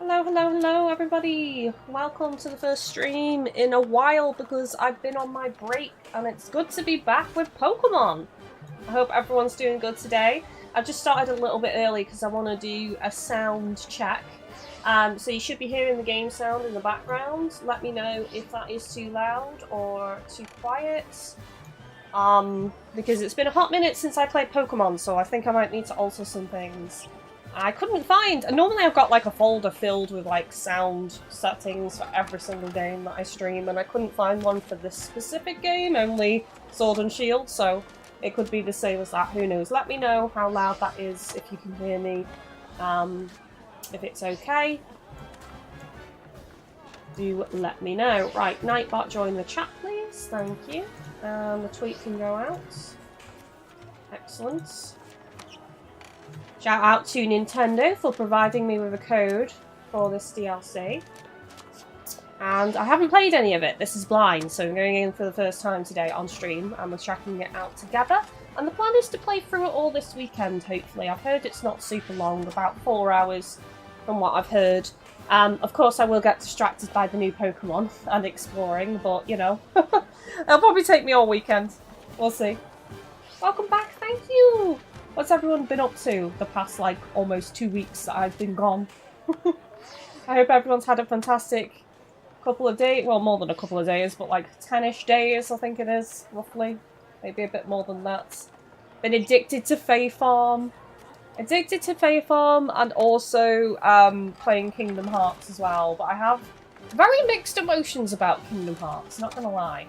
Hello, hello, hello everybody! Welcome to the first stream in a while because I've been on my break and it's good to be back with Pokemon! I hope everyone's doing good today. I just started a little bit early because I want to do a sound check. So you should be hearing the game sound in the background. Let me know if that is too loud or too quiet. Because it's been a hot minute since I played Pokemon, so I think I might need to alter some things. I couldn't find, and normally I've got like a folder filled with like sound settings for every single game that I stream, and I couldn't find one for this specific game, only Sword and Shield, so it could be the same as that, who knows. Let me know how loud that is, if you can hear me, if it's okay. Do let me know. Right, Nightbot, join the chat please, thank you. The tweet can go out. Excellent. Shout out to Nintendo for providing me with a code for this DLC. And I haven't played any of it. This is blind, so I'm going in for the first time today on stream and we're checking it out together. And the plan is to play through it all this weekend, hopefully. I've heard it's not super long, about 4 hours from what I've heard. Of course, I will get distracted by the new Pokemon and exploring, but, you know, it'll probably take me all weekend. We'll see. Welcome back, thank you! What's everyone been up to the past, like, almost 2 weeks that I've been gone? I hope everyone's had a fantastic couple of days. Well, more than a couple of days, but like 10-ish days, I think it is, roughly. Maybe a bit more than that. Been addicted to Fae Farm. And also playing Kingdom Hearts as well. But I have very mixed emotions about Kingdom Hearts, not gonna lie.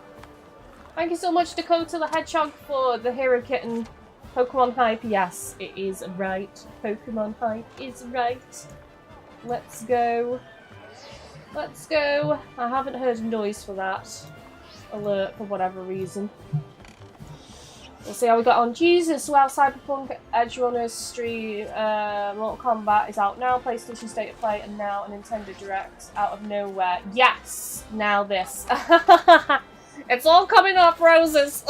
Thank you so much, Dakota the Hedgehog, for the Hero Kitten. Pokemon hype, yes, it is right. Pokemon hype is right. Let's go. Let's go. I haven't heard a noise for that alert for whatever reason. We'll see how we got on. Jesus, well, Cyberpunk Edge Runners Street, Mortal Kombat is out now, PlayStation State of Play, and now a Nintendo Direct out of nowhere. Yes! Now this. It's all coming up, roses!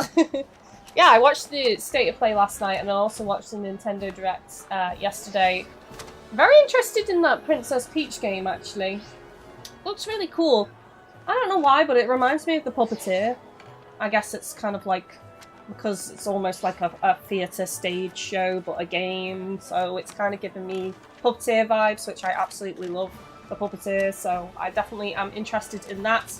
Yeah, I watched the State of Play last night, and I also watched the Nintendo Direct yesterday. Very interested in that Princess Peach game, actually. Looks really cool. I don't know why, but it reminds me of the Puppeteer. I guess it's kind of like, because it's almost like a theatre stage show, but a game, so it's kind of giving me Puppeteer vibes, which I absolutely love, the Puppeteer, so I definitely am interested in that.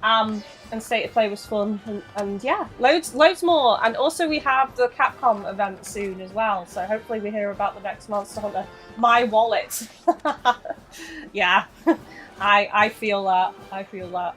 And State of Play was fun, and yeah, loads more. And also we have the Capcom event soon as well, so hopefully we hear about the next Monster Hunter. My wallet! Yeah, I feel that, I feel that.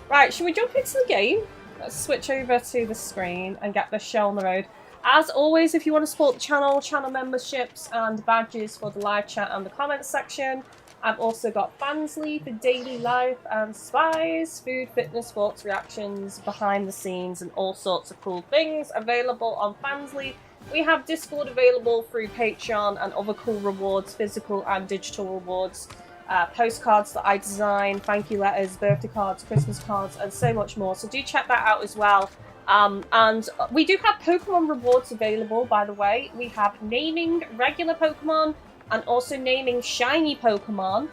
Right, should we jump into the game? Let's switch over to the screen and get this show on the road. As always, if you want to support the channel memberships and badges for the live chat and the comments section. I've also got Fansly for daily life and spies, food, fitness, sports reactions, behind the scenes, and all sorts of cool things available on Fansly. We have Discord available through Patreon and other cool rewards, physical and digital rewards, postcards that I design, thank you letters, birthday cards, Christmas cards, and so much more. So do check that out as well. And we do have Pokemon rewards available, by the way. We have naming regular Pokemon, and also naming shiny Pokemon.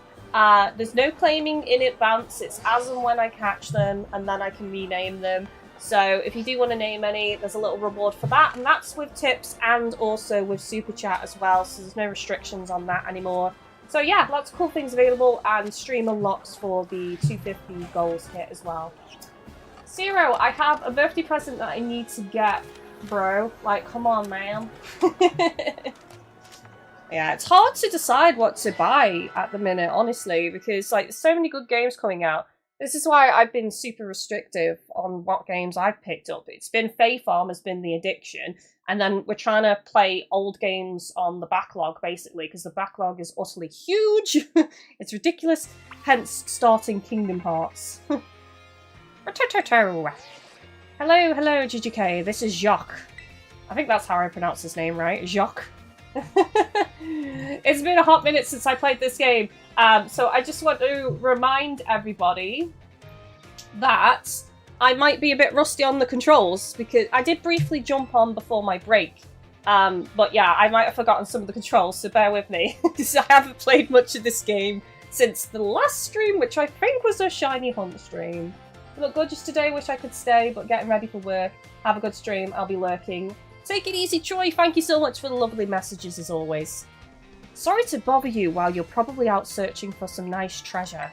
There's no claiming in advance, it's as and when I catch them, and then I can rename them. So if you do want to name any, there's a little reward for that, and that's with tips and also with Super Chat as well, so there's no restrictions on that anymore. So yeah, lots of cool things available, and stream unlocks for the 250 goals kit as well. Zero, I have a birthday present that I need to get, bro. Like, come on, man. Yeah, it's hard to decide what to buy at the minute, honestly, because like there's so many good games coming out. This is why I've been super restrictive on what games I've picked up. It's been Fae Farm has been the addiction, and then we're trying to play old games on the backlog, basically, because the backlog is utterly huge. It's ridiculous, hence starting Kingdom Hearts. Hello, GadgetGirlKylie, this is Jacques. I think that's how I pronounce his name, right? Jacques. It's been a hot minute since I played this game, so I just want to remind everybody that I might be a bit rusty on the controls, because I did briefly jump on before my break, But yeah, I might have forgotten some of the controls, so bear with me. I haven't played much of this game since the last stream, which I think was a shiny hunt stream. Look gorgeous today, wish I could stay, but getting ready for work. Have a good stream, I'll be lurking. Take it easy, Troy. Thank you so much for the lovely messages as always. Sorry to bother you while you're probably out searching for some nice treasure.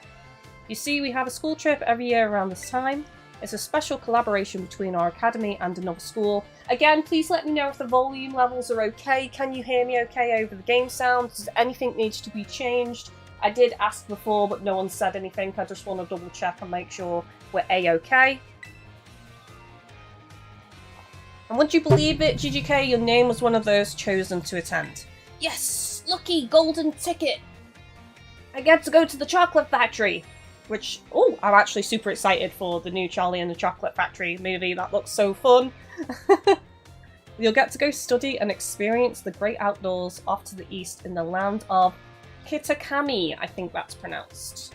You see, we have a school trip every year around this time. It's a special collaboration between our academy and another school. Again, please let me know if the volume levels are okay. Can you hear me okay over the game sound? Does anything need to be changed? I did ask before, but no one said anything. I just want to double check and make sure we're A-okay. And would you believe it, GGK, your name was one of those chosen to attend. Yes! Lucky golden ticket! I get to go to the chocolate factory! Which, oh, I'm actually super excited for the new Charlie and the Chocolate Factory movie. That looks so fun. You'll get to go study and experience the great outdoors off to the east in the land of Kitakami, I think that's pronounced.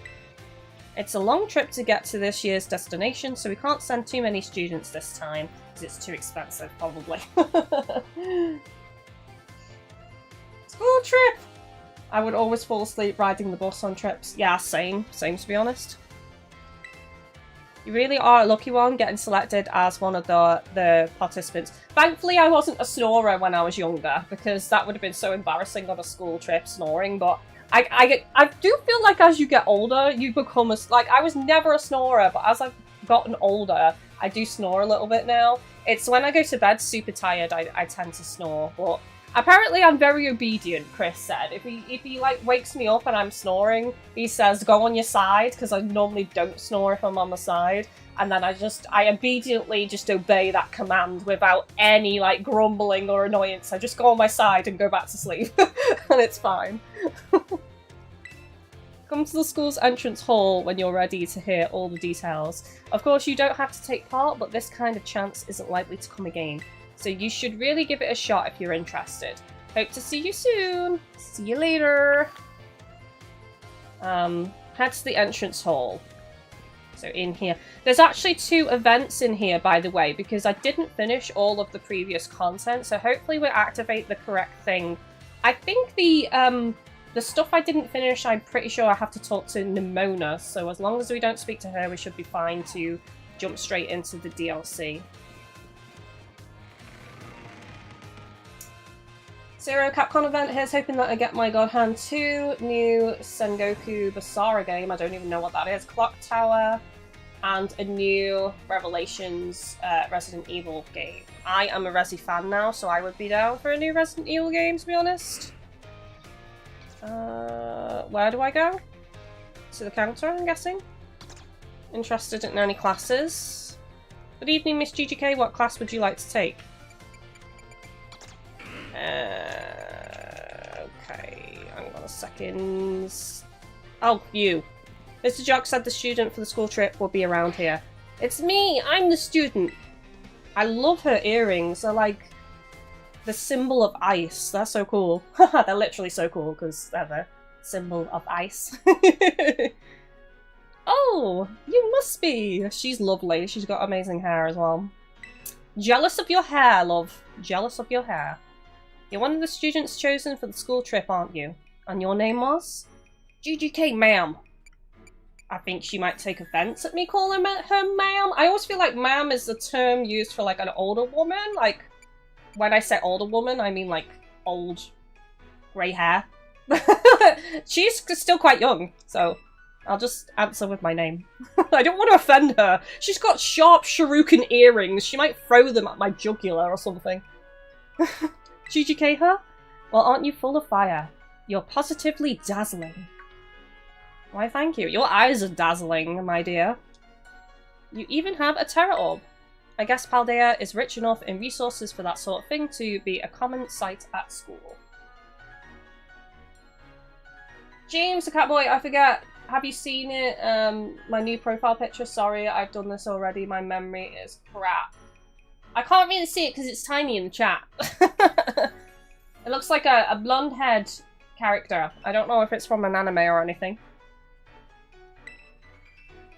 It's a long trip to get to this year's destination, so we can't send too many students this time, because it's too expensive, probably. School trip! I would always fall asleep riding the bus on trips. Yeah, same. Same, to be honest. You really are a lucky one getting selected as one of the participants. Thankfully, I wasn't a snorer when I was younger, because that would have been so embarrassing on a school trip, snoring, but I do feel like as you get older, you become like, I was never a snorer, but as I've gotten older, I do snore a little bit now. It's when I go to bed super tired, I tend to snore, but apparently I'm very obedient, Chris said. If he like wakes me up and I'm snoring, he says go on your side, because I normally don't snore if I'm on my side. And then I obediently just obey that command without any like grumbling or annoyance. I just go on my side and go back to sleep. And it's fine. Come to the school's entrance hall when you're ready to hear all the details. Of course, you don't have to take part, but this kind of chance isn't likely to come again. So you should really give it a shot if you're interested. Hope to see you soon. See you later. Head to the entrance hall. So in here. There's actually 2 events in here, by the way, because I didn't finish all of the previous content, so hopefully we'll activate the correct thing. I think the stuff I didn't finish, I'm pretty sure I have to talk to Nimona, so as long as we don't speak to her, we should be fine to jump straight into the DLC. Zero Capcom event. Here's hoping that I get my God Hand 2, new Sengoku Basara game, I don't even know what that is, Clock Tower, and a new Revelations Resident Evil game. I am a Resi fan now, so I would be down for a new Resident Evil game, to be honest. Where do I go? To the counter, I'm guessing? Interested in any classes? Good evening, Miss GGK. What class would you like to take? Okay, hang on a second. Oh, you. Mr. Jock said the student for the school trip will be around here. It's me! I'm the student! I love her earrings. They're like the symbol of ice. They're so cool. They're literally so cool because they're the symbol of ice. Oh, you must be! She's lovely. She's got amazing hair as well. Jealous of your hair, love. Jealous of your hair. You're one of the students chosen for the school trip, aren't you? And your name was? GGK, ma'am. I think she might take offense at me calling her ma'am. I always feel like ma'am is the term used for like an older woman. Like, when I say older woman, I mean like old grey hair. She's still quite young, so I'll just answer with my name. I don't want to offend her. She's got sharp shuriken earrings. She might throw them at my jugular or something. GGK her? Well, aren't you full of fire? You're positively dazzling. Why, thank you. Your eyes are dazzling, my dear. You even have a terror orb. I guess Paldea is rich enough in resources for that sort of thing to be a common sight at school. James, the Catboy, I forget. Have you seen it? My new profile picture? Sorry, I've done this already. My memory is crap. I can't really see it because it's tiny in the chat. It looks like a blonde-haired character. I don't know if it's from an anime or anything.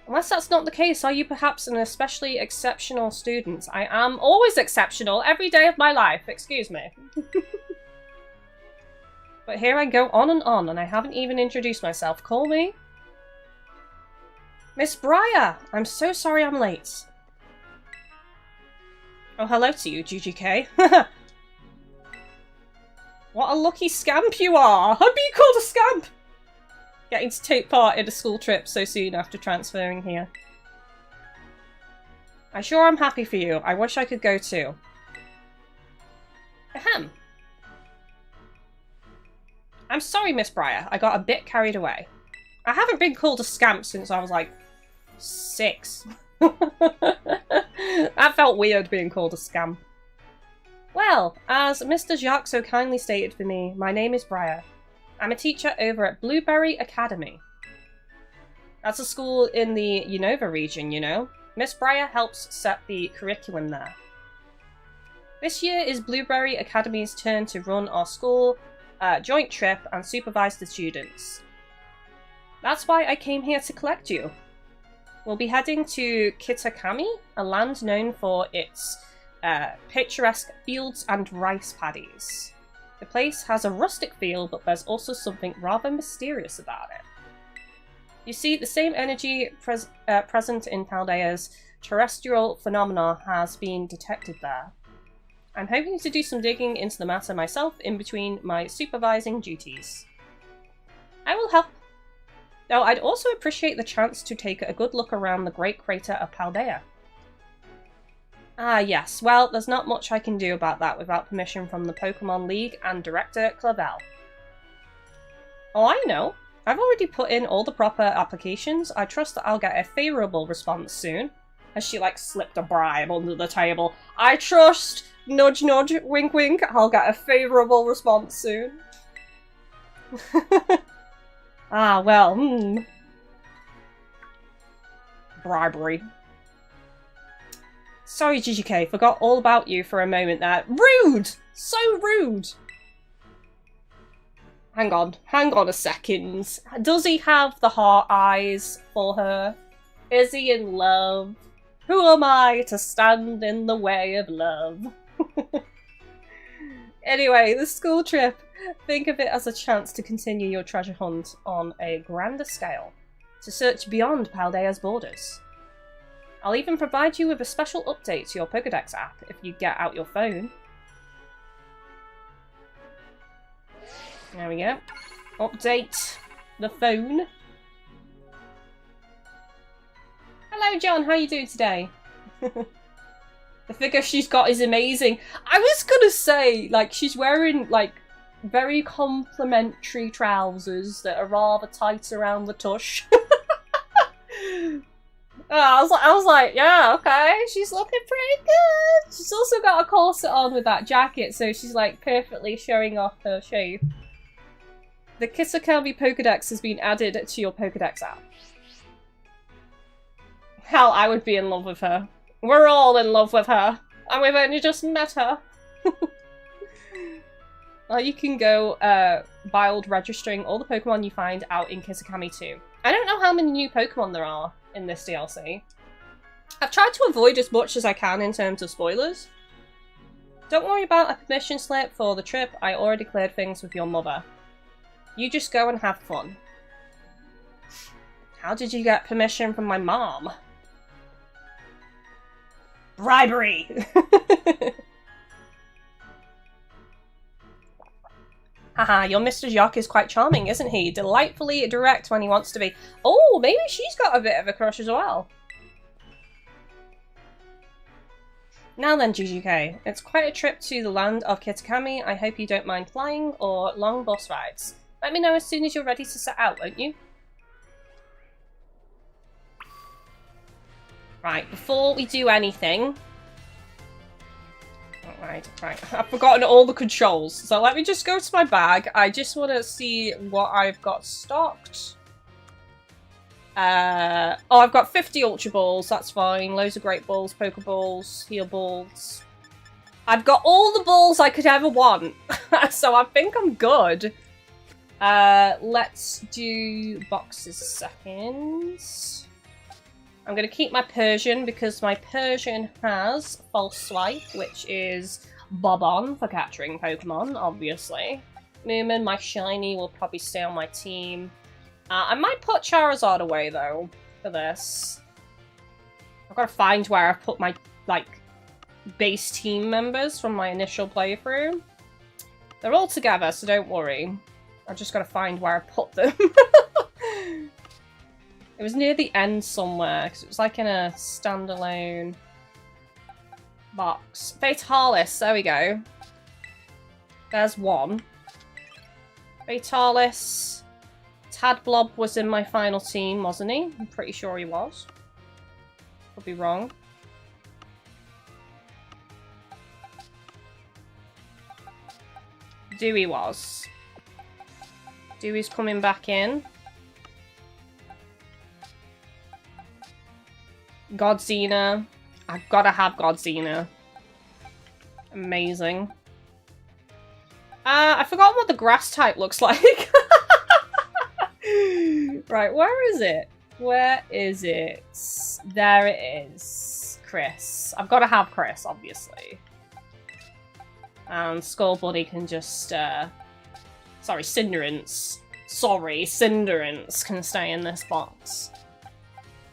Unless that's not the case, are you perhaps an especially exceptional student? I am always exceptional every day of my life. Excuse me. But here I go on, and I haven't even introduced myself. Call me Miss Briar. I'm so sorry I'm late. Oh, hello to you, GGK. What a lucky scamp you are! I'd be called a scamp! Getting to take part in a school trip so soon after transferring here. I'm sure I'm happy for you. I wish I could go too. Ahem. I'm sorry, Miss Briar. I got a bit carried away. I haven't been called a scamp since I was like 6. That felt weird being called a scamp. Well, as Mr. Jacques so kindly stated for me, my name is Briar. I'm a teacher over at Blueberry Academy. That's a school in the Unova region, you know. Miss Briar helps set the curriculum there. This year is Blueberry Academy's turn to run our school joint trip and supervise the students. That's why I came here to collect you. We'll be heading to Kitakami, a land known for its picturesque fields and rice paddies. The place has a rustic feel, but there's also something rather mysterious about it. You see, the same energy present in Paldea's terrestrial phenomena has been detected there. I'm hoping to do some digging into the matter myself in between my supervising duties. I will help. Though I'd also appreciate the chance to take a good look around the great crater of Paldea. Ah yes, well, there's not much I can do about that without permission from the Pokemon League and Director Clavel. Oh, I know. I've already put in all the proper applications. I trust that I'll get a favourable response soon. As she, like, slipped a bribe under the table. I trust, nudge nudge, wink wink, I'll get a favourable response soon. Ah, well, Bribery. Sorry, GGK, forgot all about you for a moment there. Rude! So rude! Hang on a second. Does he have the heart eyes for her? Is he in love? Who am I to stand in the way of love? Anyway, the school trip. Think of it as a chance to continue your treasure hunt on a grander scale, to search beyond Paldea's borders. I'll even provide you with a special update to your Pokédex app if you get out your phone. There we go. Update the phone. Hello, John. How are you doing today? The figure she's got is amazing. I was gonna say, like, she's wearing, like, very complimentary trousers that are rather tight around the tush. I was like, yeah, okay, she's looking pretty good. She's also got a corset on with that jacket, so she's, like, perfectly showing off her shape. The Kitakami Pokédex has been added to your Pokédex app. Hell, I would be in love with her. We're all in love with her. And we've only just met her. Well, you can go wild registering all the Pokemon you find out in Kitakami too. I don't know how many new Pokemon there are in this DLC. I've tried to avoid as much as I can in terms of spoilers. Don't worry about a permission slip for the trip. I already cleared things with your mother. You just go and have fun. How did you get permission from my mom? Bribery! Haha, your Mr. Jacques is quite charming, isn't he? Delightfully direct when he wants to be. Oh, maybe she's got a bit of a crush as well. Now then, GGK, it's quite a trip to the land of Kitakami. I hope you don't mind flying or long bus rides. Let me know as soon as you're ready to set out, won't you? Right, before we do anything... Right. I've forgotten all the controls, so let me just go to my bag. I just want to see what I've got stocked. Oh, I've got 50 Ultra Balls, that's fine. Loads of Great Balls, Pokeballs, Heal Balls. I've got all the balls I could ever want, so I think I'm good. Let's do boxes a second. I'm going to keep my Persian because my Persian has False Swipe, which is bob-on for capturing Pokemon, obviously. Moomin, my shiny, will probably stay on my team. I might put Charizard away, though, for this. I've got to find where I've put my, like, base team members from my initial playthrough. They're all together, so don't worry. I've just got to find where I put them. It was near the end somewhere, because it was like in a standalone box. Fatalis, there we go. There's one. Fatalis. Tadblob was in my final team, wasn't he? I'm pretty sure he was. Could be wrong. Dewey was. Dewey's coming back in. Godzina. I've got to have Godzina. Amazing. I forgot what the grass type looks like. Right, where is it? Where is it? There it is. Chris. I've got to have Chris, obviously. And Skull Buddy can just, sorry, Cinderace. Sorry, Cinderace can stay in this box.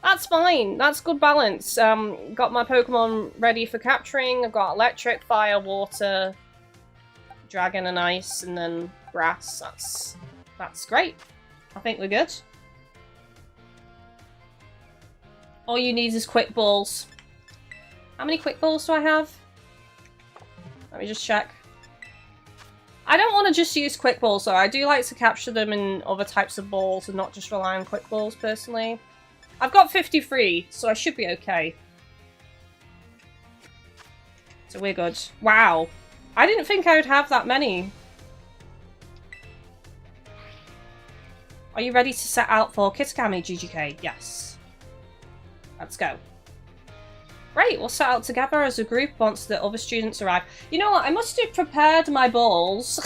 That's fine. That's good balance. Got my Pokemon ready for capturing. I've got Electric, Fire, Water, Dragon and Ice, and then Grass. That's great. I think we're good. All you need is Quick Balls. How many Quick Balls do I have? Let me just check. I don't want to just use Quick Balls, though. I do like to capture them in other types of balls and not just rely on Quick Balls, personally. I've got 53, so I should be okay. So we're good. Wow. I didn't think I would have that many. Are you ready to set out for Kitakami, GGK? Yes. Let's go. Great, we'll set out together as a group once the other students arrive. You know what? I must have prepared my balls.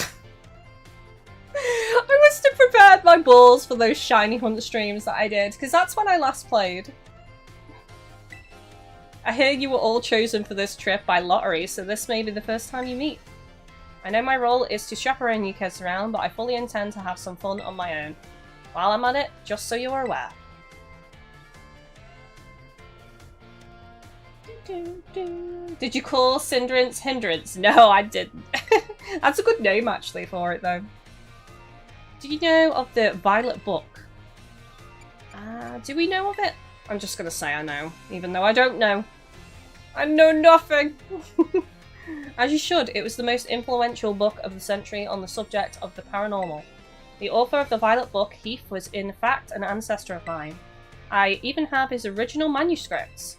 I must have prepared my balls for those shiny hunt streams that I did, because that's when I last played. I hear you were all chosen for this trip by lottery, so this may be the first time you meet. I know my role is to chaperone you kids around, but I fully intend to have some fun on my own. While I'm at it, just so you're aware. Did you call Cinderace Hindrance? No, I didn't. That's a good name, actually, for it, though. Do you know of the Violet book? Do we know of it? I'm just gonna say I know, even though I don't know. I know nothing! As you should, it was the most influential book of the century on the subject of the paranormal. The author of the Violet book, Heath, was in fact an ancestor of mine. I even have his original manuscripts.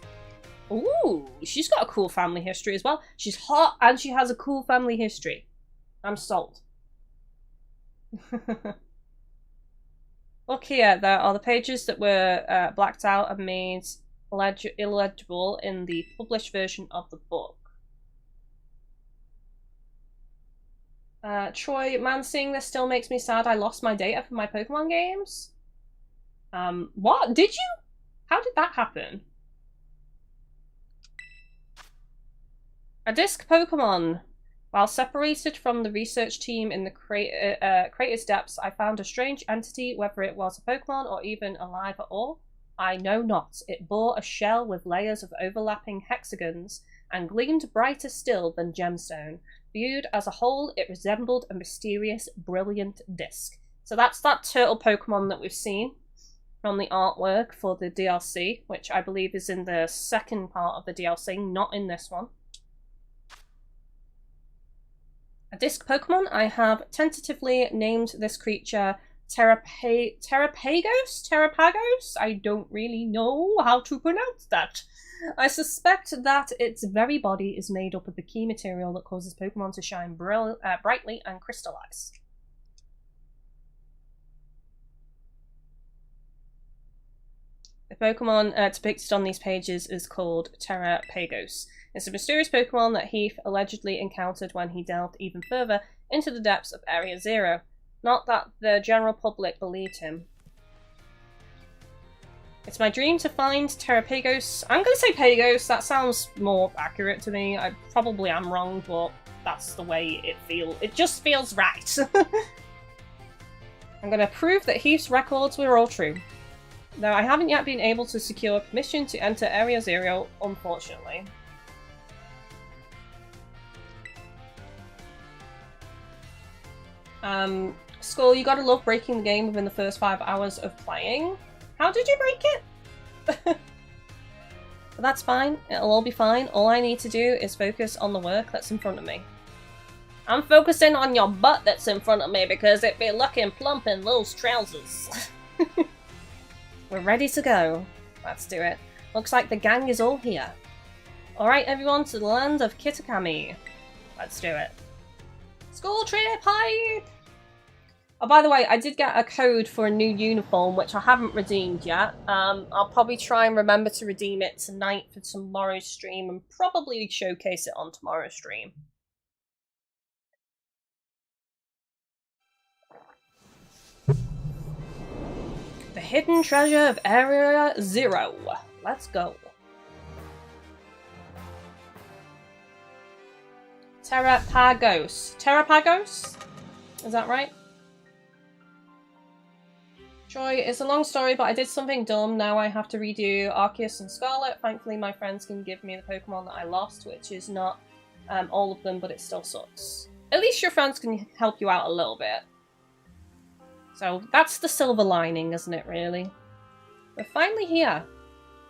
Ooh, she's got a cool family history as well. She's hot and she has a cool family history. I'm sold. Look here, there are the pages that were blacked out and made illegible in the published version of the book. Troy, man, seeing this still makes me sad I lost my data for my Pokemon games. What? Did you? How did that happen? A disc Pokemon. While separated from the research team in the crater's depths, I found a strange entity, whether it was a Pokemon or even alive at all. I know not. It bore a shell with layers of overlapping hexagons and gleamed brighter still than gemstone. Viewed as a whole, it resembled a mysterious, brilliant disc. So that's that turtle Pokemon that we've seen from the artwork for the DLC, which I believe is in the second part of the DLC, not in this one. A disc Pokemon, I have tentatively named this creature Terrapagos? I don't really know how to pronounce that. I suspect that its very body is made up of the key material that causes Pokemon to shine brightly and crystallize. The Pokemon depicted on these pages is called Terrapagos. It's a mysterious Pokemon that Heath allegedly encountered when he delved even further into the depths of Area Zero. Not that the general public believed him. It's my dream to find Terrapagos. I'm going to say Pagos, that sounds more accurate to me. I probably am wrong, but that's the way it feels. It just feels right. I'm going to prove that Heath's records were all true. Though I haven't yet been able to secure permission to enter Area 0, unfortunately. Skull, you gotta love breaking the game within the first 5 hours of playing. How did you break it? But that's fine. It'll all be fine. All I need to do is focus on the work that's in front of me. I'm focusing on your butt that's in front of me because it be looking plump in those trousers. We're ready to go. Let's do it. Looks like the gang is all here. Alright everyone, to the land of Kitakami. Let's do it. School trip, hype! Oh, by the way, I did get a code for a new uniform, which I haven't redeemed yet. I'll probably try and remember to redeem it tonight for tomorrow's stream, and probably showcase it on tomorrow's stream. The hidden treasure of Area 0. Let's go. Terrapagos. Terrapagos? Is that right? Joy, it's a long story, but I did something dumb. Now I have to redo Arceus and Scarlet. Thankfully, my friends can give me the Pokemon that I lost, which is not all of them, but it still sucks. At least your friends can help you out a little bit. So that's the silver lining, isn't it, really? We're finally here.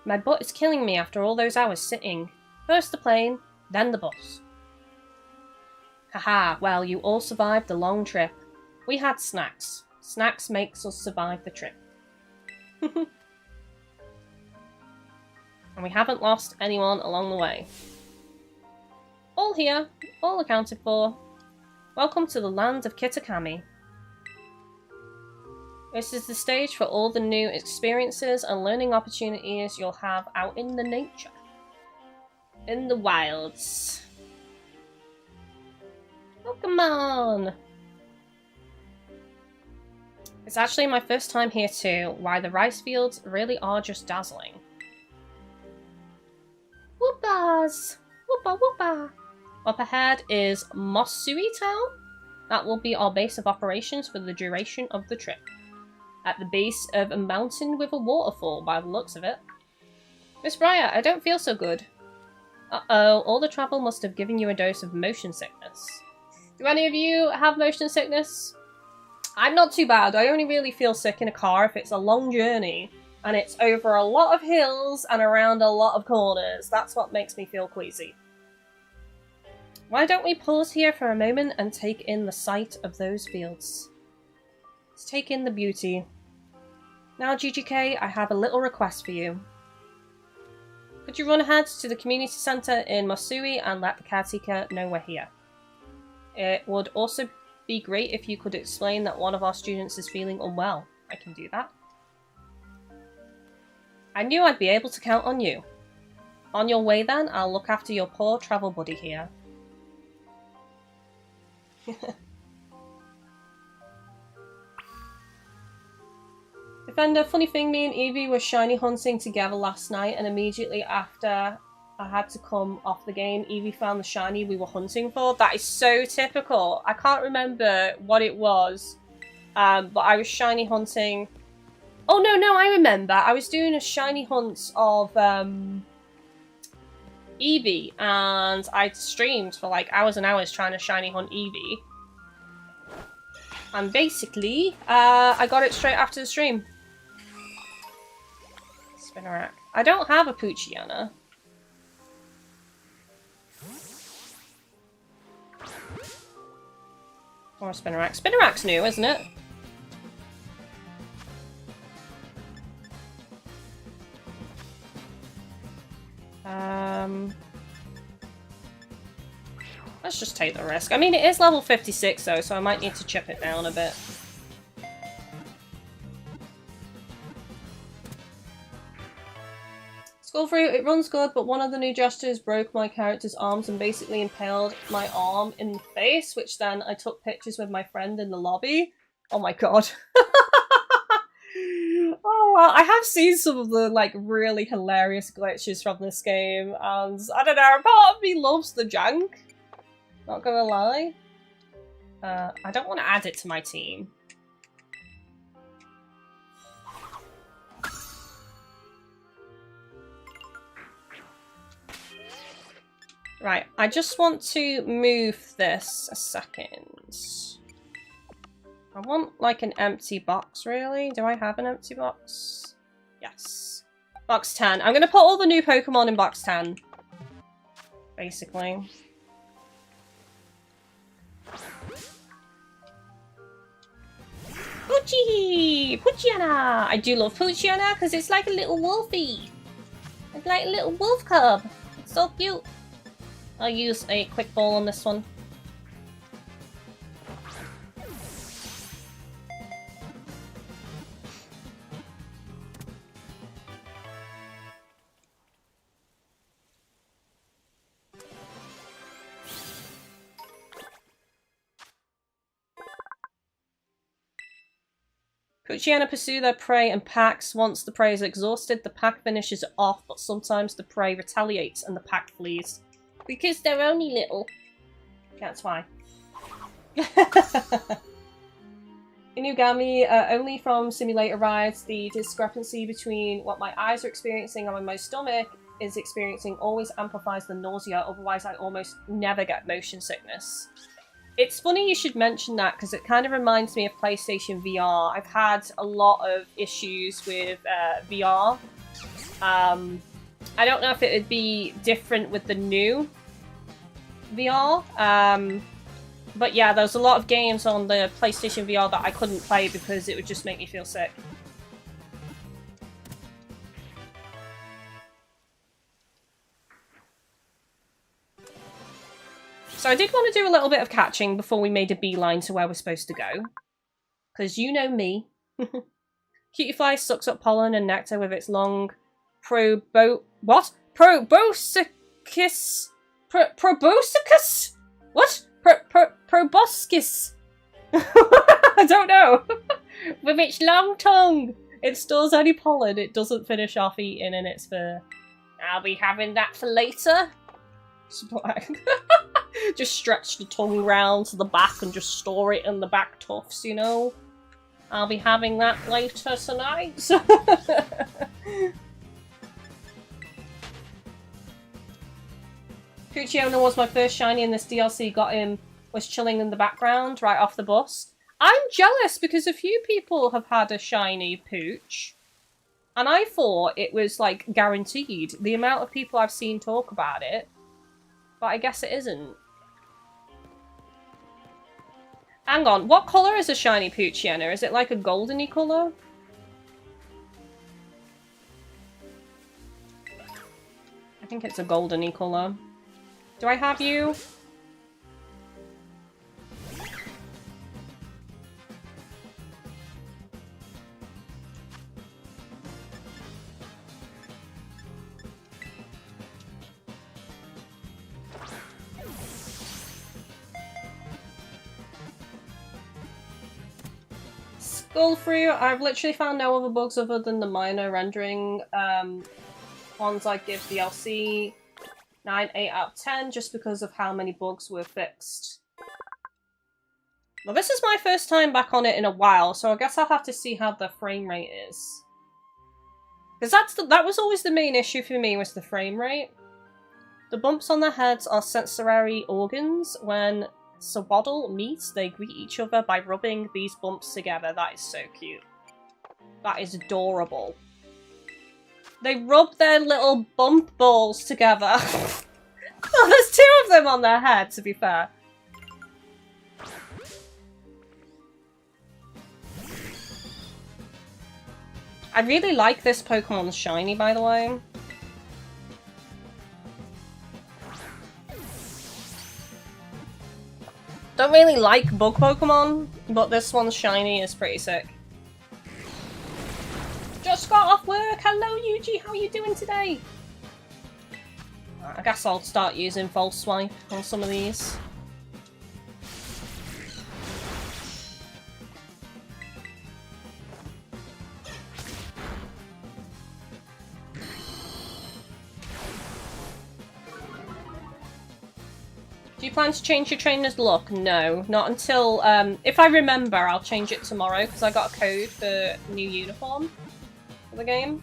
My butt is killing me after all those hours sitting. First the plane, then the bus. Haha, well, you all survived the long trip. We had snacks. Snacks makes us survive the trip. And we haven't lost anyone along the way. All here, all accounted for. Welcome to the land of Kitakami. This is the stage for all the new experiences and learning opportunities you'll have out in the nature. In the wilds. Pokemon! It's actually my first time here too. Why, the rice fields really are just dazzling. Whoopas! Whoopa whoopa! Up ahead is Mosui Town. That will be our base of operations for the duration of the trip. At the base of a mountain with a waterfall, by the looks of it. Miss Briar, I don't feel so good. Uh-oh, all the travel must have given you a dose of motion sickness. Do any of you have motion sickness? I'm not too bad. I only really feel sick in a car if it's a long journey and it's over a lot of hills and around a lot of corners. That's what makes me feel queasy. Why don't we pause here for a moment and take in the sight of those fields? Let's take in the beauty. Now, GGK, I have a little request for you. Could you run ahead to the community centre in Mosui and let the caretaker know we're here? It would also be great if you could explain that one of our students is feeling unwell. I can do that. I knew I'd be able to count on you. On your way then, I'll look after your poor travel buddy here. Defender, funny thing, me and Evie were shiny hunting together last night, and immediately after I had to come off the game, Evie found the shiny we were hunting for. That is so typical. I can't remember what it was, but I was shiny hunting. Oh no, I remember. I was doing a shiny hunt of Evie, and I streamed for like hours and hours trying to shiny hunt Evie. And basically, I got it straight after the stream. Spinnerack. I don't have a Poochyena. Or a Spinnerack. Spinnerack's new, isn't it? Let's just take the risk. I mean, it is level 56 though, so I might need to chip it down a bit. Skullfruit, it runs good, but one of the new gestures broke my character's arms and basically impaled my arm in the face, which then I took pictures with my friend in the lobby. Oh my god. Oh well, I have seen some of the like really hilarious glitches from this game, and I don't know, part of me loves the jank. Not gonna lie. I don't want to add it to my team. Right, I just want to move this a second. I want, like, an empty box, really. Do I have an empty box? Yes. Box 10. I'm gonna put all the new Pokemon in box 10. Basically. Poochie! Poochiana! I do love Poochiana because it's like a little wolfie. It's like a little wolf cub. It's so cute. I'll use a quick ball on this one. Poochiana pursue their prey and packs. Once the prey is exhausted, the pack finishes it off, but sometimes the prey retaliates and the pack flees. Because they're only little. That's why. Inugami, only from simulator rides, the discrepancy between what my eyes are experiencing and what my stomach is experiencing always amplifies the nausea, otherwise I almost never get motion sickness. It's funny you should mention that, because it kind of reminds me of PlayStation VR. I've had a lot of issues with VR. I don't know if it would be different with the new VR. But yeah, there's a lot of games on the PlayStation VR that I couldn't play because it would just make me feel sick. So I did want to do a little bit of catching before we made a beeline to where we're supposed to go. Because you know me. Cutiefly sucks up pollen and nectar with its long proboscis? What? Proboscis? I don't know. With its long tongue. It stores any pollen it doesn't finish off eating in its fur. I'll be having that for later. Just stretch the tongue round to the back and just store it in the back tufts, you know? I'll be having that later tonight. Poochiana was my first shiny in this DLC, got him, was chilling in the background right off the bus. I'm jealous because a few people have had a shiny Pooch. And I thought it was, like, guaranteed. The amount of people I've seen talk about it. But I guess it isn't. Hang on, what colour is a shiny Poochiana? Is it like a goldeny colour? I think it's a goldeny colour. Do I have you? Skullfruit, I've literally found no other bugs other than the minor rendering ones I give DLC 9, 8 out of 10 just because of how many bugs were fixed. Well, this is my first time back on it in a while, so I guess I'll have to see how the frame rate is. Because that was always the main issue for me, was the frame rate. The bumps on their heads are sensory organs. When Sawaddle meet, they greet each other by rubbing these bumps together. That is so cute. That is adorable. They rub their little bump balls together. Oh, there's 2 of them on their head, to be fair. I really like this Pokemon's shiny, by the way. Don't really like bug Pokemon, but this one's shiny is pretty sick. Just got off work! Hello Yuji, how are you doing today? I guess I'll start using False Swipe on some of these. Do you plan to change your trainer's look? No, not until, if I remember, I'll change it tomorrow, because I got a code for new uniform for the game.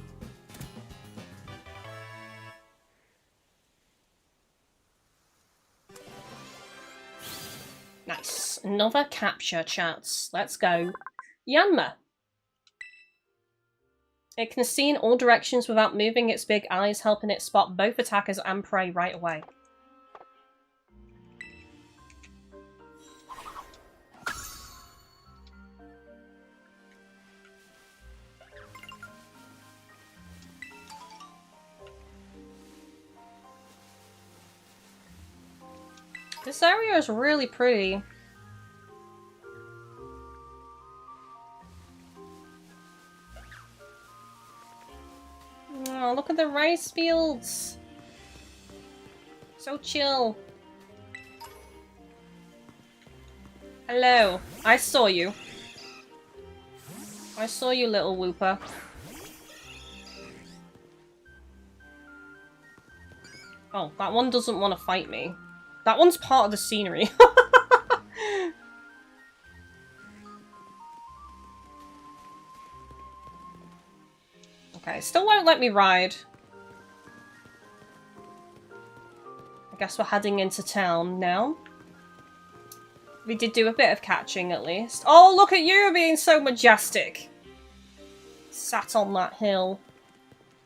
Another capture, chats. Let's go. Yanma. It can see in all directions without moving its big eyes, helping it spot both attackers and prey right away. This area is really pretty. Oh, look at the rice fields. So chill. Hello. I saw you. I saw you, little whooper. Oh, that one doesn't want to fight me. That one's part of the scenery. Okay, still won't let me ride. I guess we're heading into town now. We did do a bit of catching at least. Oh, look at you being so majestic. Sat on that hill.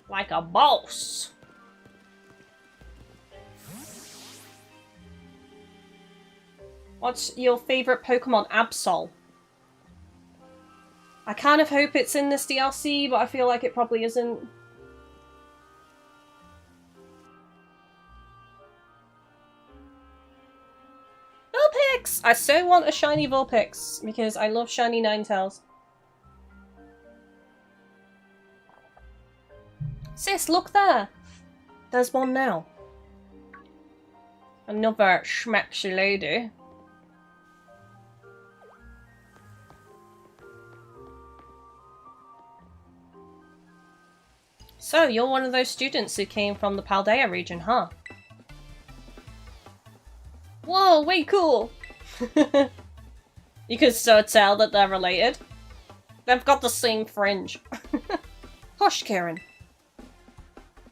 Like a boss. What's your favourite Pokemon? Absol. I kind of hope it's in this DLC, but I feel like it probably isn't. Vulpix! I so want a shiny Vulpix, because I love shiny Ninetales. Sis, look there! There's one now. Another schmexy lady. So, you're one of those students who came from the Paldea region, huh? Whoa, way cool! You can so tell that they're related. They've got the same fringe. Hush, Karen.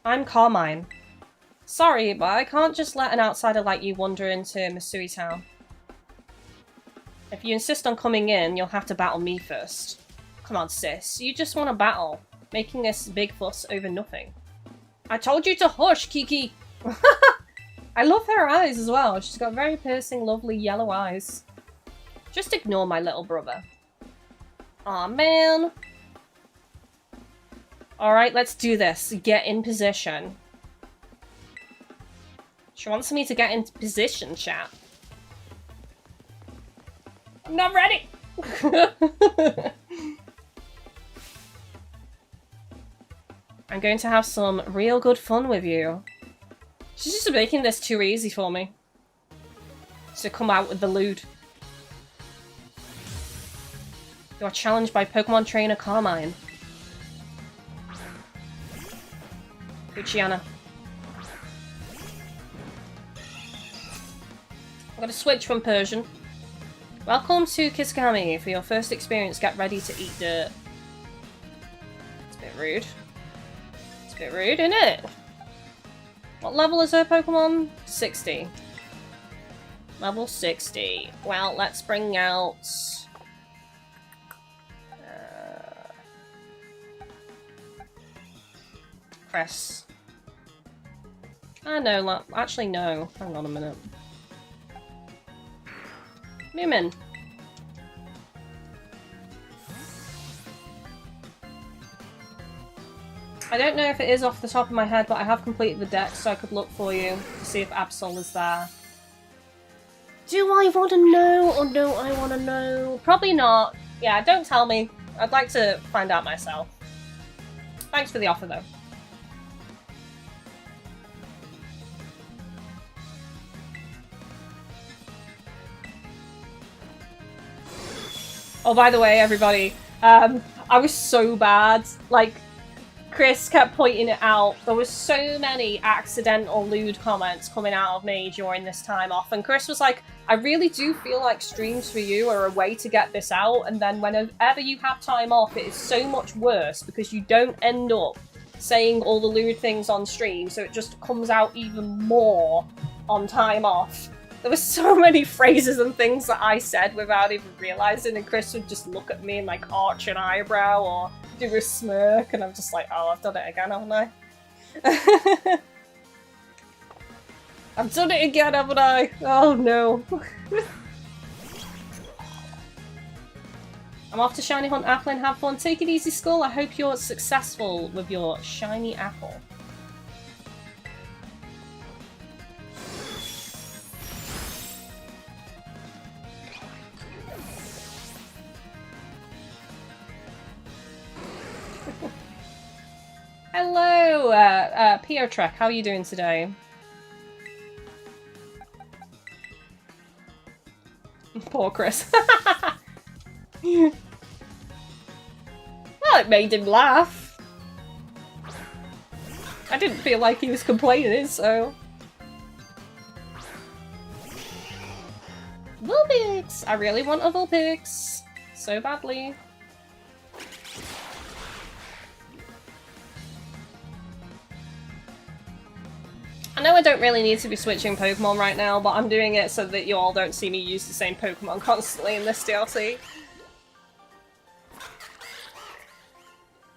I'm Carmine. Sorry, but I can't just let an outsider like you wander into Missouri Town. If you insist on coming in, you'll have to battle me first. Come on, sis. You just want to battle. Making this big fuss over nothing. I told you to hush, Kiki! I love her eyes as well. She's got very piercing, lovely yellow eyes. Just ignore my little brother. Aw, man. Alright, let's do this. Get in position. She wants me to get into position, chat. I'm not ready! I'm going to have some real good fun with you. She's just making this too easy for me. So come out with the lewd. You are challenged by Pokemon trainer Carmine. Luciana. I'm gonna switch from Persian. Welcome to Kitakami. For your first experience, get ready to eat dirt. It's a bit rude. Bit rude, isn't it? What level is her Pokemon? 60. Level 60. Well, let's bring out... Cress. No, actually no. Hang on a minute. Moomin. I don't know if it is off the top of my head, but I have completed the deck, so I could look for you to see if Absol is there. Do I want to know, or don't I want to know? Probably not. Yeah, don't tell me. I'd like to find out myself. Thanks for the offer, though. Oh, by the way, everybody, I was so bad. Like, Chris kept pointing it out. There were so many accidental lewd comments coming out of me during this time off. And Chris was like, I really do feel like streams for you are a way to get this out. And then whenever you have time off, it is so much worse because you don't end up saying all the lewd things on stream. So it just comes out even more on time off. There were so many phrases and things that I said without even realising, and Chris would just look at me and like arch an eyebrow or do a smirk, and I'm just like, oh, I've done it again, haven't I? I've done it again, haven't I? Oh no. I'm off to Shiny Hunt Apple and have fun. Take it easy, Skull. I hope you're successful with your shiny apple. Hello, Piotrek. How are you doing today? Poor Chris. Well, it made him laugh. I didn't feel like he was complaining, so... Vulpix! I really want a Vulpix. So badly. I know I don't really need to be switching Pokemon right now, but I'm doing it so that you all don't see me use the same Pokemon constantly in this DLC.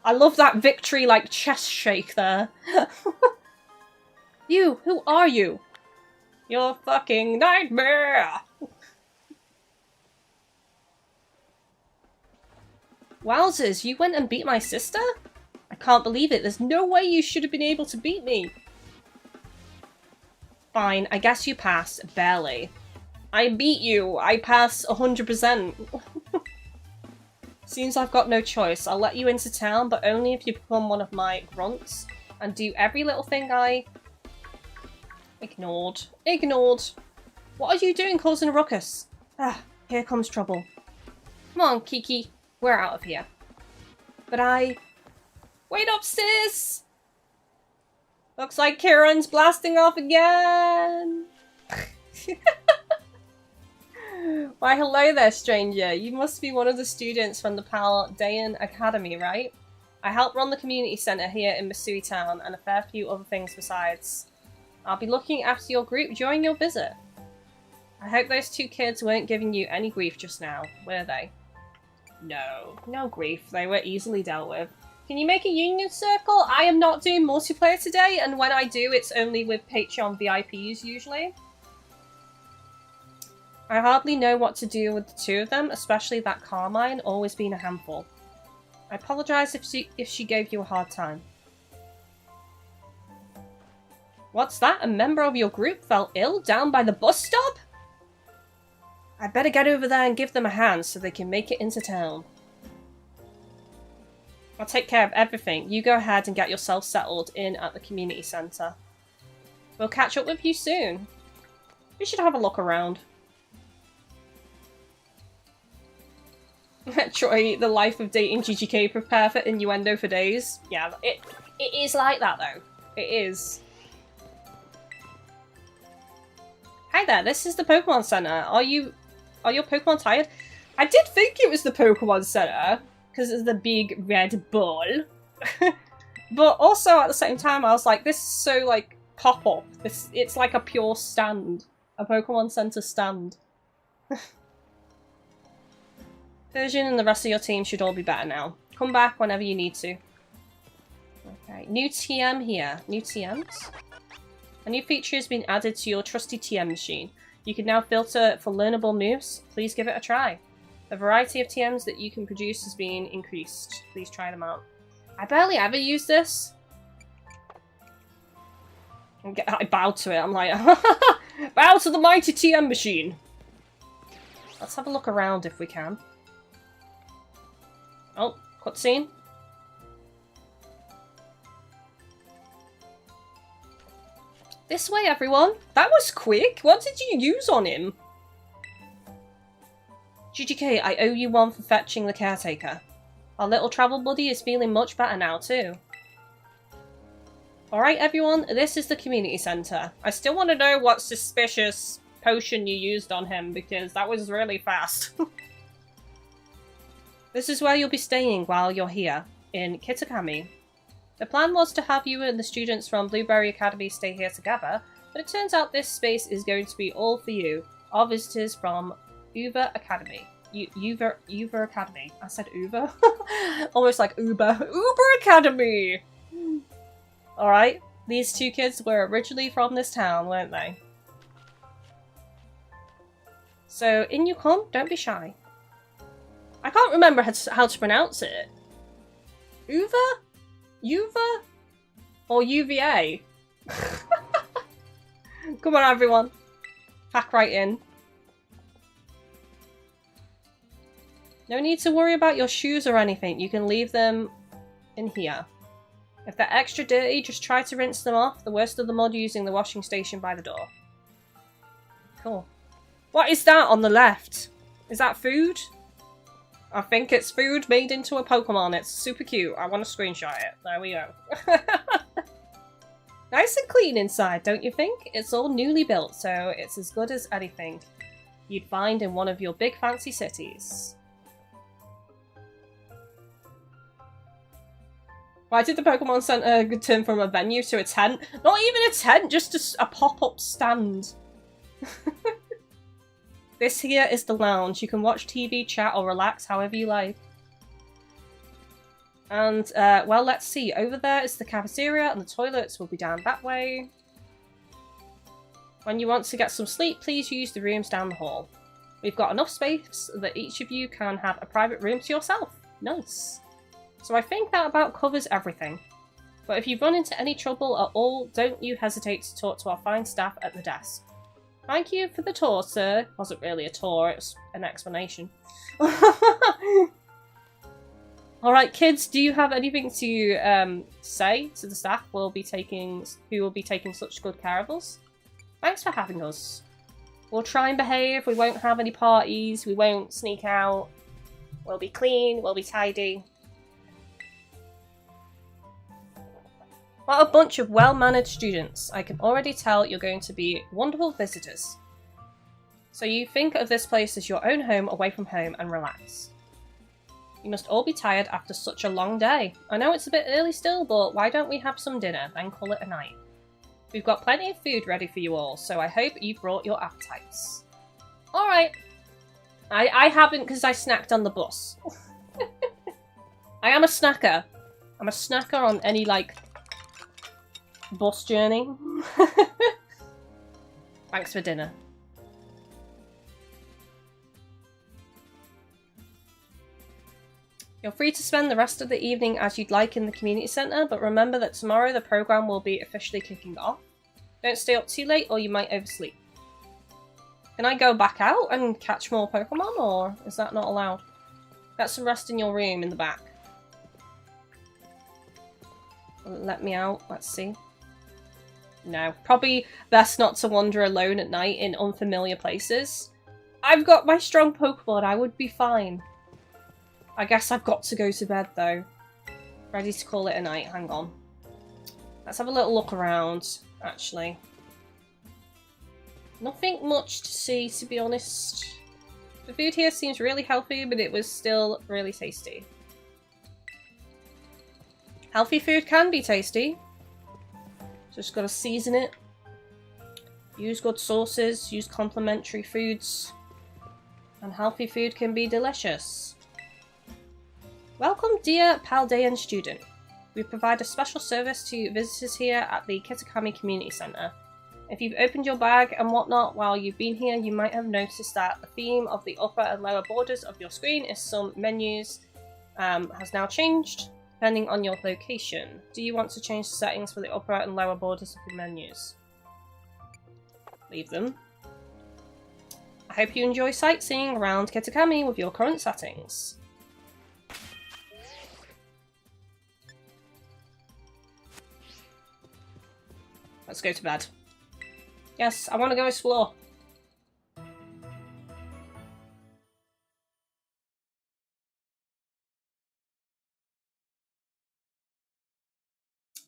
I love that victory, like, chest shake there. You! Who are you? You're a fucking nightmare! Wowzers, you went and beat my sister? I can't believe it. There's no way you should have been able to beat me. Fine, I guess you passed. Barely. I beat you. I pass 100%. Seems I've got no choice. I'll let you into town, but only if you become one of my grunts and do every little thing I... Ignored. Ignored. What are you doing causing a ruckus? Ah, here comes trouble. Come on, Kiki. We're out of here. But I... Wait up, sis! Looks like Kieran's blasting off again! Why, hello there, stranger. You must be one of the students from the Paldean Academy, right? I help run the community centre here in Missouri Town and a fair few other things besides. I'll be looking after your group during your visit. I hope those two kids weren't giving you any grief just now, were they? No, no grief. They were easily dealt with. Can you make a union circle? I am not doing multiplayer today, and when I do, it's only with Patreon VIPs usually. I hardly know what to do with the two of them, especially that Carmine, always being a handful. I apologise if she gave you a hard time. What's that? A member of your group fell ill down by the bus stop? I better get over there and give them a hand so they can make it into town. I'll take care of everything. You go ahead and get yourself settled in at the community centre. We'll catch up with you soon. We should have a look around. Troy, the life of dating GGK, prepare for innuendo for days. Yeah, it is like that though. It is. Hi there, this is the Pokemon Center. Are your Pokemon tired? I did think it was the Pokemon Center, because it's the big red ball. But also at the same time I was like, this is so like pop-up. It's like a pure stand. A Pokemon Center stand. Version and the rest of your team should all be better now. Come back whenever you need to. Okay, new TM here. New TMs? A new feature has been added to your trusty TM machine. You can now filter for learnable moves. Please give it a try. The variety of TMs that you can produce has been increased. Please try them out. I barely ever use this. I bowed to it. I'm like, bow to the mighty TM machine. Let's have a look around if we can. Oh, cutscene. This way, everyone. That was quick. What did you use on him? GGK, I owe you one for fetching the caretaker. Our little travel buddy is feeling much better now, too. Alright, everyone. This is the community centre. I still want to know what suspicious potion you used on him, because that was really fast. This is where you'll be staying while you're here, in Kitakami. The plan was to have you and the students from Blueberry Academy stay here together, But it turns out this space is going to be all for you, our visitors from Uber Academy. Uber Academy. I said Uber? Almost like Uber. Uber Academy! Alright, these two kids were originally from this town, weren't they? So, in you come, don't be shy. I can't remember how to pronounce it. Uva? Uva? Or UVA? Come on, everyone. Pack right in. No need to worry about your shoes or anything. You can leave them in here. If they're extra dirty, just try to rinse them off. The worst of the mud using the washing station by the door. Cool. What is that on the left? Is that food? I think it's food made into a Pokemon. It's super cute. I want to screenshot it. There we go. Nice and clean inside, don't you think? It's all newly built, so it's as good as anything you'd find in one of your big fancy cities. Why did the Pokemon Center turn from a venue to a tent? Not even a tent, just a pop-up stand. This here is the lounge. You can watch TV, chat, or relax however you like. And, well, let's see. Over there is the cafeteria, and the toilets will be down that way. When you want to get some sleep, please use the rooms down the hall. We've got enough space that each of you can have a private room to yourself. Nice. So I think that about covers everything. But if you run into any trouble at all, don't you hesitate to talk to our fine staff at the desk. Thank you for the tour, sir. It wasn't really a tour, it was an explanation. Alright, kids, do you have anything to say to the staff who will be taking such good care of us? Thanks for having us. We'll try and behave, we won't have any parties, we won't sneak out. We'll be clean, we'll be tidy. What a bunch of well-mannered students. I can already tell you're going to be wonderful visitors. So you think of this place as your own home away from home and relax. You must all be tired after such a long day. I know it's a bit early still, but why don't we have some dinner, then call it a night? We've got plenty of food ready for you all, so I hope you brought your appetites. Alright. I haven't because I snacked on the bus. I am a snacker. I'm a snacker on any, like, bus journey. Thanks for dinner. You're free to spend the rest of the evening as you'd like in the community centre, but remember that tomorrow the programme will be officially kicking off. Don't stay up too late or you might oversleep. Can I go back out and catch more Pokemon, or is that not allowed? Get some rest in your room in the back. Let me out, let's see. No, probably best not to wander alone at night in unfamiliar places. I've got my strong Pokemon, I would be fine. I guess I've got to go to bed though. Ready to call it a night, hang on. Let's have a little look around, actually. Nothing much to see, to be honest. The food here seems really healthy, but it was still really tasty. Healthy food can be tasty. Just gotta season it. Use good sauces, use complementary foods. And healthy food can be delicious. Welcome, dear Paldean student. We provide a special service to visitors here at the Kitakami Community Centre. If you've opened your bag and whatnot while you've been here, you might have noticed that the theme of the upper and lower borders of your screen is some menus has now changed, depending on your location. Do you want to change the settings for the upper and lower borders of the menus? Leave them. I hope you enjoy sightseeing around Kitakami with your current settings. Let's go to bed. Yes, I want to go explore.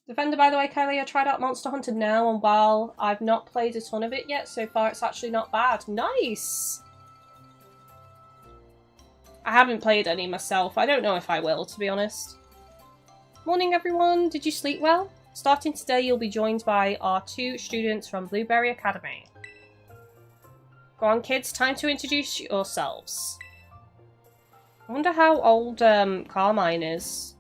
Defender, by the way, Kylie, I tried out Monster Hunter now, and while I've not played a ton of it yet, so far it's actually not bad. Nice! I haven't played any myself. I don't know if I will, to be honest. Morning, everyone. Did you sleep well? Starting today, you'll be joined by our 2 students from Blueberry Academy. Go on, kids, time to introduce yourselves. I wonder how old Carmine is.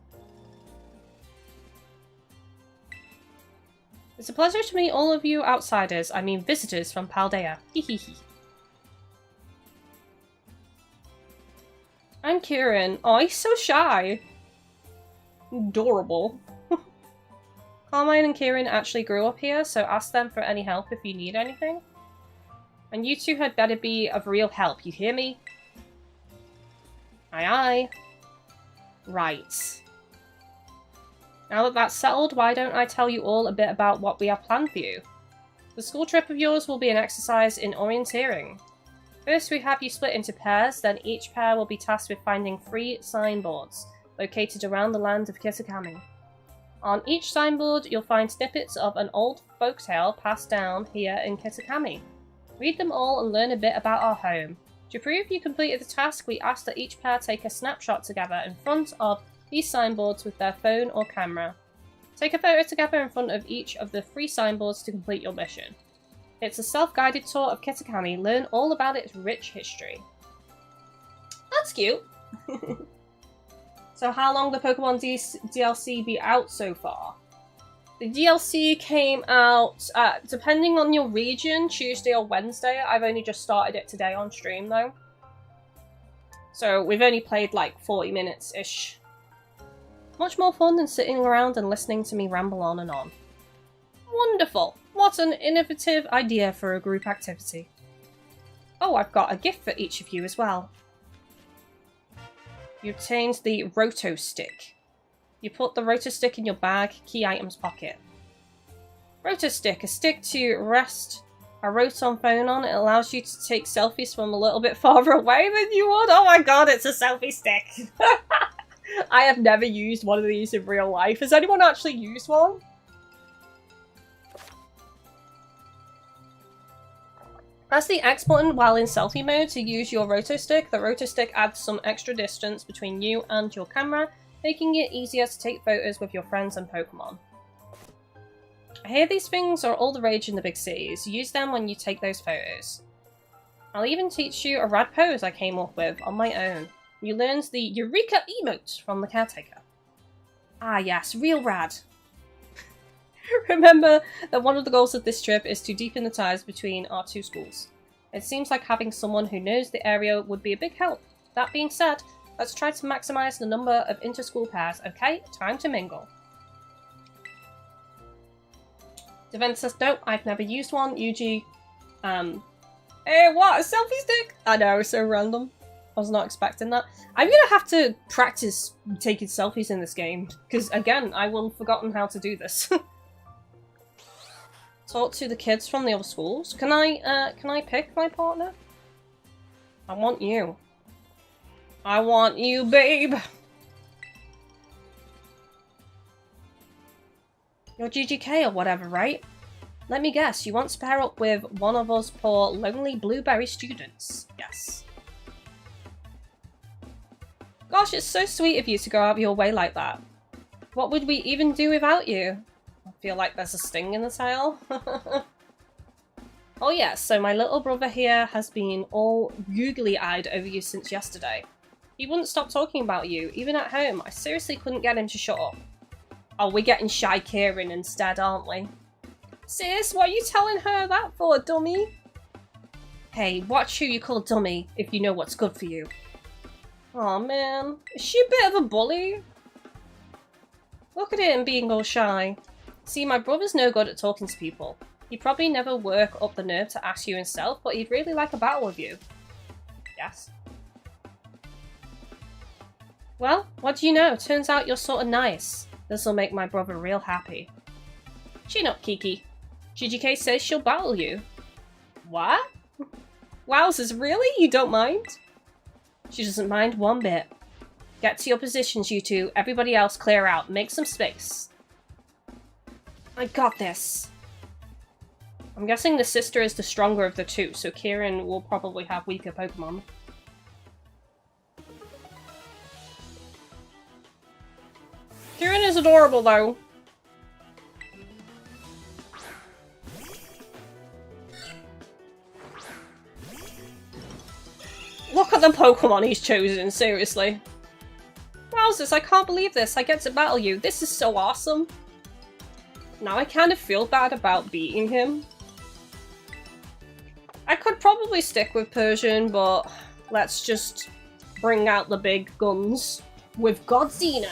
It's a pleasure to meet all of you outsiders, I mean visitors from Paldea. Hehehe. I'm Kieran. Oh, he's so shy. Adorable. Carmine and Kieran actually grew up here, so ask them for any help if you need anything. And you 2 had better be of real help, you hear me? Aye aye. Right. Now that that's settled, why don't I tell you all a bit about what we have planned for you? The school trip of yours will be an exercise in orienteering. First, we have you split into pairs, then each pair will be tasked with finding 3 signboards located around the land of Kitakami. On each signboard, you'll find snippets of an old folktale passed down here in Kitakami. Read them all and learn a bit about our home. To prove you completed the task, we ask that each pair take a snapshot together in front of these signboards with their phone or camera. Take a photo together in front of each of the 3 signboards to complete your mission. It's a self-guided tour of Kitakami. Learn all about its rich history. That's cute. So how long the Pokemon DLC be out so far? The DLC came out, depending on your region, Tuesday or Wednesday. I've only just started it today on stream though. So we've only played like 40 minutes-ish. Much more fun than sitting around and listening to me ramble on and on. Wonderful! What an innovative idea for a group activity. Oh, I've got a gift for each of you as well. You obtained the Roto Stick. You put the Roto Stick in your bag, key items pocket. Roto Stick, a stick to rest a Rotom phone on. It allows you to take selfies from a little bit farther away than you would. Oh my god, it's a selfie stick! I have never used one of these in real life. Has anyone actually used one? Press the X button while in selfie mode to use your Roto Stick. The Roto Stick adds some extra distance between you and your camera, making it easier to take photos with your friends and Pokemon. I hear these things are all the rage in the big cities. Use them when you take those photos. I'll even teach you a rad pose I came up with on my own. You learned the Eureka emote from the caretaker. Ah yes, real rad. Remember that one of the goals of this trip is to deepen the ties between our 2 schools. It seems like having someone who knows the area would be a big help. That being said, let's try to maximize the number of inter-school pairs, okay? Time to mingle. Devin says, nope, I've never used one. Yuji, hey, what? A selfie stick? I know, so random. I was not expecting that. I'm gonna have to practice taking selfies in this game, because again, I will have forgotten how to do this. Talk to the kids from the other schools. Can I pick my partner? I want you. I want you, babe! You're GGK or whatever, right? Let me guess, you want to pair up with one of us poor lonely blueberry students. Yes. Gosh, it's so sweet of you to go out of your way like that. What would we even do without you? I feel like there's a sting in the tail. Oh yes, so my little brother here has been all googly-eyed over you since yesterday. He wouldn't stop talking about you, even at home. I seriously couldn't get him to shut up. Oh, we're getting shy Kieran instead, aren't we? Sis, what are you telling her that for, dummy? Hey, watch who you call dummy if you know what's good for you. Aw, man. Is she a bit of a bully? Look at him being all shy. See, my brother's no good at talking to people. He'd probably never work up the nerve to ask you himself, but he'd really like a battle with you. Yes. Well, what do you know? Turns out you're sort of nice. This'll make my brother real happy. Chin up, Kiki. GGK says she'll battle you. What? Wowzers, really? You don't mind? She doesn't mind one bit. Get to your positions, you two. Everybody else clear out. Make some space. I got this. I'm guessing the sister is the stronger of the two, so Kieran will probably have weaker Pokemon. Kieran is adorable, though. the Pokemon he's chosen, seriously. Wowzers, I can't believe this. I get to battle you. This is so awesome. Now I kind of feel bad about beating him. I could probably stick with Persian, but let's just bring out the big guns with Godzina.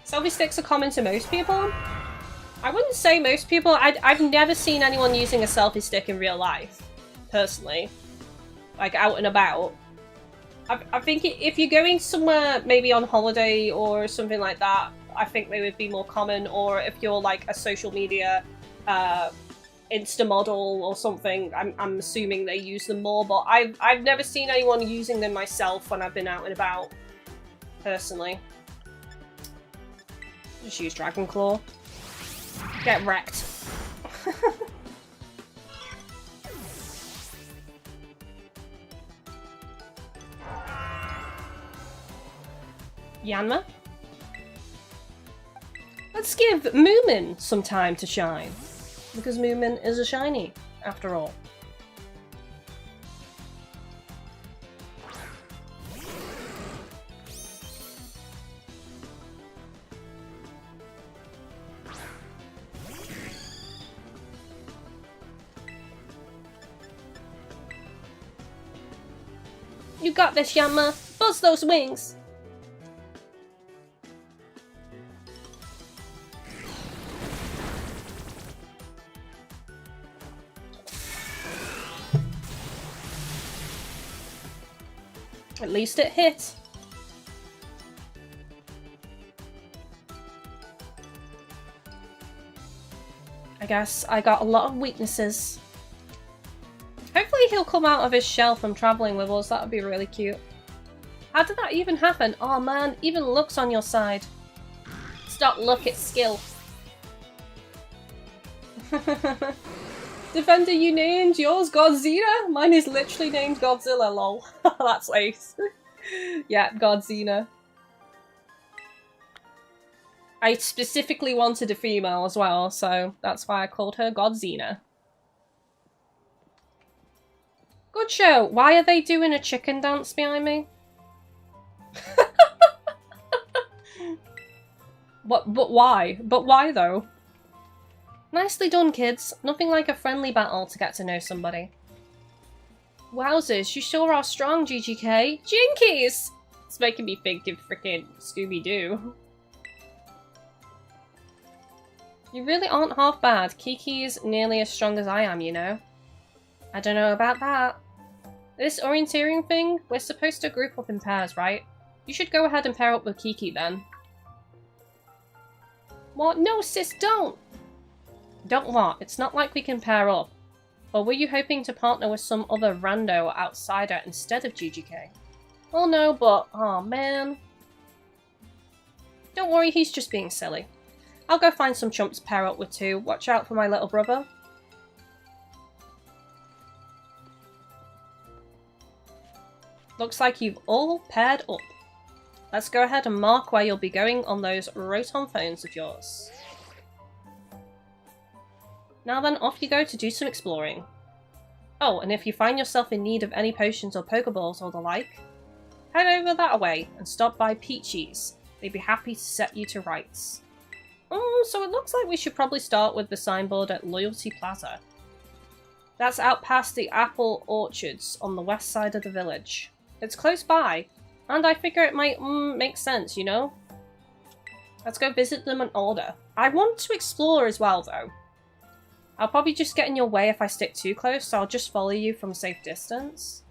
Selfie sticks are common to most people. I wouldn't say most people. I've never seen anyone using a selfie stick in real life, personally. Like, out and about. I think if you're going somewhere, maybe on holiday or something like that, I think they would be more common, or if you're like a social media Insta model or something, I'm assuming they use them more, but I've never seen anyone using them myself when I've been out and about, personally. Just use Dragon Claw. Get wrecked. Yanma? Let's give Moomin some time to shine. Because Moomin is a shiny, after all. You got this, Yanma. Buzz those wings. At least it hit. I guess I got a lot of weaknesses. Hopefully he'll come out of his shell from traveling with us. That would be really cute. How did that even happen? Oh man, even luck's on your side. It's not luck, it's skill. Defender you named, yours Godzilla? Mine is literally named Godzilla, lol. That's ace. Yeah, Godzilla. I specifically wanted a female as well, so that's why I called her Godzilla. Good show. Why are they doing a chicken dance behind me? But why? But why though? Nicely done, kids. Nothing like a friendly battle to get to know somebody. Wowzers, you sure are strong, GGK. Jinkies! It's making me think of freaking Scooby-Doo. You really aren't half bad. Kiki is nearly as strong as I am, you know. I don't know about that. This orienteering thing, we're supposed to group up in pairs, right? You should go ahead and pair up with Kiki then. What? No, sis, don't! Don't what? It's not like we can pair up. Or were you hoping to partner with some other rando or outsider instead of GGK? Oh no, but... oh man. Don't worry, he's just being silly. I'll go find some chumps to pair up with too. Watch out for my little brother. Looks like you've all paired up. Let's go ahead and mark where you'll be going on those Rotom phones of yours. Now then, off you go to do some exploring. Oh, and if you find yourself in need of any potions or Pokeballs or the like, head over that way and stop by Peachy's. They'd be happy to set you to rights. So it looks like we should probably start with the signboard at Loyalty Plaza. That's out past the apple orchards on the west side of the village. It's close by, and I figure it might make sense, you know? Let's go visit them and order. I want to explore as well, though. I'll probably just get in your way if I stick too close, so I'll just follow you from a safe distance.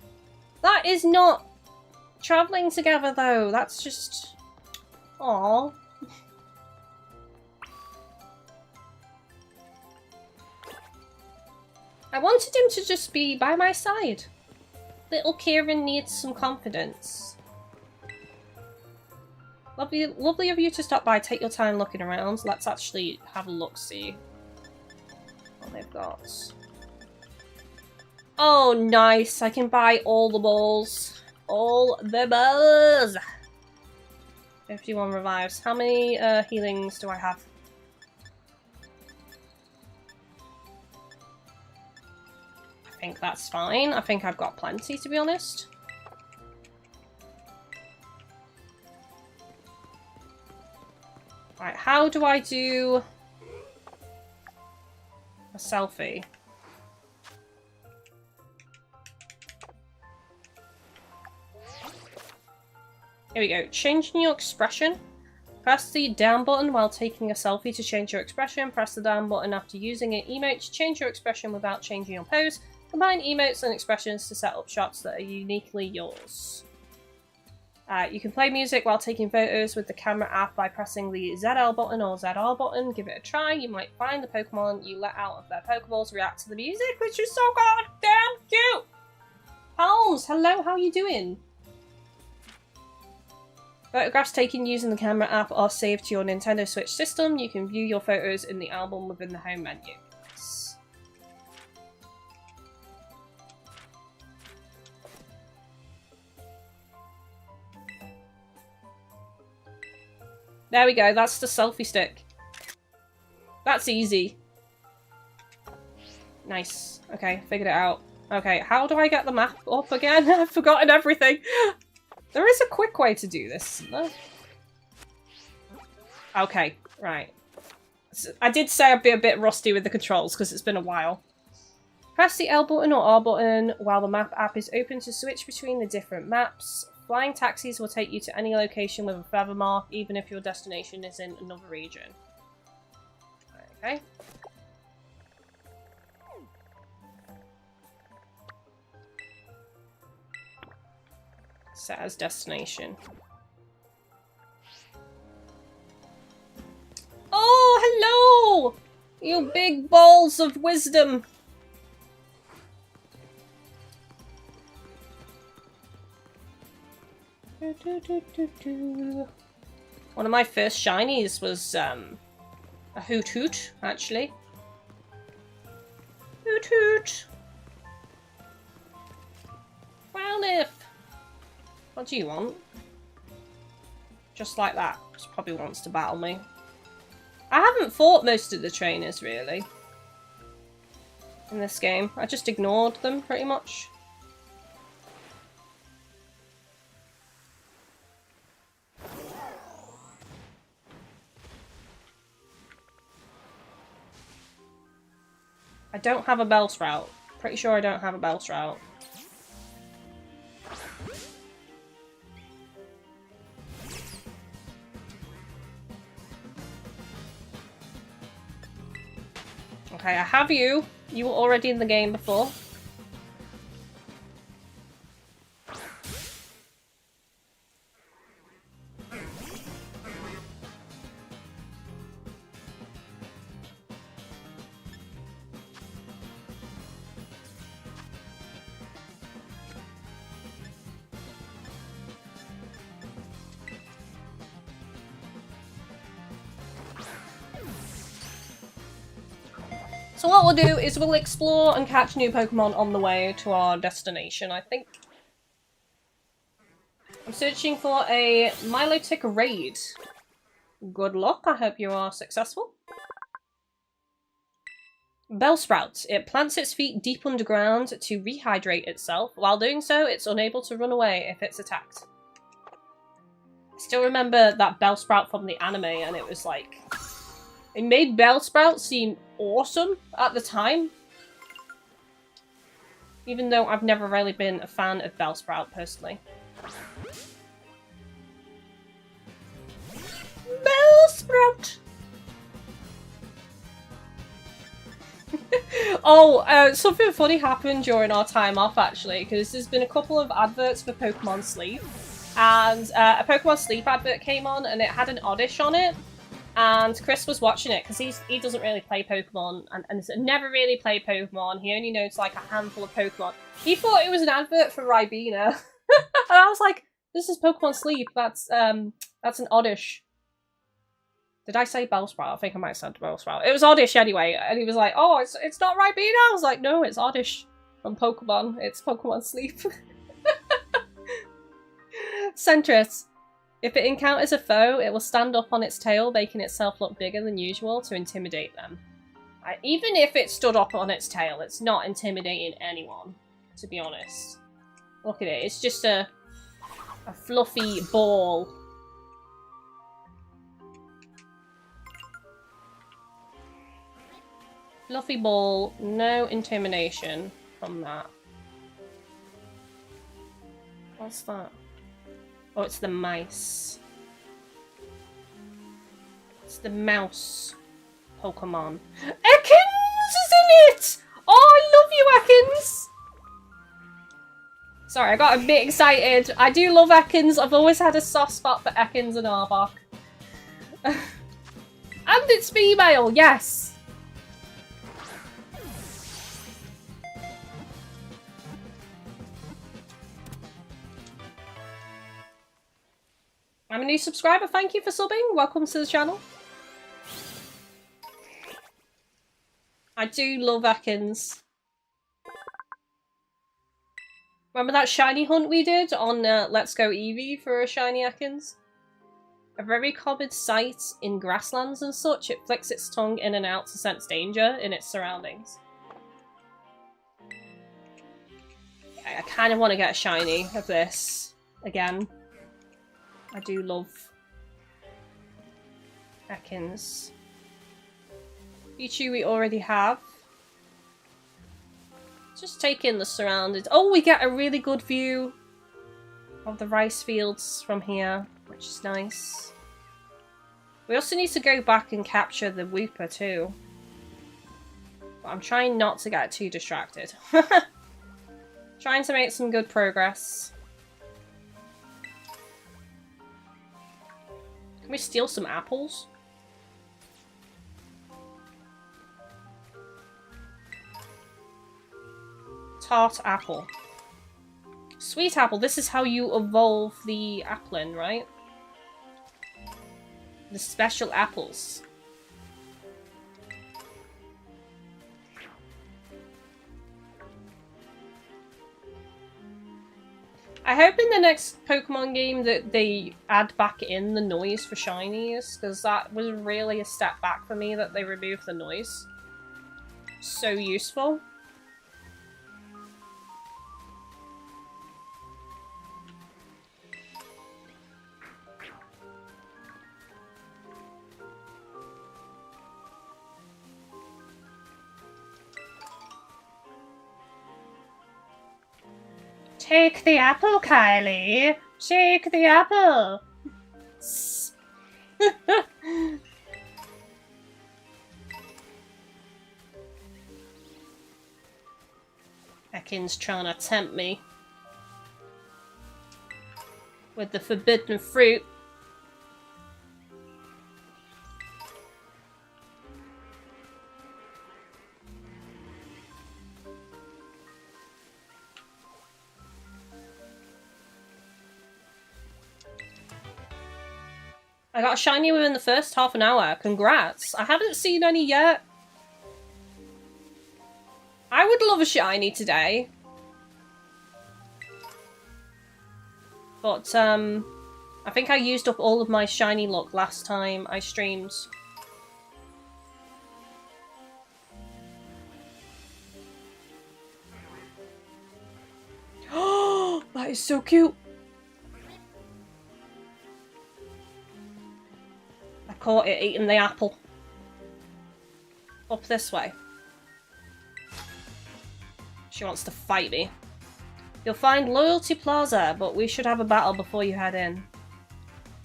That is not travelling together, though. That's just... aww. I wanted him to just be by my side. Little Kieran needs some confidence. Lovely of you to stop by. Take your time looking around. Let's actually have a look-see what they've got. Oh, nice. I can buy all the balls. All the balls. 51 revives. How many healings do I have? think that's fine. I think I've got plenty, to be honest. Right, how do I do a selfie? Here we go. Changing your expression. Press the down button while taking a selfie to change your expression. Press the down button after using an emote to change your expression without changing your pose. Combine emotes and expressions to set up shots that are uniquely yours. You can play music while taking photos with the camera app by pressing the ZL button or ZR button. Give it a try. You might find the Pokemon you let out of their Pokeballs react to the music, which is so goddamn cute! Holmes, hello, how are you doing? Photographs taken using the camera app are saved to your Nintendo Switch system. You can view your photos in the album within the home menu. Yes. There we go, that's the selfie stick. That's easy. Nice. Okay, figured it out. Okay, how do I get the map up again? I've forgotten everything. There is a quick way to do this, isn't there? Okay, right. So I did say I'd be a bit rusty with the controls because it's been a while. Press the L button or R button while the map app is open to switch between the different maps. Flying taxis will take you to any location with a feather mark, even if your destination is in another region. Okay. Set as destination. Oh, hello! You big balls of wisdom! One of my first shinies was a Hoot Hoot, actually. Hoot Hoot! Brownif! What do you want? Just like that. She probably wants to battle me. I haven't fought most of the trainers, really. In this game. I just ignored them, pretty much. I don't have a Bellsprout. Pretty sure I don't have a Bellsprout. Okay, I have you. You were already in the game before. So what we'll do is we'll explore and catch new Pokemon on the way to our destination, I think. I'm searching for a Milotic raid. Good luck, I hope you are successful. Bellsprout. It plants its feet deep underground to rehydrate itself. While doing so, it's unable to run away if it's attacked. I still remember that Bellsprout from the anime, and it was like... It made Bellsprout seem awesome at the time. Even though I've never really been a fan of Bellsprout, personally. Bellsprout! Oh, something funny happened during our time off, actually, because there's been a couple of adverts for Pokemon Sleep. And a Pokemon Sleep advert came on, and it had an Oddish on it. And Chris was watching it because he doesn't really play Pokemon and never really played Pokemon. He only knows like a handful of Pokemon. He thought it was an advert for Ribena. And I was like, this is Pokemon Sleep. That's an Oddish. Did I say Bellsprout? I think I might have said Bellsprout. It was Oddish anyway. And he was like, oh, it's not Ribena? I was like, no, it's Oddish from Pokemon. It's Pokemon Sleep. Centris. If it encounters a foe, it will stand up on its tail, making itself look bigger than usual to intimidate them. Even if it stood up on its tail, it's not intimidating anyone, to be honest. Look at it, it's just a fluffy ball. Fluffy ball, no intimidation from that. What's that? Oh, it's the mice. It's the mouse Pokemon. Ekans is in it! Oh, I love you, Ekans! Sorry, I got a bit excited. I do love Ekans. I've always had a soft spot for Ekans and Arbok. And it's female, yes! I'm a new subscriber, thank you for subbing. Welcome to the channel. I do love Ekans. Remember that shiny hunt we did on Let's Go Eevee for a shiny Ekans? A very common sight in grasslands and such, it flicks its tongue in and out to sense danger in its surroundings. I kind of want to get a shiny of this again. I do love Ekans. Pichu we already have. Just take in the surroundings. Oh, we get a really good view of the rice fields from here, which is nice. We also need to go back and capture the Wooper too. But I'm trying not to get too distracted. Trying to make some good progress. Can we steal some apples? Tart apple. Sweet apple, this is how you evolve the applin, right? The special apples. I hope in the next Pokemon game that they add back in the noise for shinies, because that was really a step back for me that they removed the noise. So useful. Take the apple, Kylie! Take the apple! Ekans trying to tempt me with the forbidden fruit. I got a shiny within the first half an hour. Congrats. I haven't seen any yet. I would love a shiny today. But, I think I used up all of my shiny luck last time I streamed. Oh, that is so cute. Caught it eating the apple. Up this way. She wants to fight me. You'll find Loyalty Plaza, but we should have a battle before you head in.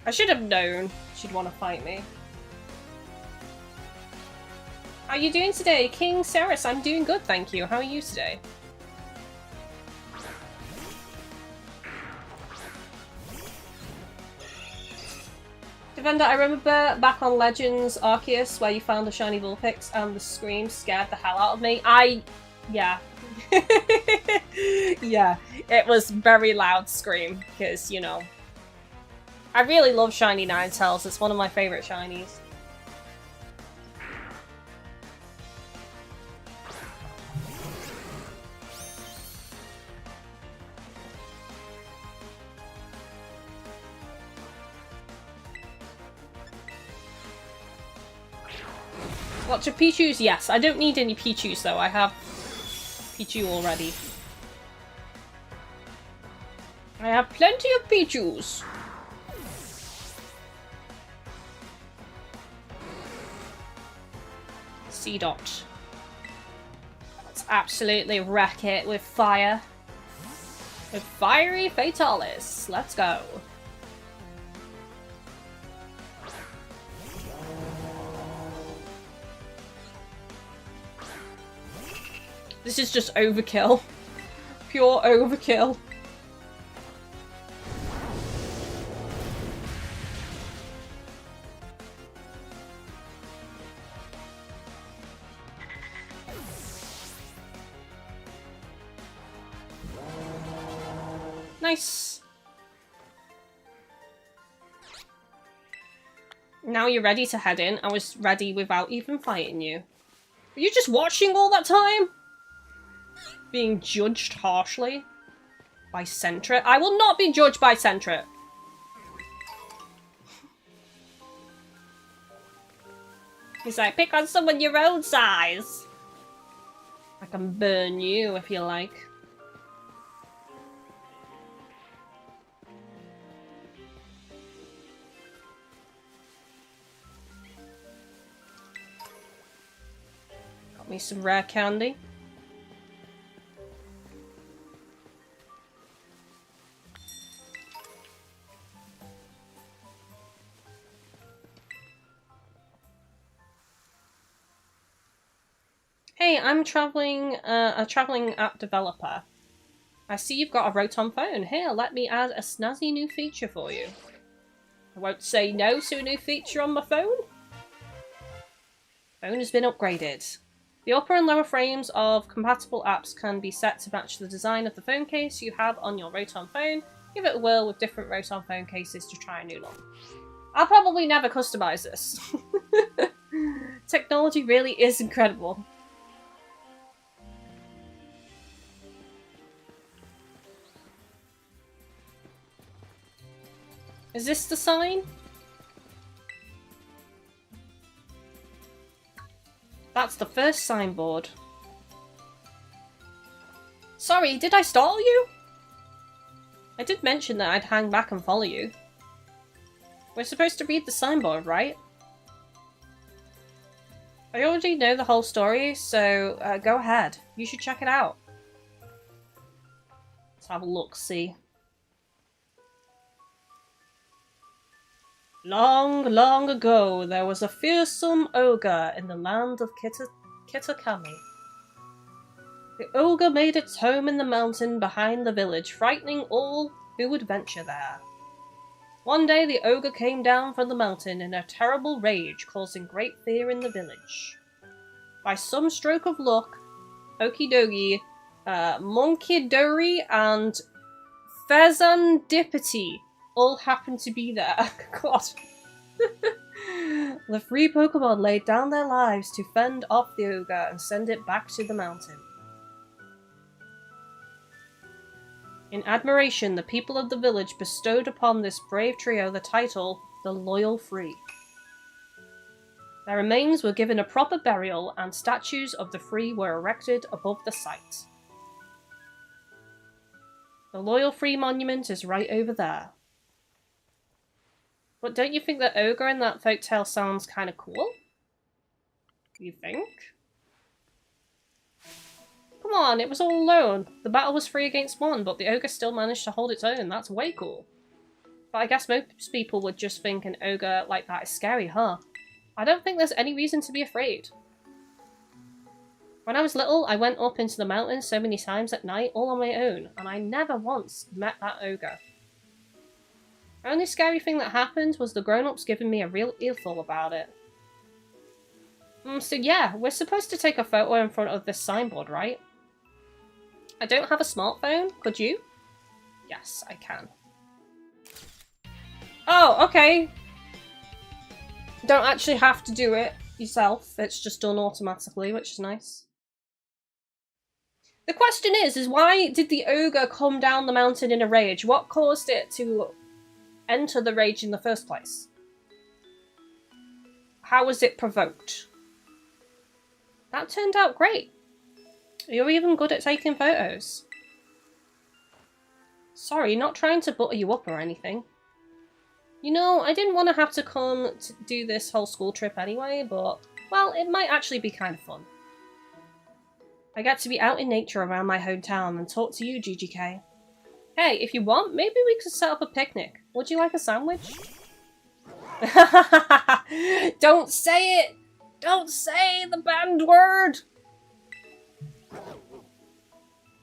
I should have known she'd want to fight me. How are you doing today? King Ceres, I'm doing good, thank you. How are you today? Defender, I remember back on Legends Arceus where you found the shiny Vulpix and the scream scared the hell out of me. Yeah. Yeah, it was very loud scream because, you know, I really love shiny Ninetales. It's one of my favourite shinies. Lots of Pichus? Yes. I don't need any Pichus though. I have Pichu already. I have plenty of Pichus. C-Dot. Let's absolutely wreck it with fire. With Fiery Fatalis. Let's go. This is just overkill. Pure overkill. Nice. Now you're ready to head in. I was ready without even fighting you. Were you just watching all that time? Being judged harshly by Centric. I will not be judged by Centric. He's like, pick on someone your own size. I can burn you if you like. Got me some rare candy. Hey, I'm a traveling app developer. I see you've got a Rotom phone. Here, let me add a snazzy new feature for you. I won't say no to a new feature on my phone. Phone has been upgraded. The upper and lower frames of compatible apps can be set to match the design of the phone case you have on your Rotom phone. Give it a whirl with different Rotom phone cases to try a new look. I'll probably never customize this. Technology really is incredible. Is this the sign? That's the first signboard. Sorry, did I stall you? I did mention that I'd hang back and follow you. We're supposed to read the signboard, right? I already know the whole story, so go ahead. You should check it out. Let's have a look-see. Long, long ago, there was a fearsome ogre in the land of Kitakami. The ogre made its home in the mountain behind the village, frightening all who would venture there. One day, the ogre came down from the mountain in a terrible rage, causing great fear in the village. By some stroke of luck, Okidogi, Monkidori, and Fezandipity all happened to be there. God. The three Pokemon laid down their lives to fend off the ogre and send it back to the mountain. In admiration, the people of the village bestowed upon this brave trio the title, the Loyal Three. Their remains were given a proper burial, and statues of the three were erected above the site. The Loyal Three monument is right over there. But don't you think that ogre in that folktale sounds kind of cool? You think? Come on, it was all alone. The battle was 3 against 1, but the ogre still managed to hold its own. That's way cool. But I guess most people would just think an ogre like that is scary, huh? I don't think there's any reason to be afraid. When I was little, I went up into the mountains so many times at night, all on my own, and I never once met that ogre. The only scary thing that happened was the grown-ups giving me a real earful about it. So yeah, we're supposed to take a photo in front of this signboard, right? I don't have a smartphone. Could you? Yes, I can. Oh, okay. Don't actually have to do it yourself. It's just done automatically, which is nice. The question is why did the ogre come down the mountain in a rage? What caused it to enter the rage in the first place? How was it provoked? That turned out great. You're even good at taking photos. Sorry, not trying to butter you up or anything. You know, I didn't want to have to come to do this whole school trip anyway, but, well, it might actually be kind of fun. I get to be out in nature around my hometown and talk to you, GGK. Hey, if you want, maybe we could set up a picnic. Would you like a sandwich? Don't say it! Don't say the banned word!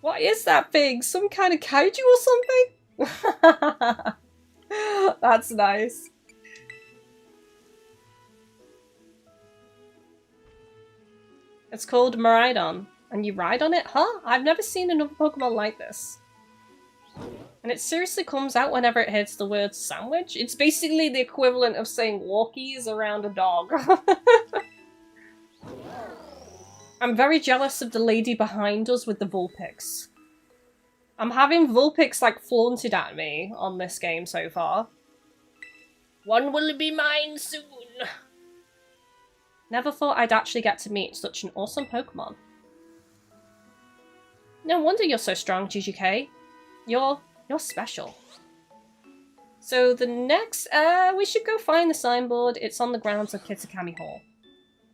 What is that thing? Some kind of kaiju or something? That's nice. It's called Miraidon. And you ride on it? Huh? I've never seen another Pokemon like this. And it seriously comes out whenever it hits the word sandwich? It's basically the equivalent of saying walkies around a dog. I'm very jealous of the lady behind us with the Vulpix. I'm having Vulpix like flaunted at me on this game so far. One will be mine soon. Never thought I'd actually get to meet such an awesome Pokemon. No wonder you're so strong, GGK. You're special. So the next, we should go find the signboard. It's on the grounds of Kitakami Hall.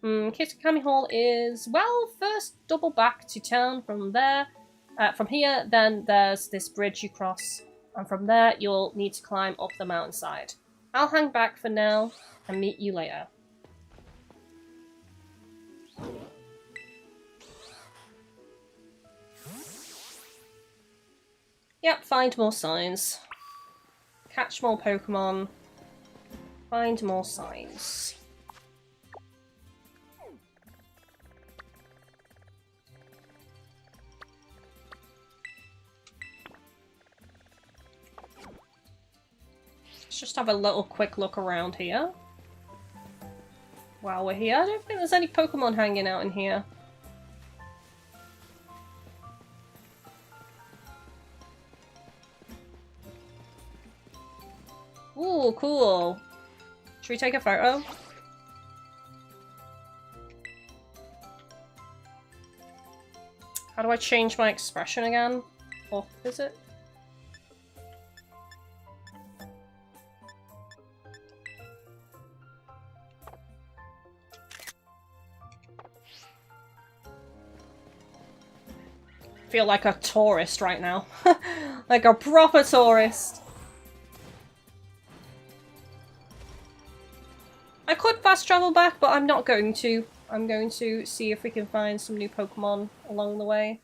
Kitakami Hall is, well, first double back to town from there. From here, then there's this bridge you cross. And from there, you'll need to climb up the mountainside. I'll hang back for now and meet you later. Yep, find more signs. Catch more Pokemon. Find more signs. Let's just have a little quick look around here. While we're here, I don't think there's any Pokemon hanging out in here. Ooh, cool. Should we take a photo? How do I change my expression again? Or is it? I feel like a tourist right now. Like a proper tourist. I could fast travel back, but I'm not going to. I'm going to see if we can find some new Pokemon along the way.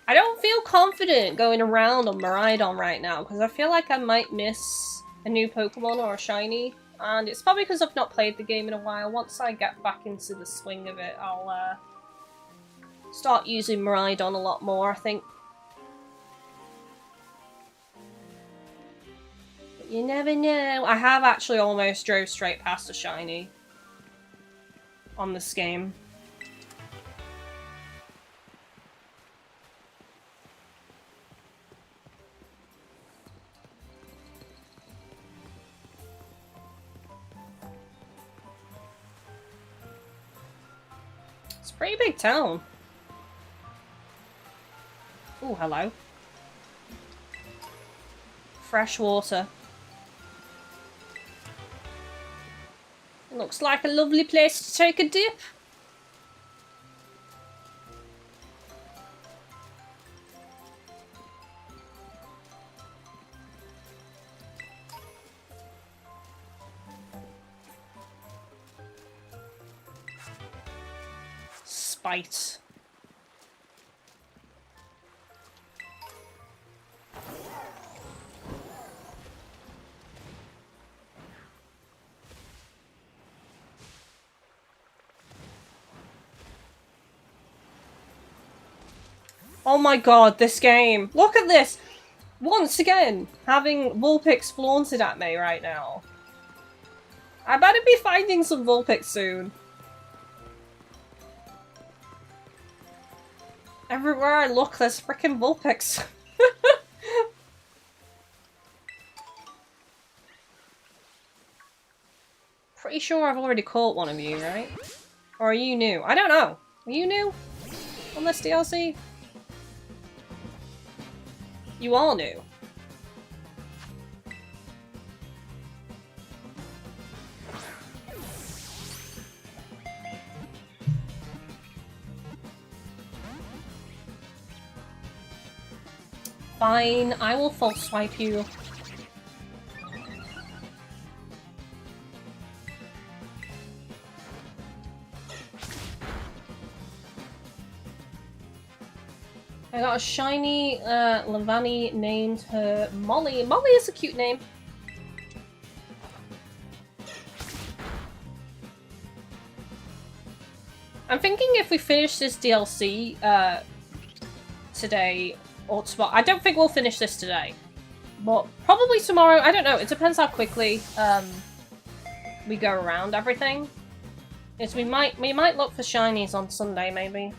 I don't feel confident going around on Miraidon right now, because I feel like I might miss a new Pokemon or a shiny. And it's probably because I've not played the game in a while. Once I get back into the swing of it, I'll start using Miraidon a lot more, I think. But you never know. I have actually almost drove straight past a shiny on this game. It's a pretty big town. Ooh, hello. Fresh water. Looks like a lovely place to take a dip. Spite. Oh my god, this game. Look at this! Once again, having Vulpix flaunted at me right now. I better be finding some Vulpix soon. Everywhere I look, there's frickin' Vulpix. pretty sure I've already caught one of you, right? Or are you new? I don't know. Are you new on this DLC? You are new. Fine, I will false swipe you. I got a shiny Lavani, named her Molly. Molly is a cute name. I'm thinking if we finish this DLC today or tomorrow. I don't think we'll finish this today, but probably tomorrow. I don't know. It depends how quickly we go around everything. We might look for shinies on Sunday, maybe.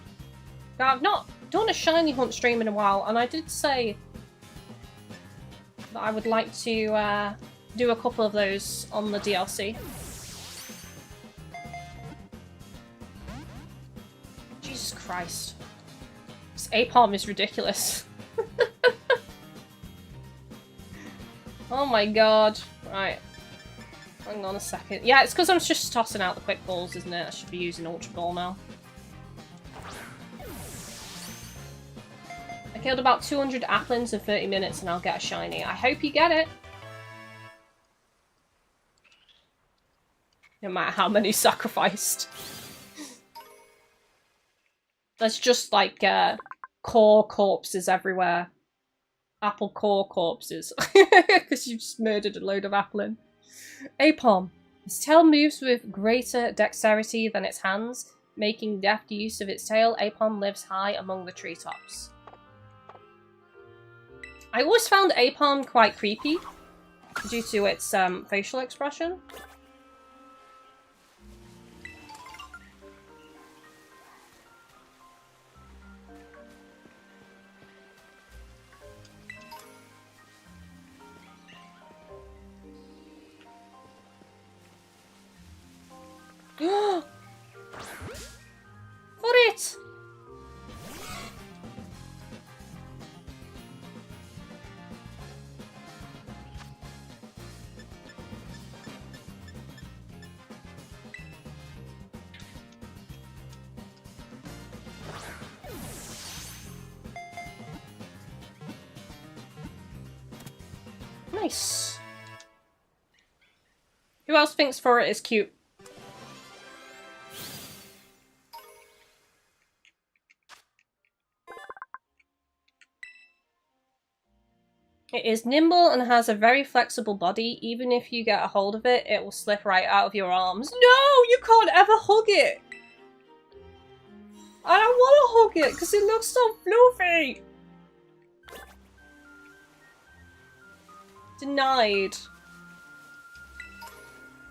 Now, I've not done a shiny hunt stream in a while, and I did say that I would like to do a couple of those on the DLC. Jesus Christ. This Apom is ridiculous. Oh my god. Right. Hang on a second. Yeah, it's because I'm just tossing out the quick balls, isn't it? I should be using Ultra Ball now. I killed about 200 applins in 30 minutes and I'll get a shiny. I hope you get it. No matter how many sacrificed. There's just like core corpses everywhere. Apple core corpses. Because you just murdered a load of applin. Apom. Its tail moves with greater dexterity than its hands. Making deft use of its tail, Apom lives high among the treetops. I always found Apom quite creepy due to its facial expression. For it! Nice. Who else thinks For It is cute? It is nimble and has a very flexible body. Even if you get a hold of it, it will slip right out of your arms. No! You can't ever hug it! I don't want to hug it because it looks so fluffy! Denied.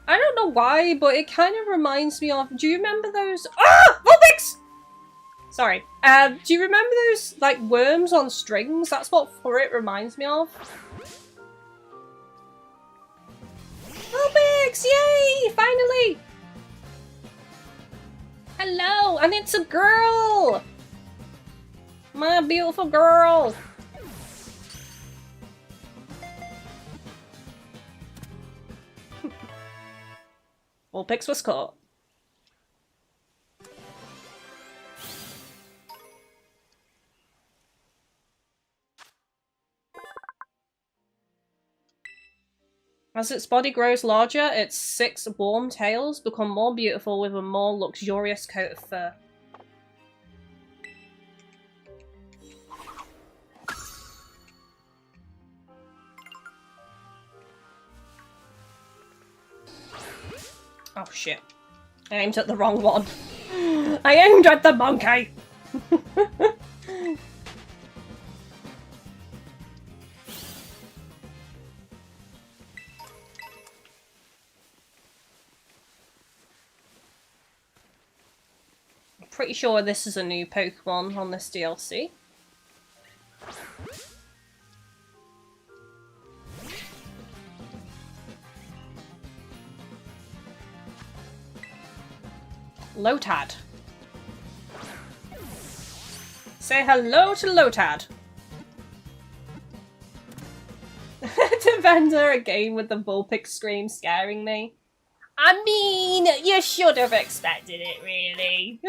I don't know why, but it kind of reminds me of... Do you remember those... Ah! Vulpix! Sorry. Do you remember those, like, worms on strings? That's what For It reminds me of. Vulpix! Yay! Finally! Hello! And it's a girl! My beautiful girl! Vulpix was caught. As its body grows larger, its 6 warm tails become more beautiful with a more luxurious coat of fur. Oh shit. I aimed at the wrong one. I aimed at the monkey! Pretty sure this is a new Pokemon on this DLC. Lotad. Say hello to Lotad. Defender again with the Vulpix scream scaring me. I mean, you should have expected it, really.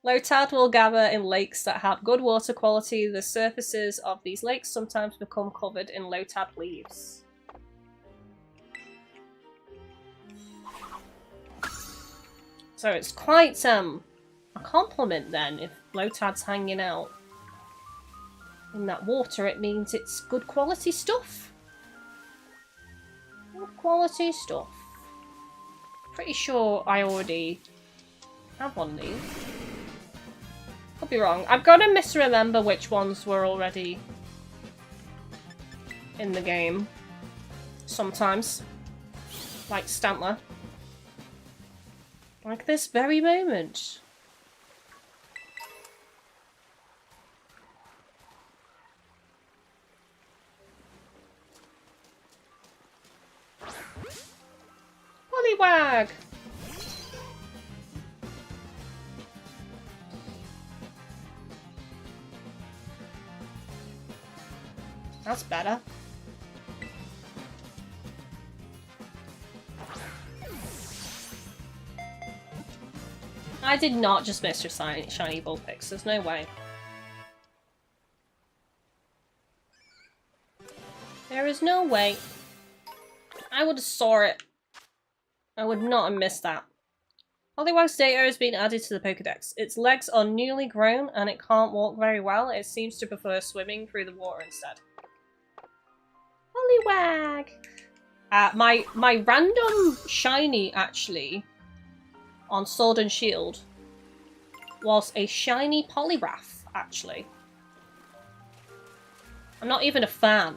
Lotad will gather in lakes that have good water quality. The surfaces of these lakes sometimes become covered in Lotad leaves. So it's quite a compliment then if Lotad's hanging out in that water. It means it's good quality stuff. Good quality stuff. Pretty sure I already have one of these. Could be wrong. I've got to misremember which ones were already in the game. Sometimes. Like Stantler. Like this very moment. Poliwag! That's better. I did not just miss your shiny Vulpix. There's no way. There is no way. I would have saw it. I would not have missed that. Poliwag's data has been added to the Pokedex. Its legs are newly grown and it can't walk very well. It seems to prefer swimming through the water instead. Poliwag! My random shiny, actually, on Sword and Shield, was a shiny Poliwrath, actually. I'm not even a fan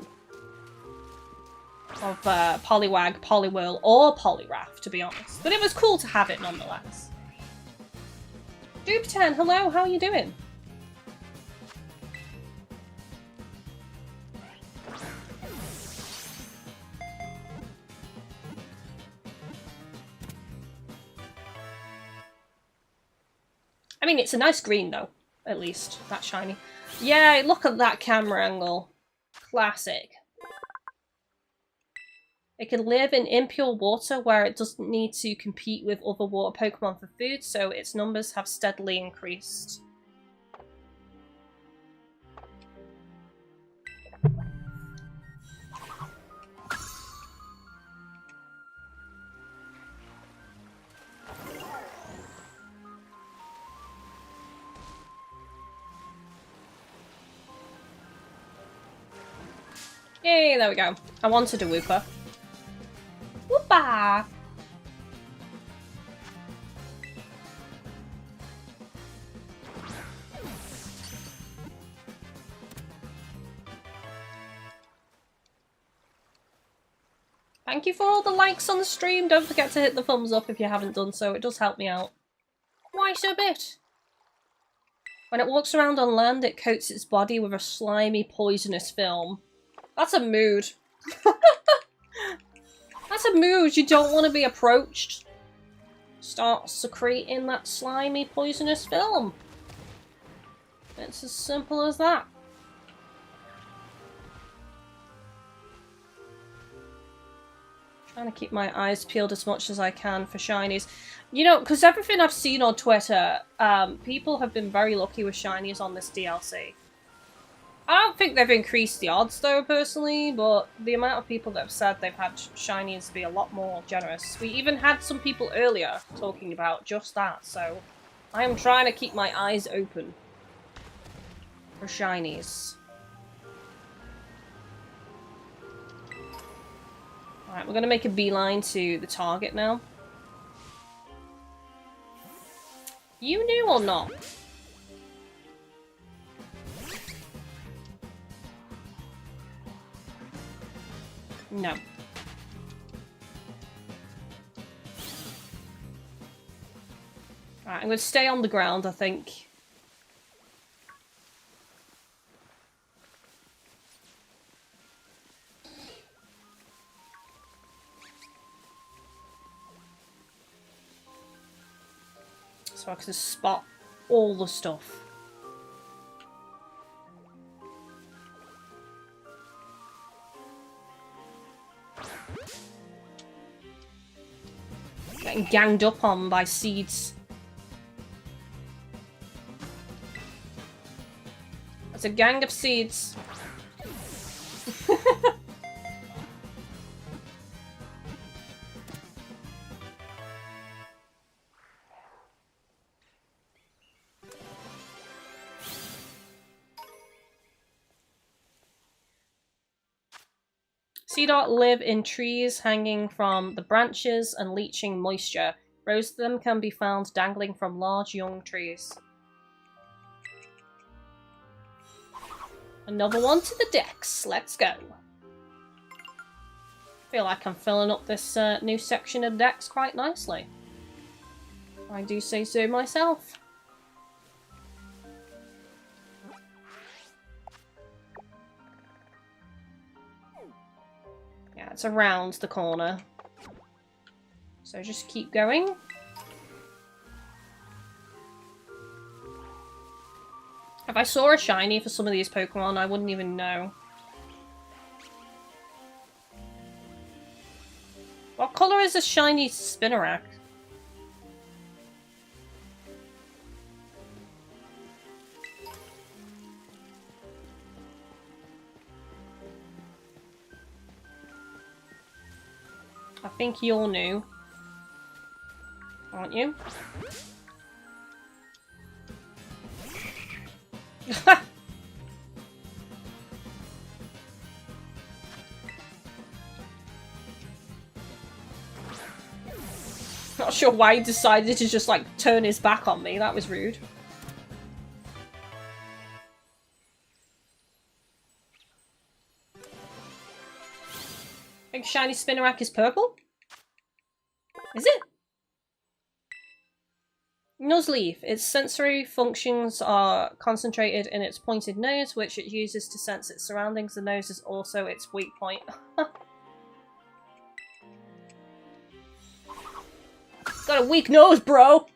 of Poliwag, Poliwhirl, or Poliwrath, to be honest. But it was cool to have it nonetheless. Doop10, hello, how are you doing? I mean, it's a nice green, though. At least. That's shiny. Yeah, look at that camera angle. Classic. It can live in impure water where it doesn't need to compete with other water Pokemon for food, so its numbers have steadily increased. Yay, there we go. I wanted a Wooper. Woopa! Thank you for all the likes on the stream. Don't forget to hit the thumbs up if you haven't done so. It does help me out quite a bit. When it walks around on land, it coats its body with a slimy, poisonous film. That's a mood. That's a mood. You don't want to be approached. Start secreting that slimy, poisonous film. It's as simple as that. Trying to keep my eyes peeled as much as I can for shinies. You know, because everything I've seen on Twitter, people have been very lucky with shinies on this DLC. I don't think they've increased the odds, though, personally, but the amount of people that have said they've had shinies be a lot more generous. We even had some people earlier talking about just that, so I am trying to keep my eyes open for shinies. Alright, we're going to make a beeline to the target now. You knew or not? No. Alright, I'm going to stay on the ground, I think. So I can spot all the stuff. Getting ganged up on by seeds. It's a gang of seeds. Sea dot live in trees hanging from the branches and leaching moisture. Most of them can be found dangling from large young trees. Another one to the decks. Let's go. Feel like I'm filling up this new section of decks quite nicely. I do say so myself. Yeah, it's around the corner. So just keep going. If I saw a shiny for some of these Pokemon, I wouldn't even know. What colour is a shiny Spinarak? I think you're new. Aren't you? Not sure why he decided to just like turn his back on me. That was rude. I think shiny Spinarak is purple? Is it? Nuzleaf. Its sensory functions are concentrated in its pointed nose, which it uses to sense its surroundings. The nose is also its weak point. Got a weak nose, bro!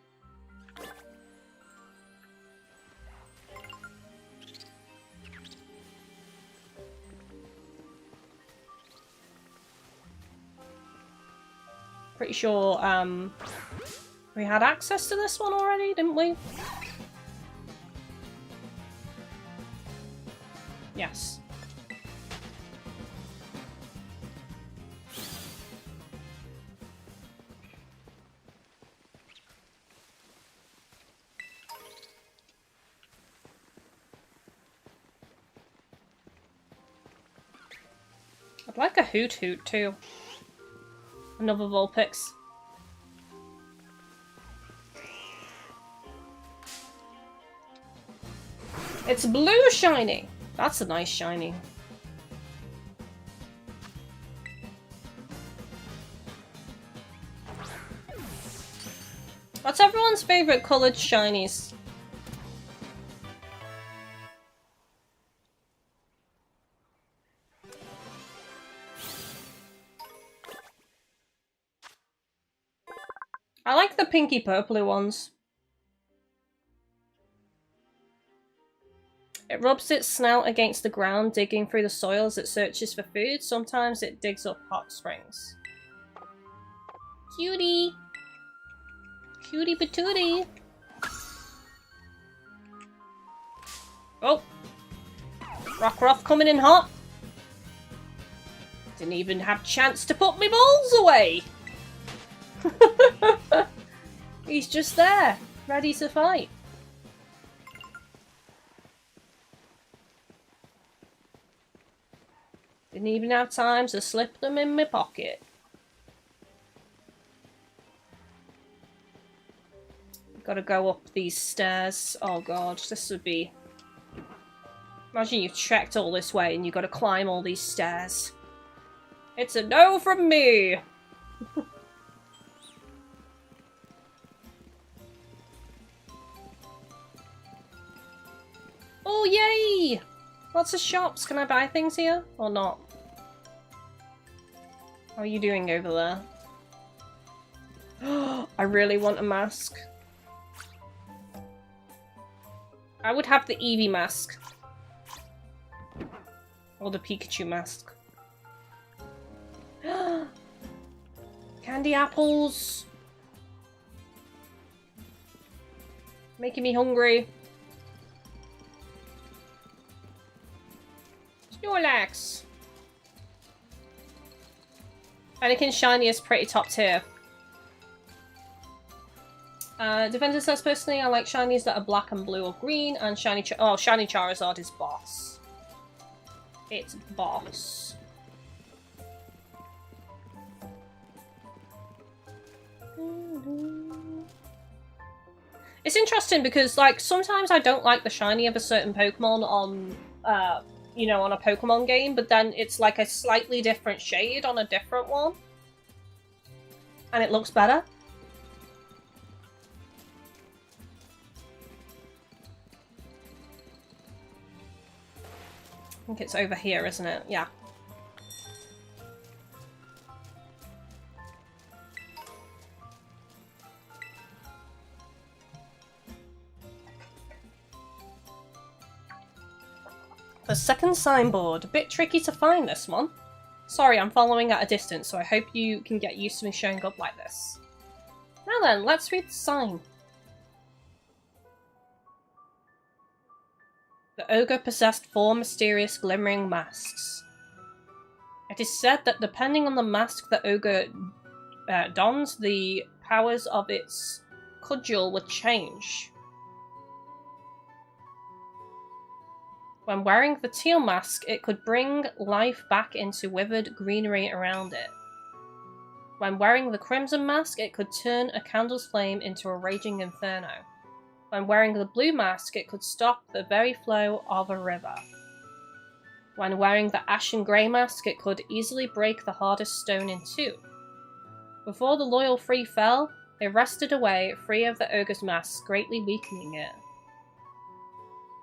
Pretty sure, we had access to this one already, didn't we? Yes. I'd like a Hoot Hoot too. Another Vulpix. It's blue shiny. That's a nice shiny. What's everyone's favorite colored shinies? I like the pinky purpley ones. It rubs its snout against the ground, digging through the soil as it searches for food. Sometimes it digs up hot springs. Cutie! Cutie patootie! Oh! Rockruff coming in hot! Didn't even have a chance to put my balls away! He's just there, ready to fight. Didn't even have time to slip them in my pocket. Gotta go up these stairs. Oh god, this would be... Imagine you've trekked all this way and you've got to climb all these stairs. It's a no from me! Oh, yay! Lots of shops. Can I buy things here? Or not? How are you doing over there? I really want a mask. I would have the Eevee mask. Or the Pikachu mask. Candy apples! Making me hungry. Snorlax! Anakin Shiny is pretty top tier. Defender says, personally, I like shinies that are black and blue or green, and shiny shiny Charizard is boss. It's boss. It's interesting because, like, sometimes I don't like the shiny of a certain Pokemon on, you know, on a Pokemon game, but then it's like a slightly different shade on a different one. And it looks better. I think it's over here, isn't it? Yeah. The second signboard. A bit tricky to find this one. Sorry, I'm following at a distance, so I hope you can get used to me showing up like this. Now then, let's read the sign. The ogre possessed 4 mysterious glimmering masks. It is said that depending on the mask the ogre dons, the powers of its cudgel would change. When wearing the teal mask, it could bring life back into withered greenery around it. When wearing the crimson mask, it could turn a candle's flame into a raging inferno. When wearing the blue mask, it could stop the very flow of a river. When wearing the ashen grey mask, it could easily break the hardest stone in two. Before the loyal three fell, they rested away, free of the ogre's mask, greatly weakening it.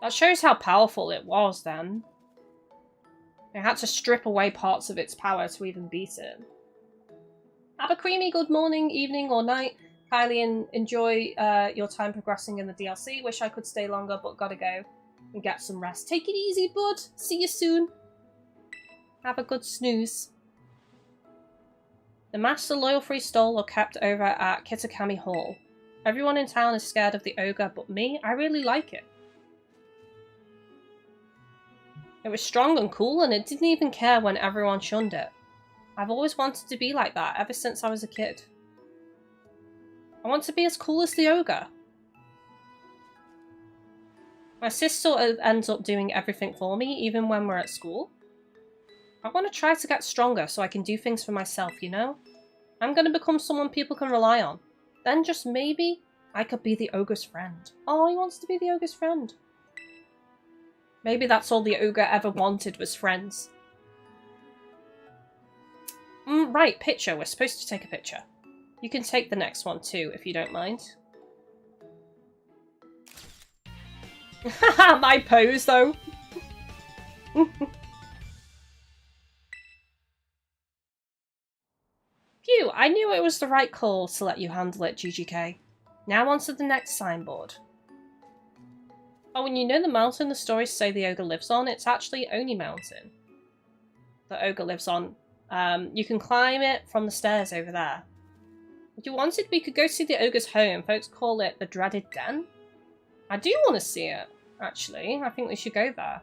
That shows how powerful it was then. They had to strip away parts of its power to even beat it. Have a creamy good morning, evening or night. Kylie, and enjoy your time progressing in the DLC. Wish I could stay longer, but gotta go and get some rest. Take it easy, bud. See you soon. Have a good snooze. The masks the loyal three stole are kept over at Kitakami Hall. Everyone in town is scared of the ogre, but me, I really like it. It was strong and cool, and it didn't even care when everyone shunned it. I've always wanted to be like that, ever since I was a kid. I want to be as cool as the ogre. My sis sort of ends up doing everything for me, even when we're at school. I want to try to get stronger so I can do things for myself, you know? I'm going to become someone people can rely on. Then just maybe, I could be the ogre's friend. Oh, he wants to be the ogre's friend. Maybe that's all the ogre ever wanted was friends. Right, picture. We're supposed to take a picture. You can take the next one too, if you don't mind. Haha, my pose though. Phew, I knew it was the right call to let you handle it, GGK. Now on to the next signboard. Oh, and you know the mountain the stories say the ogre lives on? It's actually Oni Mountain. The ogre lives on. You can climb it from the stairs over there. If you wanted, we could go see the ogre's home. Folks call it the Dreaded Den. I do want to see it, actually. I think we should go there.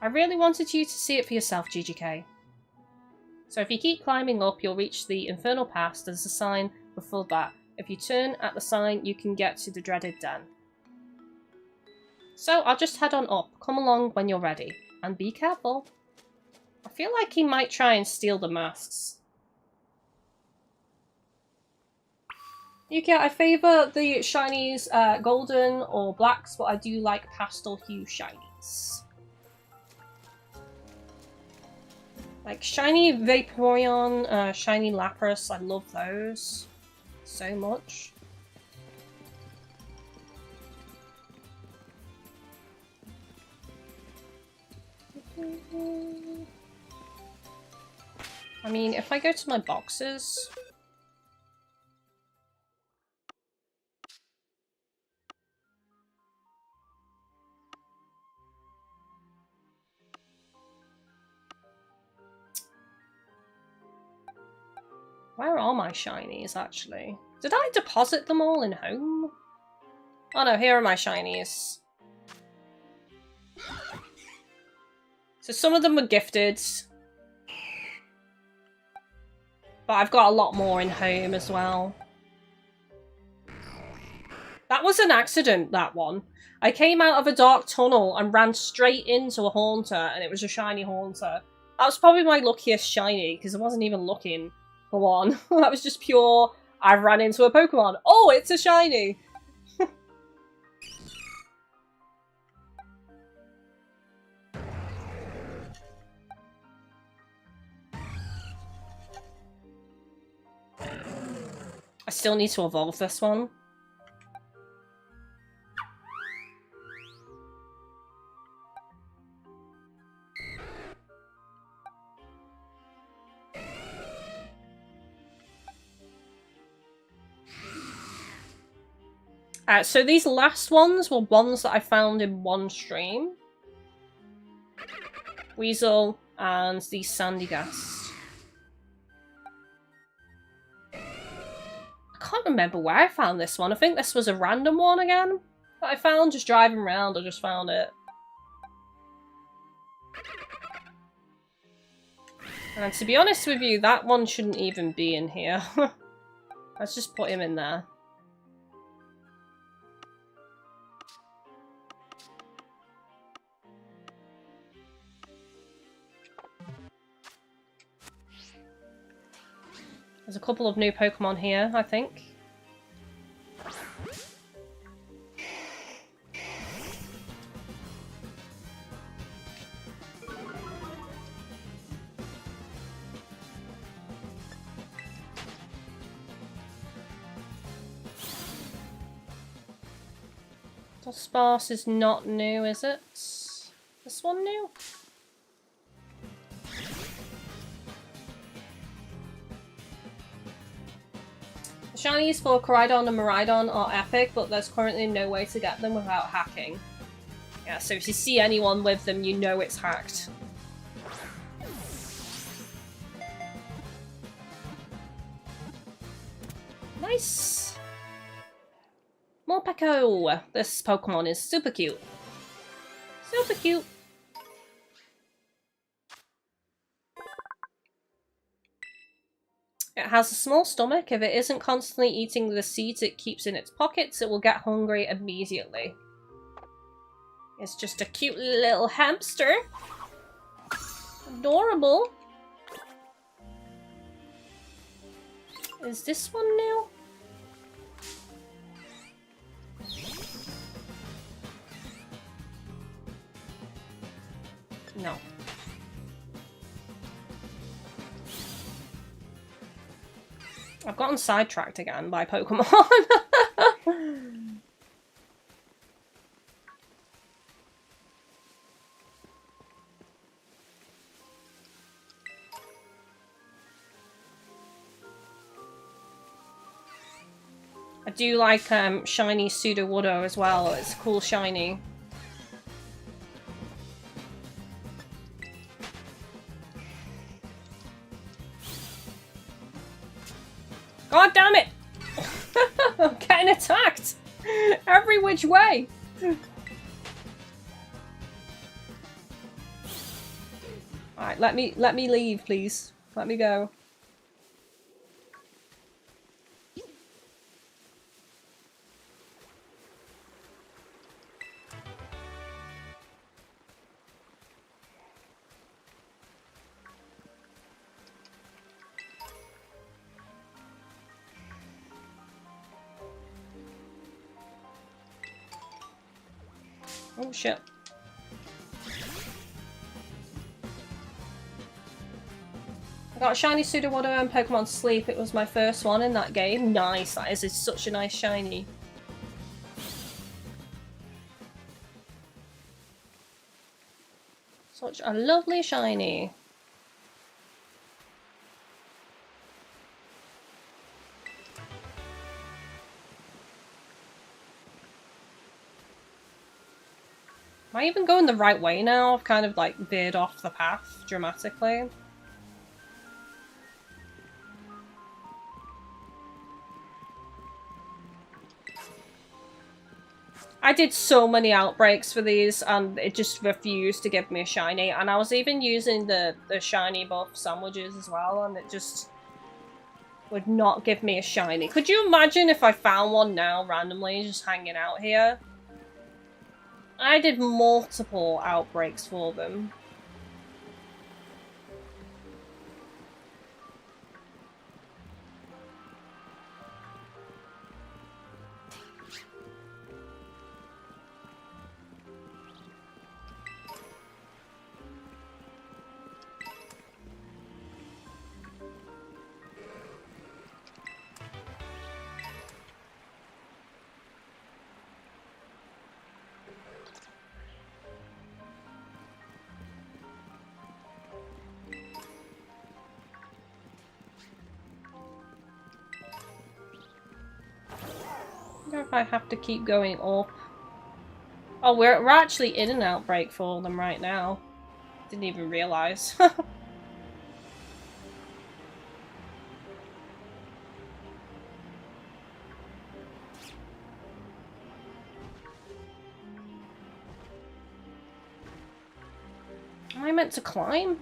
I really wanted you to see it for yourself, GGK. So if you keep climbing up, you'll reach the Infernal Pass. There's a sign before that. If you turn at the sign, you can get to the Dreaded Den. So I'll just head on up. Come along when you're ready. And be careful. I feel like he might try and steal the masks. Yukia, I favour the shinies golden or blacks, but I do like pastel hue shinies. Like shiny Vaporeon, shiny Lapras, I love those so much. I mean, if I go to my boxes... are my shinies, actually? Did I deposit them all in home? Oh no, here are my shinies. So some of them were gifted. But I've got a lot more in home as well. That was an accident, that one. I came out of a dark tunnel and ran straight into a Haunter, and it was a shiny Haunter. That was probably my luckiest shiny, because I wasn't even looking for one. That was just pure, I ran into a Pokemon. Oh, it's a shiny! I still need to evolve this one. So these last ones were ones that I found in one stream. Weasel and the Sandygast. I can't remember where I found this one. I think this was a random one again that I found just driving around. I just found it. And to be honest with you, that one shouldn't even be in here. Let's just put him in there. There's a couple of new Pokemon here, I think. Sparse is not new, is it? This one new? The shinies for Koraidon and Miraidon are epic, but there's currently no way to get them without hacking. Yeah, so if you see anyone with them, you know it's hacked. Nice! Morpeko! This Pokemon is super cute. Super cute! It has a small stomach. If it isn't constantly eating the seeds it keeps in its pockets, it will get hungry immediately. It's just a cute little hamster. Adorable. Is this one new? No. I've gotten sidetracked again by Pokemon. I do like shiny Sudowoodo as well. It's a cool shiny. God damn it! I'm getting attacked! Every which way! Alright, let me leave, please. Let me go. Oh shit. I got a shiny Sudowoodo in Pokemon Sleep. It was my first one in that game. Nice, that is such a nice shiny. Such a lovely shiny. Am I even going the right way now? I've kind of like veered off the path dramatically. I did so many outbreaks for these and it just refused to give me a shiny. And I was even using the shiny buff sandwiches as well and it just would not give me a shiny. Could you imagine if I found one now randomly just hanging out here? I did multiple outbreaks for them. I wonder if I have to keep going up. Oh, we're actually in an outbreak for them right now. Didn't even realise. Am I meant to climb?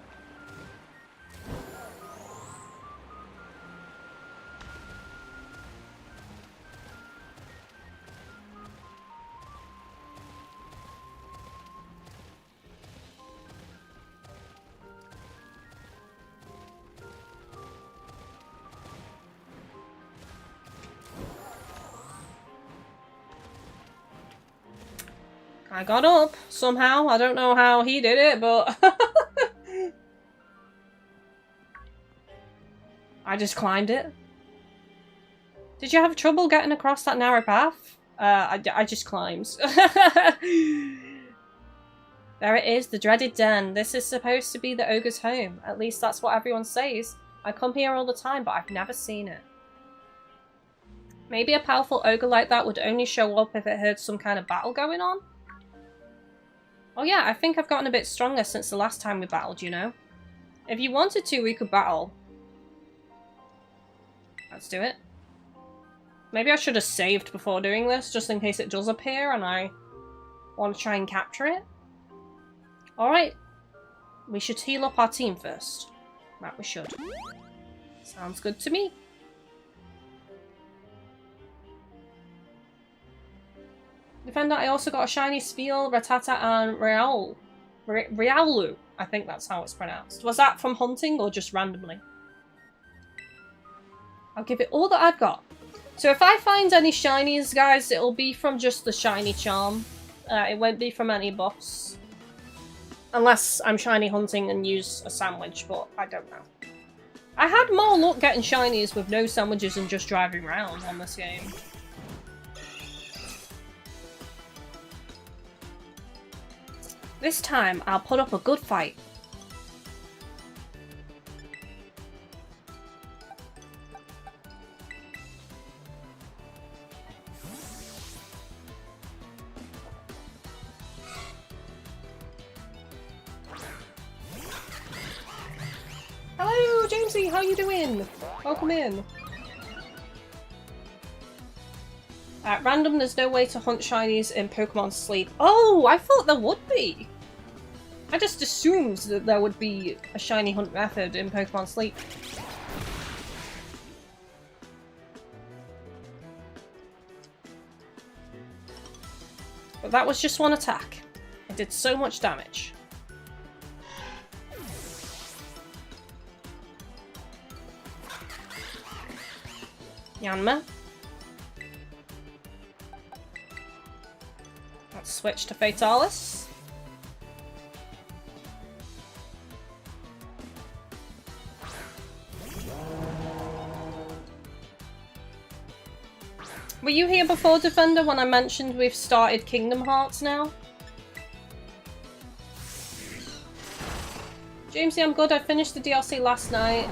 I got up somehow. I don't know how he did it, but I just climbed it. Did you have trouble getting across that narrow path? I just climbed. There it is, the dreaded den. This is supposed to be the ogre's home. At least that's what everyone says. I come here all the time, but I've never seen it. Maybe a powerful ogre like that would only show up if it heard some kind of battle going on? Oh yeah, I think I've gotten a bit stronger since the last time we battled, you know? If you wanted to, we could battle. Let's do it. Maybe I should have saved before doing this, just in case it does appear and I want to try and capture it. Alright. We should heal up our team first. Right, we should. Sounds good to me. Defender, I also got a shiny Spiel, Rattata, and Riolu. I think that's how it's pronounced. Was that from hunting or just randomly? I'll give it all that I've got. So if I find any shinies, guys, it'll be from just the shiny charm. It won't be from any buffs. Unless I'm shiny hunting and use a sandwich, but I don't know. I had more luck getting shinies with no sandwiches and just driving around on this game. This time, I'll put up a good fight. Hello, Jamesy, how you doing? Welcome in. At random, there's no way to hunt shinies in Pokemon Sleep. Oh, I thought there would be. I just assumed that there would be a shiny hunt method in Pokemon Sleep. But that was just one attack. It did so much damage. Yanma. Let's switch to Fatalis. Were you here before, Defender, when I mentioned we've started Kingdom Hearts now? Jamesy, I'm good. I finished the DLC last night,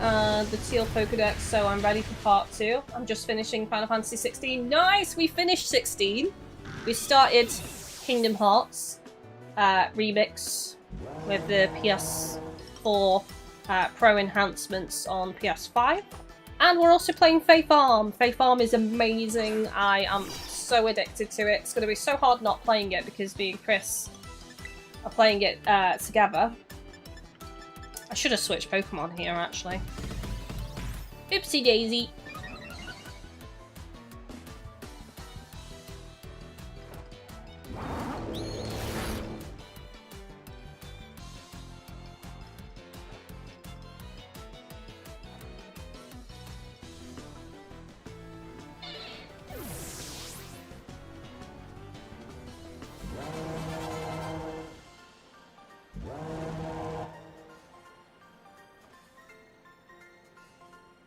the Teal Pokedex, so I'm ready for part 2. I'm just finishing Final Fantasy 16. Nice! We finished 16. We started Kingdom Hearts remix with the PS4 Pro enhancements on PS5. And we're also playing Fae Farm. Fae Farm is amazing. I am so addicted to it. It's going to be so hard not playing it because me and Chris are playing it together. I should have switched Pokemon here, actually. Oopsie daisy.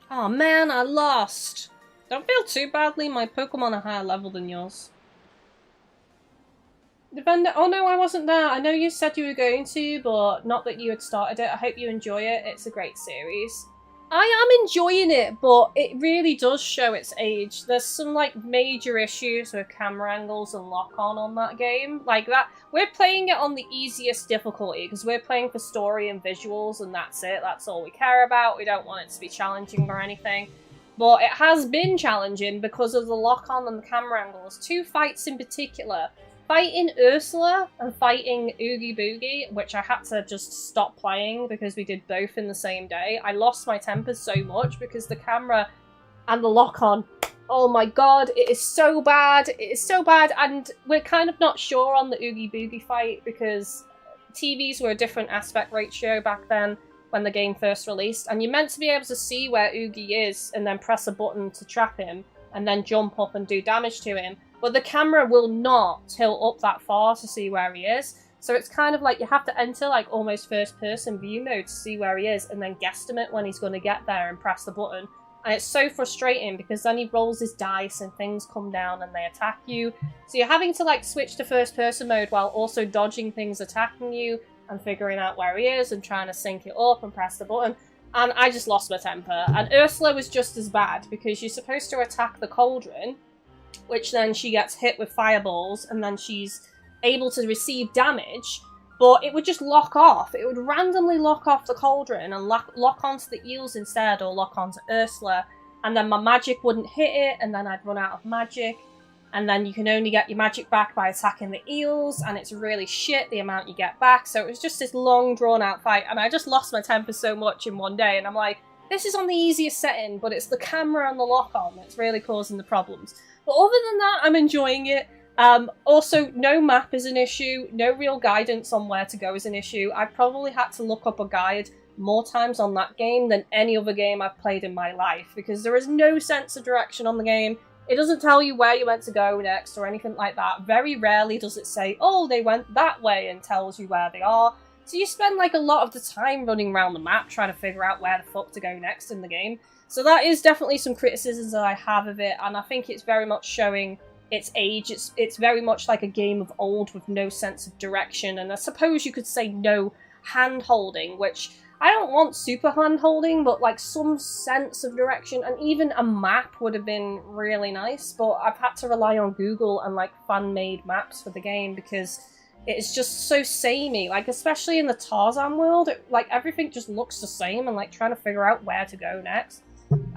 Oh man, I lost! Don't feel too badly, my Pokemon are higher level than yours. Defender, oh no, I wasn't there. I know you said you were going to, but not that you had started it. I hope you enjoy it. It's a great series. I am enjoying it, but it really does show its age. There's some, like, major issues with camera angles and lock-on that game. Like, that, we're playing it on the easiest difficulty, because we're playing for story and visuals, and that's it. That's all we care about. We don't want it to be challenging or anything. But it has been challenging because of the lock-on and the camera angles. Two fights in particular. Fighting Ursula and fighting Oogie Boogie, which I had to just stop playing because we did both in the same day. I lost my temper so much because the camera and the lock-on, oh my god, it is so bad. It is so bad, and we're kind of not sure on the Oogie Boogie fight because TVs were a different aspect ratio back then when the game first released, and you're meant to be able to see where Oogie is and then press a button to trap him and then jump up and do damage to him. But the camera will not tilt up that far to see where he is. So it's kind of like you have to enter like almost first person view mode to see where he is and then guesstimate when he's going to get there and press the button. And it's so frustrating because then he rolls his dice and things come down and they attack you. So you're having to like switch to first person mode while also dodging things attacking you and figuring out where he is and trying to sync it up and press the button. And I just lost my temper. And Ursula was just as bad because you're supposed to attack the cauldron, which then she gets hit with fireballs, and then she's able to receive damage, but it would just lock off. It would randomly lock off the cauldron and lock onto the eels instead, or lock onto Ursula, and then my magic wouldn't hit it, and then I'd run out of magic, and then you can only get your magic back by attacking the eels, and it's really shit the amount you get back, so it was just this long, drawn-out fight, and I just lost my temper so much in one day, and I'm like, this is on the easiest setting, but it's the camera and the lock-on that's really causing the problems. But other than that, I'm enjoying it. Also, no map is an issue. No real guidance on where to go is an issue. I've probably had to look up a guide more times on that game than any other game I've played in my life, because there is no sense of direction on the game. It doesn't tell you where you went to go next or anything like that. Very rarely does it say, oh, they went that way, and tells you where they are. So you spend like a lot of the time running around the map trying to figure out where the fuck to go next in the game. So that is definitely some criticisms that I have of it, and I think it's very much showing its age. It's very much like a game of old with no sense of direction, and I suppose you could say no hand-holding, which I don't want super hand-holding, but like some sense of direction, and even a map would have been really nice, but I've had to rely on Google and like fan-made maps for the game because it's just so samey, like especially in the Tarzan world, like everything just looks the same, and like trying to figure out where to go next.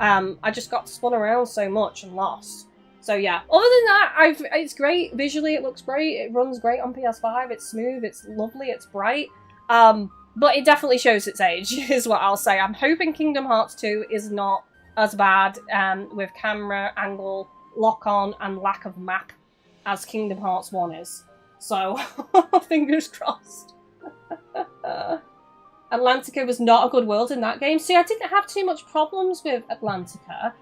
I just got spun around so much and lost. So yeah, other than that, it's great. Visually it looks great, it runs great on PS5, it's smooth, it's lovely, it's bright. But it definitely shows its age, is what I'll say. I'm hoping Kingdom Hearts 2 is not as bad with camera angle, lock-on, and lack of map as Kingdom Hearts 1 is. So, fingers crossed. Atlantica was not a good world in that game. See, I didn't have too much problems with Atlantica.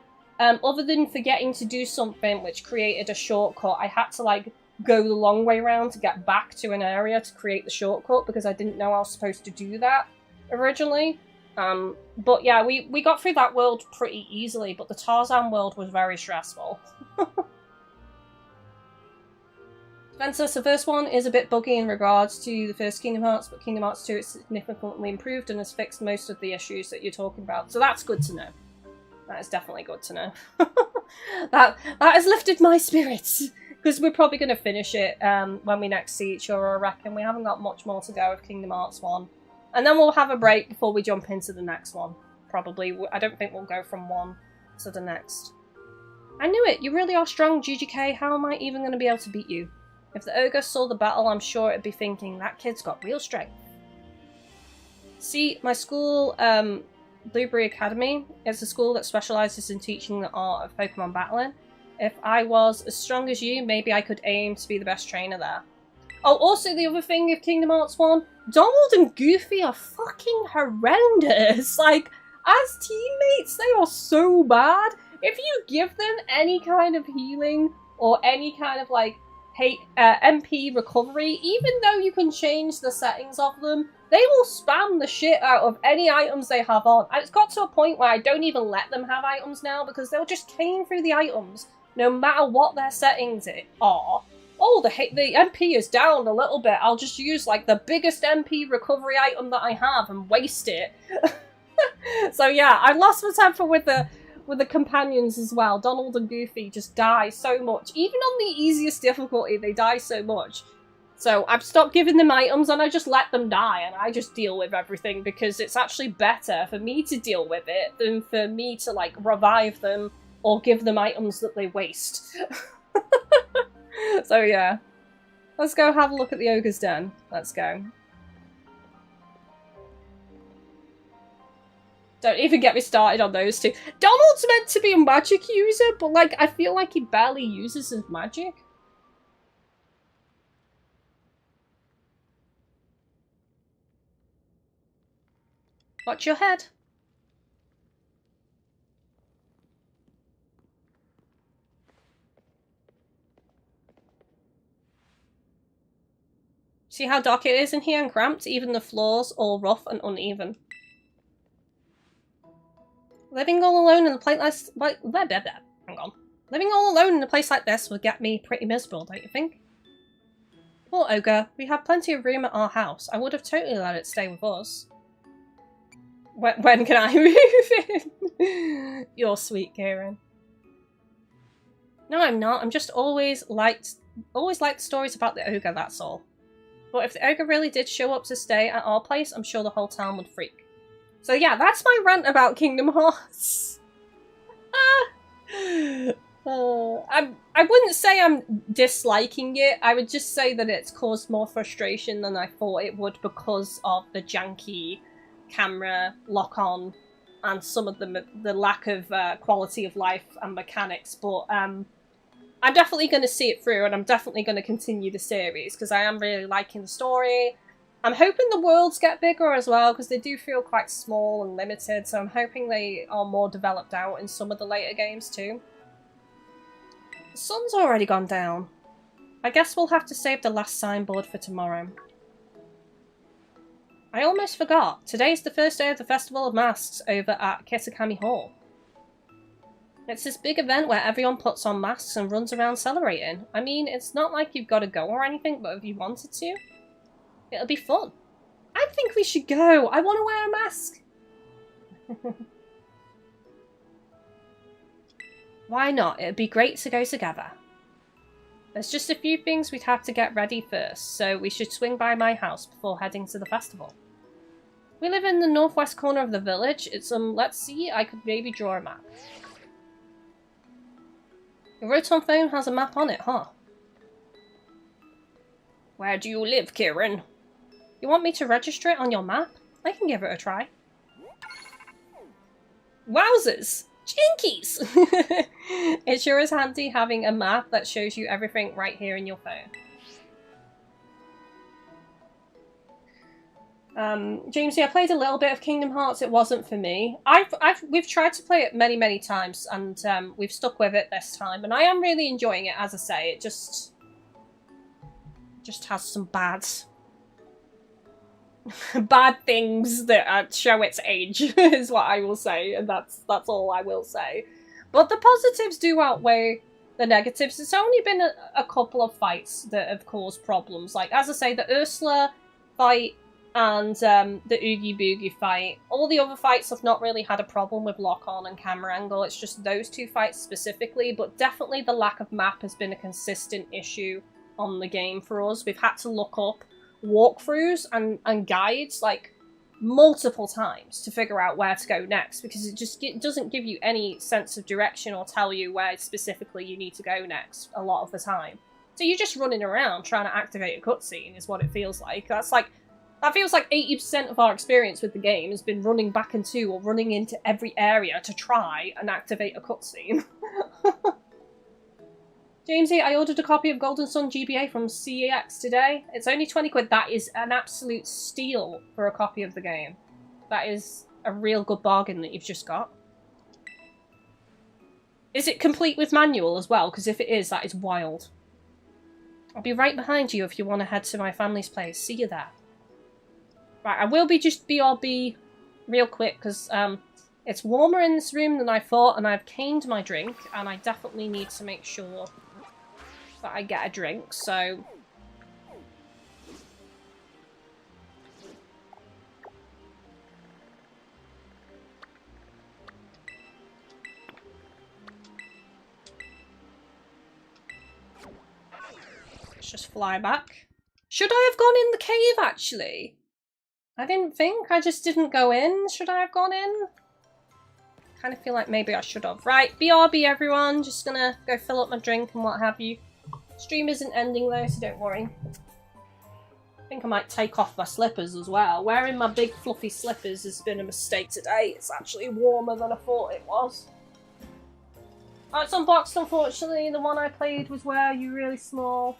Other than forgetting to do something which created a shortcut, I had to, like, go the long way around to get back to an area to create the shortcut because I didn't know I was supposed to do that originally. But yeah, we got through that world pretty easily, but the Tarzan world was very stressful. Spencer, so the first one is a bit buggy in regards to the first Kingdom Hearts, but Kingdom Hearts 2 is significantly improved and has fixed most of the issues that you're talking about. So that's good to know. That is definitely good to know. that has lifted my spirits, because we're probably going to finish it when we next see each other, I reckon. We haven't got much more to go with Kingdom Hearts 1. And then we'll have a break before we jump into the next one. Probably. I don't think we'll go from one to the next. I knew it! You really are strong, GGK. How am I even going to be able to beat you? If the ogre saw the battle, I'm sure it'd be thinking, that kid's got real strength. See, my school, Blueberry Academy, is a school that specialises in teaching the art of Pokemon battling. If I was as strong as you, maybe I could aim to be the best trainer there. Oh, also the other thing of Kingdom Hearts 1, Donald and Goofy are fucking horrendous. Like, as teammates, they are so bad. If you give them any kind of healing or any kind of, like, MP recovery, even though you can change the settings of them, they will spam the shit out of any items they have on. And it's got to a point where I don't even let them have items now because they'll just cane through the items no matter what their settings are. Oh, the MP is down a little bit. I'll just use, like, the biggest MP recovery item that I have and waste it. So yeah, I lost my temper with the companions as well. Donald and Goofy just die so much. Even on the easiest difficulty, they die so much. So I've stopped giving them items and I just let them die and I just deal with everything because it's actually better for me to deal with it than for me to, like, revive them or give them items that they waste. So yeah. Let's go have a look at the Ogre's Den. Let's go. Don't even get me started on those two. Donald's meant to be a magic user, but, like, I feel like he barely uses his magic. Watch your head. See how dark it is in here and cramped? Even the floors all rough and uneven. Living all alone in a place like hang on. Living all alone in a place like this would get me pretty miserable, don't you think? Poor Ogre, we have plenty of room at our house. I would have totally let it stay with us. When can I move in? You're sweet, Kieran. No, I'm not. I'm just always liked stories about the ogre, that's all. But if the ogre really did show up to stay at our place, I'm sure the whole town would freak. So yeah, that's my rant about Kingdom Hearts. I wouldn't say I'm disliking it. I would just say that it's caused more frustration than I thought it would because of the janky camera lock-on and some of the lack of quality of life and mechanics. But I'm definitely going to see it through and I'm definitely going to continue the series because I am really liking the story. I'm hoping the worlds get bigger as well because they do feel quite small and limited, so I'm hoping they are more developed out in some of the later games too. The sun's already gone down. I guess we'll have to save the last signboard for tomorrow. I almost forgot. Today's the first day of the Festival of Masks over at Kitakami Hall. It's this big event where everyone puts on masks and runs around celebrating. I mean, it's not like you've got to go or anything, but if you wanted to, it'll be fun. I think we should go. I want to wear a mask. Why not? It'd be great to go together. There's just a few things we'd have to get ready first, so we should swing by my house before heading to the festival. We live in the northwest corner of the village. It's, let's see, I could maybe draw a map. Your Rotom phone has a map on it, huh? Where do you live, Kieran? You want me to register it on your map? I can give it a try. Wowzers! Jinkies! It sure is handy having a map that shows you everything right here in your phone. Jamesy, I played a little bit of Kingdom Hearts. It wasn't for me. We've tried to play it many times, and we've stuck with it this time. And I am really enjoying it. As I say, it just has some bad things that show its age, is what I will say, and that's all I will say. But the positives do outweigh the negatives. It's only been a couple of fights that have caused problems. Like, as I say, the Ursula fight and the Oogie Boogie fight. All the other fights have not really had a problem with lock-on and camera angle. It's just those two fights specifically, but definitely the lack of map has been a consistent issue on the game for us. We've had to look up walkthroughs and guides, like, multiple times to figure out where to go next, because it doesn't give you any sense of direction or tell you where specifically you need to go next a lot of the time. So you're just running around trying to activate a cutscene is what it feels like. That feels like 80% of our experience with the game has been running back into or running into every area to try and activate a cutscene. Jamesy, I ordered a copy of Golden Sun GBA from CEX today. It's only 20 quid. That is an absolute steal for a copy of the game. That is a real good bargain that you've just got. Is it complete with manual as well? Because if it is, that is wild. I'll be right behind you if you want to head to my family's place. See you there. Right, I will be just BRB real quick because it's warmer in this room than I thought, and I've caned my drink, and I definitely need to make sure that I get a drink, so... let's just fly back. Should I have gone in the cave, actually? I didn't think. I just didn't go in. Should I have gone in? Kind of feel like maybe I should have. Right, BRB everyone. Just gonna go fill up my drink and what have you. Stream isn't ending though, so don't worry. I think I might take off my slippers as well. Wearing my big fluffy slippers has been a mistake today. It's actually warmer than I thought it was. Oh, it's unboxed, unfortunately. The one I played was where you're really small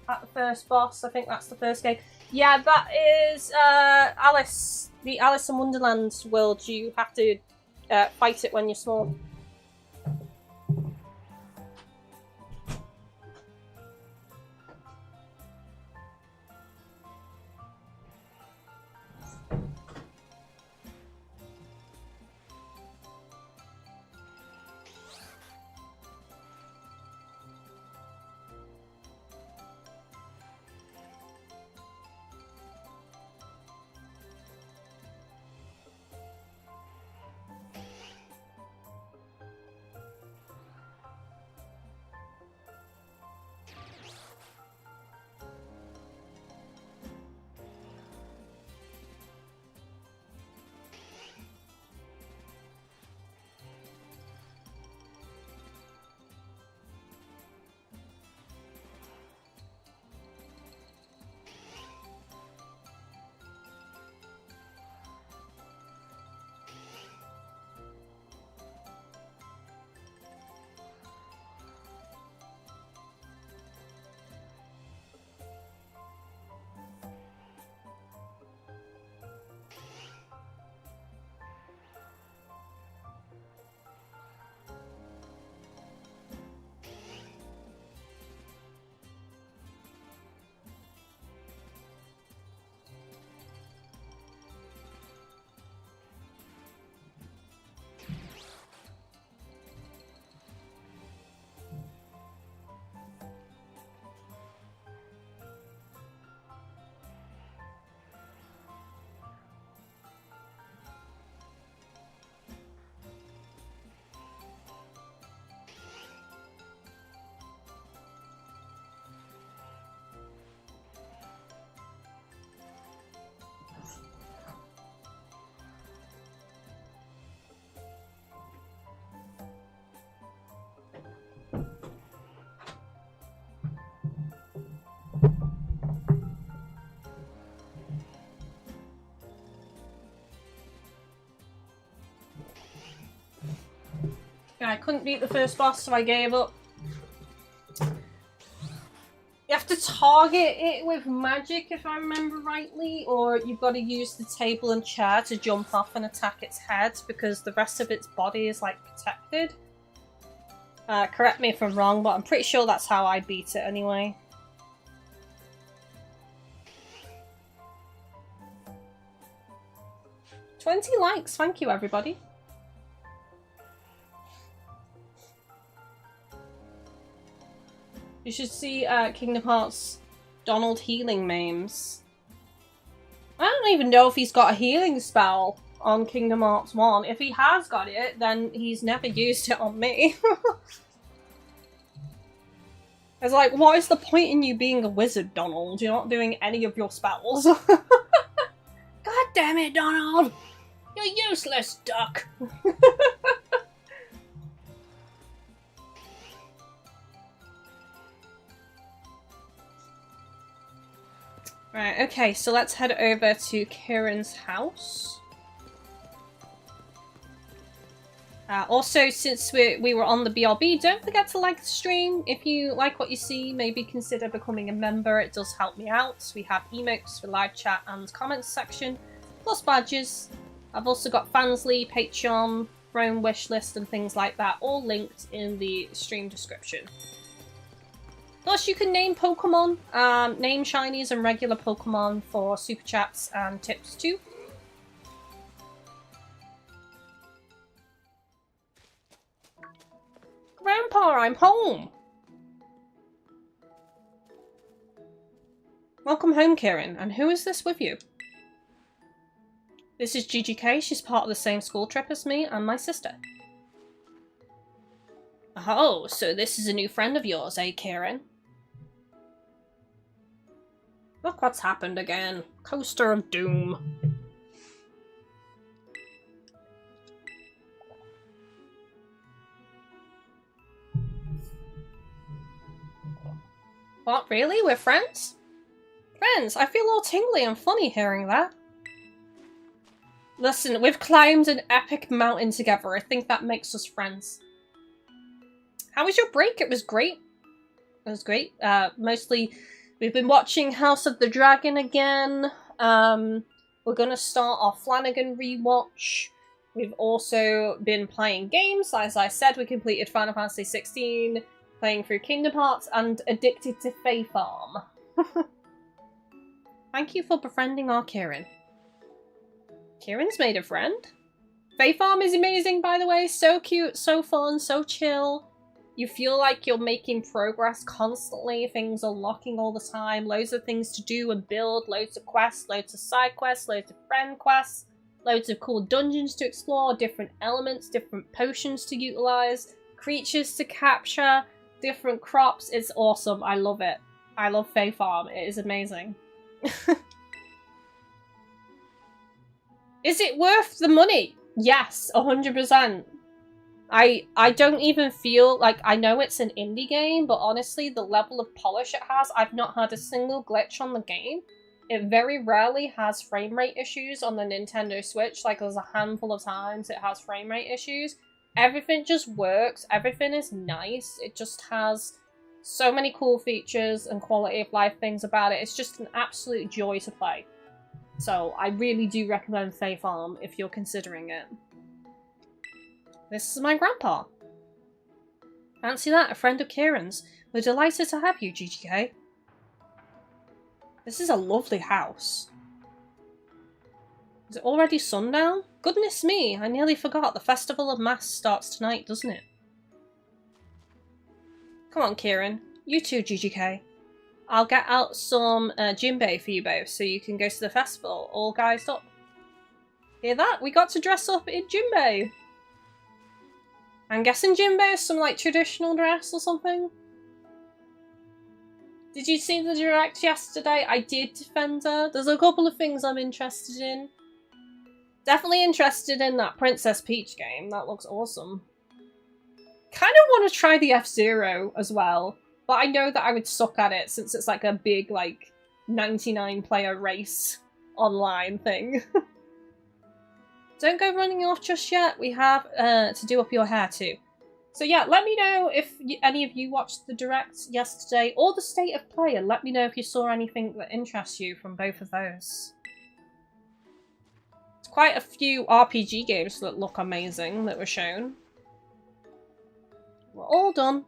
at the first boss. I think that's the first game. Yeah, that is Alice. The Alice in Wonderland world. You have to fight it when you're small. I couldn't beat the first boss, so I gave up. You have to target it with magic, if I remember rightly, or you've got to use the table and chair to jump off and attack its head, because the rest of its body is, like, protected. Correct me if I'm wrong, but I'm pretty sure that's how I beat it anyway. $20 likes, thank you everybody. You should see Kingdom Hearts Donald healing memes. I don't even know if he's got a healing spell on Kingdom Hearts 1. If he has got it, then he's never used it on me. It's like, what is the point in you being a wizard, Donald? You're not doing any of your spells. God damn it, Donald! You're useless, duck! Right, okay, so let's head over to Kieran's house. Also, since we were on the BRB, don't forget to like the stream. If you like what you see, maybe consider becoming a member. It does help me out. We have emotes for live chat and comments section, plus badges. I've also got Fansly, Patreon, Throne wishlist and things like that, all linked in the stream description. Plus, you can name Pokemon, name shinies and regular Pokemon for super chats and tips too. Grandpa, I'm home! Welcome home, Kieran. And who is this with you? This is GGK. She's part of the same school trip as me and my sister. Oh, so this is a new friend of yours, eh, Kieran? Look what's happened again. Coaster of Doom. What, really? We're friends? Friends? I feel all tingly and funny hearing that. Listen, we've climbed an epic mountain together. I think that makes us friends. How was your break? It was great. It was great. Mostly, we've been watching House of the Dragon again. We're gonna start our Flanagan rewatch. We've also been playing games. As I said, we completed Final Fantasy 16. Playing through Kingdom Hearts and addicted to Fae Farm. Thank you for befriending our Kieran. Kieran's made a friend. Fae Farm is amazing, by the way. So cute, so fun, so chill. You feel like you're making progress constantly. Things are unlocking all the time. Loads of things to do and build. Loads of quests, loads of side quests, loads of friend quests. Loads of cool dungeons to explore. Different elements, different potions to utilize. Creatures to capture. Different crops. It's awesome. I love it. I love Fae Farm. It is amazing. Is it worth the money? Yes, 100%. I don't even feel like, I know it's an indie game, but honestly, the level of polish it has, I've not had a single glitch on the game. It very rarely has frame rate issues on the Nintendo Switch. Like, there's a handful of times it has frame rate issues. Everything just works. Everything is nice. It just has so many cool features and quality of life things about it. It's just an absolute joy to play. So I really do recommend Fae Farm if you're considering it. This is my grandpa. Fancy that, a friend of Kieran's. We're delighted to have you, GGK. This is a lovely house. Is it already sundown? Goodness me, I nearly forgot. The Festival of Mass starts tonight, doesn't it? Come on, Kieran. You too, GGK. I'll get out some Jinbei for you both so you can go to the festival all guysed up. Hear that? We got to dress up in Jinbei. I'm guessing Jinbei is some like traditional dress or something. Did you see the direct yesterday? I did, Defender. There's a couple of things I'm interested in. Definitely interested in that Princess Peach game. That looks awesome. Kind of want to try the F-Zero as well. But I know that I would suck at it since it's like a big, like, 99 player race online thing. Don't go running off just yet. We have to do up your hair too. So yeah, let me know if any of you watched the direct yesterday or the state of play, and let me know if you saw anything that interests you from both of those. There's quite a few RPG games that look amazing that were shown. We're all done.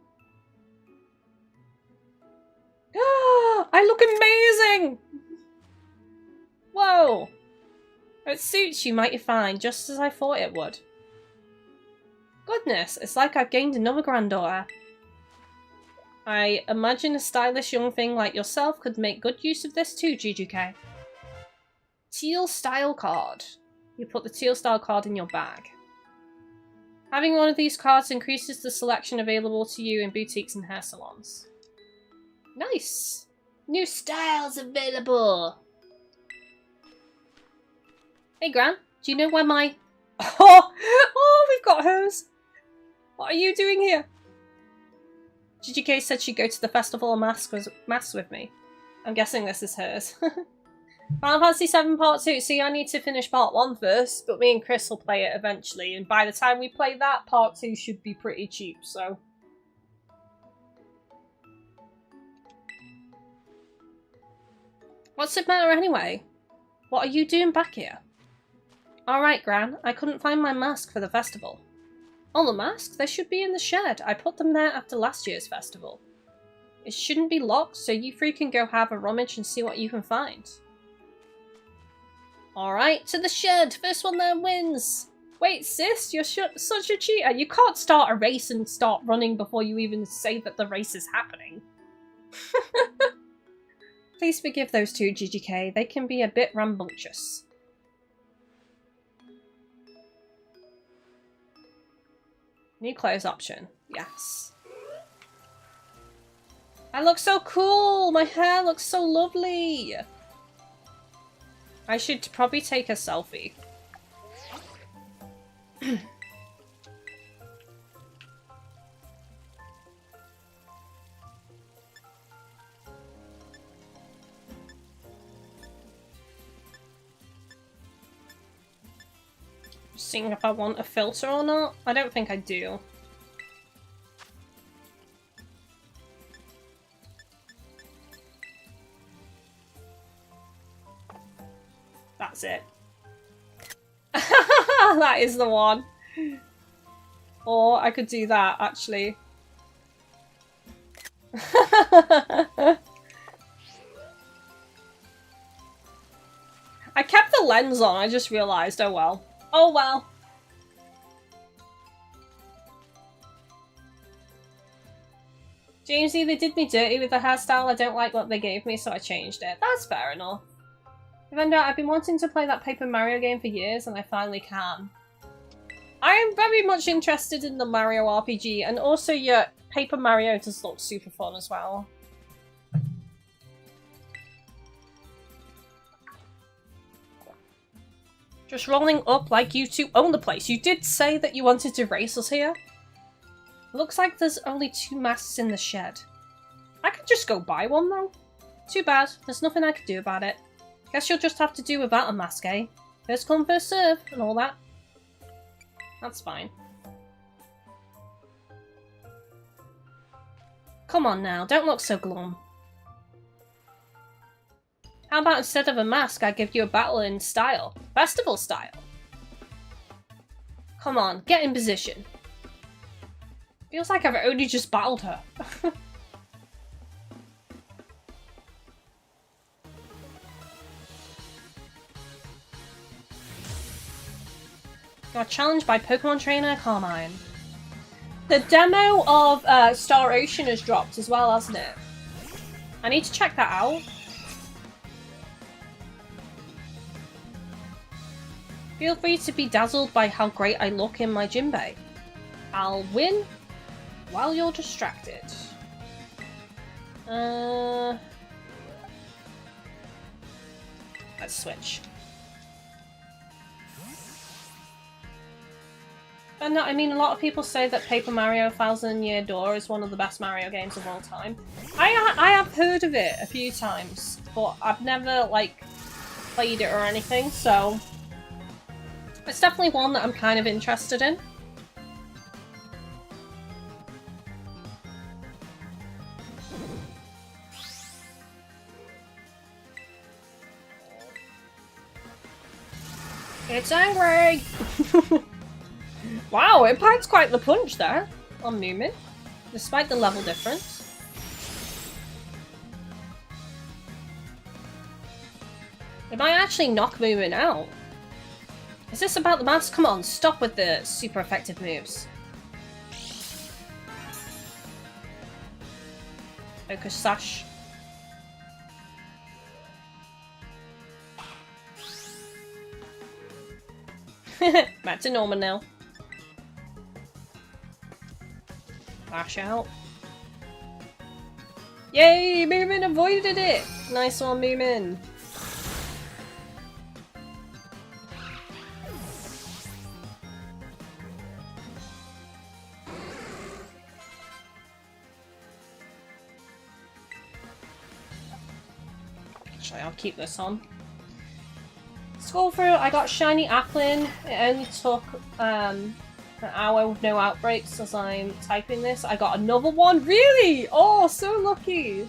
I look amazing! Whoa! It suits you mighty fine, just as I thought it would. Goodness, it's like I've gained another granddaughter. I imagine a stylish young thing like yourself could make good use of this too, GGK. Teal style card. You put the teal style card in your bag. Having one of these cards increases the selection available to you in boutiques and hair salons. Nice! New styles available! Hey, Gran, do you know where my... Oh, we've got hers. What are you doing here? GGK said she'd go to the Festival of Masks with me. I'm guessing this is hers. Final Fantasy VII Part 2. See, I need to finish Part 1 first, but me and Chris will play it eventually, and by the time we play that, Part 2 should be pretty cheap, so... What's the matter anyway? What are you doing back here? Alright, Gran. I couldn't find my mask for the festival. All the masks? They should be in the shed. I put them there after last year's festival. It shouldn't be locked, so you three can go have a rummage and see what you can find. Alright, to the shed. First one there wins. Wait, sis, you're such a cheater. You can't start a race and start running before you even say that the race is happening. Please forgive those two, GGK. They can be a bit rambunctious. New clothes option. Yes. I look so cool! My hair looks so lovely! I should probably take a selfie. Seeing if I want a filter or not. I don't think I do. That's it. That is the one. Or I could do that, actually. I kept the lens on, I just realised, oh well. Oh well. Jamesy, they did me dirty with the hairstyle. I don't like what they gave me, so I changed it. That's fair enough. Evander, I've been wanting to play that Paper Mario game for years, and I finally can. I am very much interested in the Mario RPG, and also your Paper Mario does look super fun as well. Just rolling up like you two own the place. You did say that you wanted to race us here. Looks like there's only 2 masks in the shed. I could just go buy one though. Too bad. There's nothing I could do about it. Guess you'll just have to do without a mask, eh? First come, first serve, and all that. That's fine. Come on now, don't look so glum. How about instead of a mask, I give you a battle in style? Festival style. Come on, get in position. Feels like I've only just battled her. Got challenged by Pokemon trainer Carmine. The demo of Star Ocean has dropped as well, hasn't it? I need to check that out. Feel free to be dazzled by how great I look in my Jinbei. I'll win while you're distracted. Let's switch. And I mean, a lot of people say that Paper Mario Thousand Year Door is one of the best Mario games of all time. I have heard of it a few times, but I've never, like, played it or anything, so... It's definitely one that I'm kind of interested in. It's angry! Wow, it packs quite the punch there on Moomin, despite the level difference. It might actually knock Moomin out. Is this about the mask? Come on, stop with the super effective moves. Focus Sash. Back to normal now. Lash out. Yay! Moomin avoided it! Nice one, Moomin. Actually, I'll keep this on. Scroll through, I got shiny Applin. It only took an hour with no outbreaks as I'm typing this. I got another one. Really? Oh, so lucky.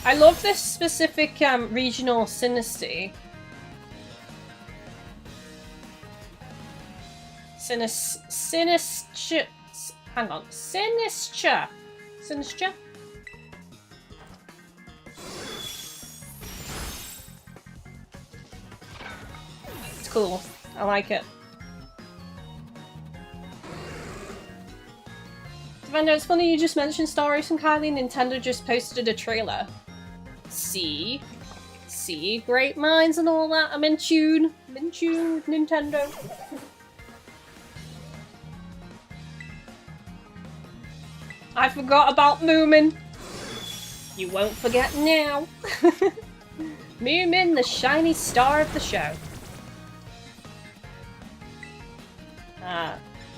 I love this specific regional synesty. Sinistra. Hang on. Sinistra. Sinistra? It's cool. I like it. Vando, it's funny you just mentioned Star Racing, Kylie. Nintendo just posted a trailer. See? See? Great minds and all that. I'm in tune. I'm in tune with Nintendo. I forgot about Moomin. You won't forget now. Moomin, the shiny star of the show.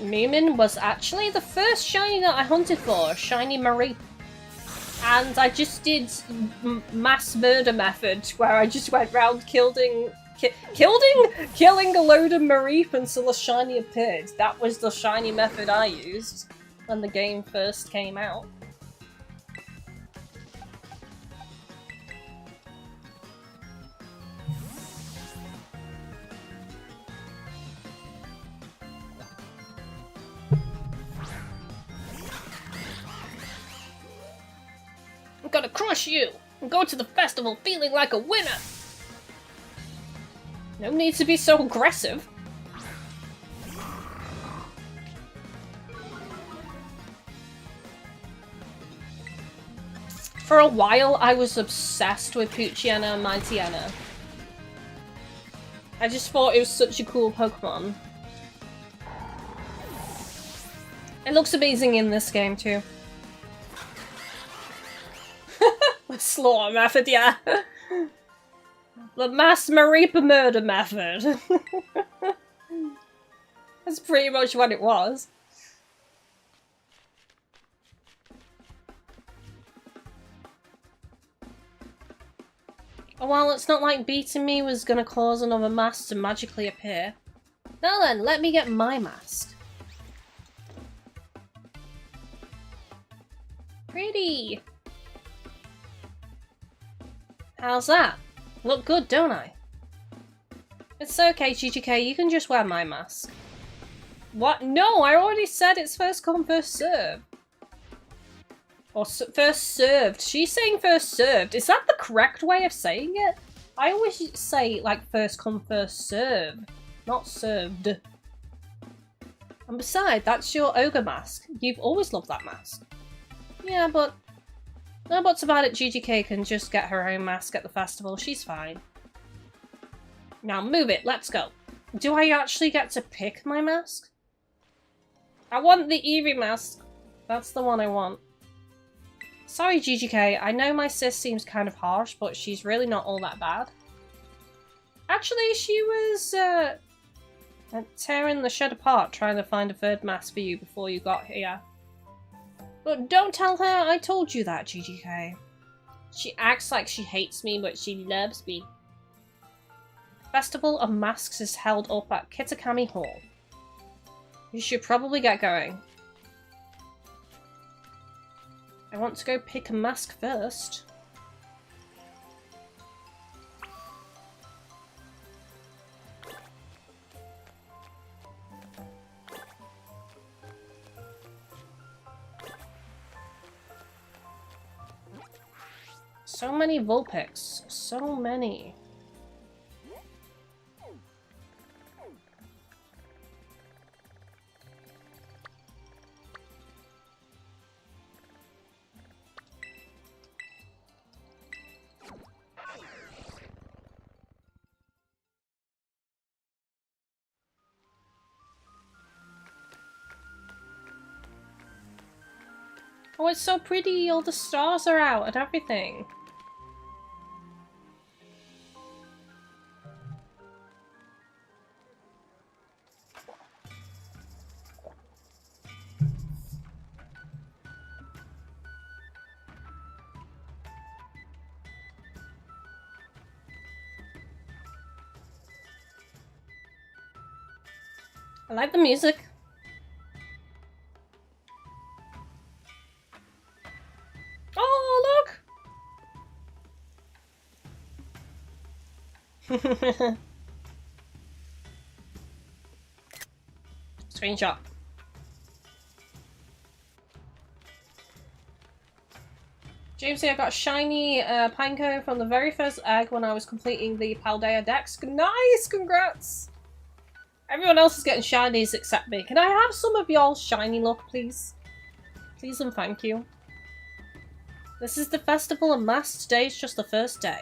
Moomin was actually the first shiny that I hunted for, Shiny Marie. And I just did mass murder method, where I just went round killing a load of Mareep until a shiny appeared. That was the shiny method I used when the game first came out. I'm gonna crush you and go to the festival feeling like a winner! No need to be so aggressive. For a while, I was obsessed with Poochyena and Mightyena. I just thought it was such a cool Pokemon. It looks amazing in this game, too. The slaughter method, yeah. The mass Mareep murder method. That's pretty much what it was. Oh, well, it's not like beating me was gonna cause another mask to magically appear. Now then, let me get my mask. Pretty! How's that? Look good, don't I? It's okay, GGK, you can just wear my mask. What? No, I already said it's first come, first served. Or first served. She's saying first served. Is that the correct way of saying it? I always say, like, first come, first served. Not served. And besides, that's your ogre mask. You've always loved that mask. Yeah, but... no buts about it, GGK can just get her own mask at the festival. She's fine. Now move it, let's go. Do I actually get to pick my mask? I want the Eevee mask. That's the one I want. Sorry, GGK. I know my sis seems kind of harsh, but she's really not all that bad. Actually, she was tearing the shed apart trying to find a third mask for you before you got here. But don't tell her I told you that, GGK. She acts like she hates me, but she loves me. Festival of Masks is held up at Kitakami Hall. You should probably get going. I want to go pick a mask first. So many Vulpix. So many. Oh, it's so pretty. All the stars are out and everything. I like the music. Oh, look! Screenshot. Jamesy, I got a shiny Pineco from the very first egg when I was completing the Paldea Dex. Nice! Congrats! Everyone else is getting shinies except me. Can I have some of y'all's shiny luck, please? Please and thank you. This is the festival and mass. Today's just the first day.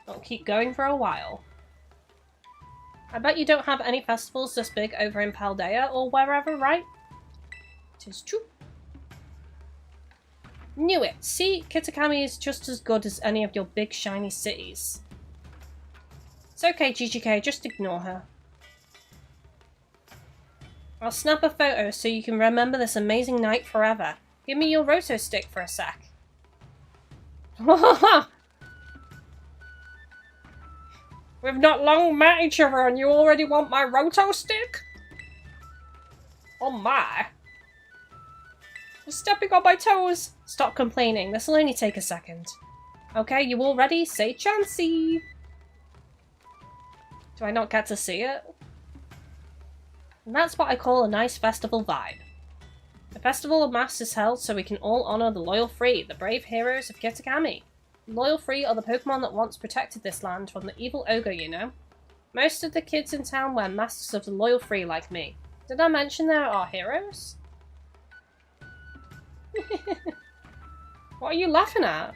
I'll keep going for a while. I bet you don't have any festivals this big over in Paldea or wherever, right? Tis true. Knew it. See, Kitakami is just as good as any of your big shiny cities. It's okay, GGK, just ignore her. I'll snap a photo so you can remember this amazing night forever. Give me your roto stick for a sec. We've not long met each other and you already want my roto stick? Oh my. You're stepping on my toes. Stop complaining. This'll only take a second. Okay, you all ready? Say Chansey. Do I not get to see it? And that's what I call a nice festival vibe. The Festival of Mass is held so we can all honour the Loyal Free, the brave heroes of Kitakami. The Loyal Free are the Pokemon that once protected this land from the evil ogre, you know? Most of the kids in town wear masks of the Loyal Free like me. Did I mention there are heroes? What are you laughing at?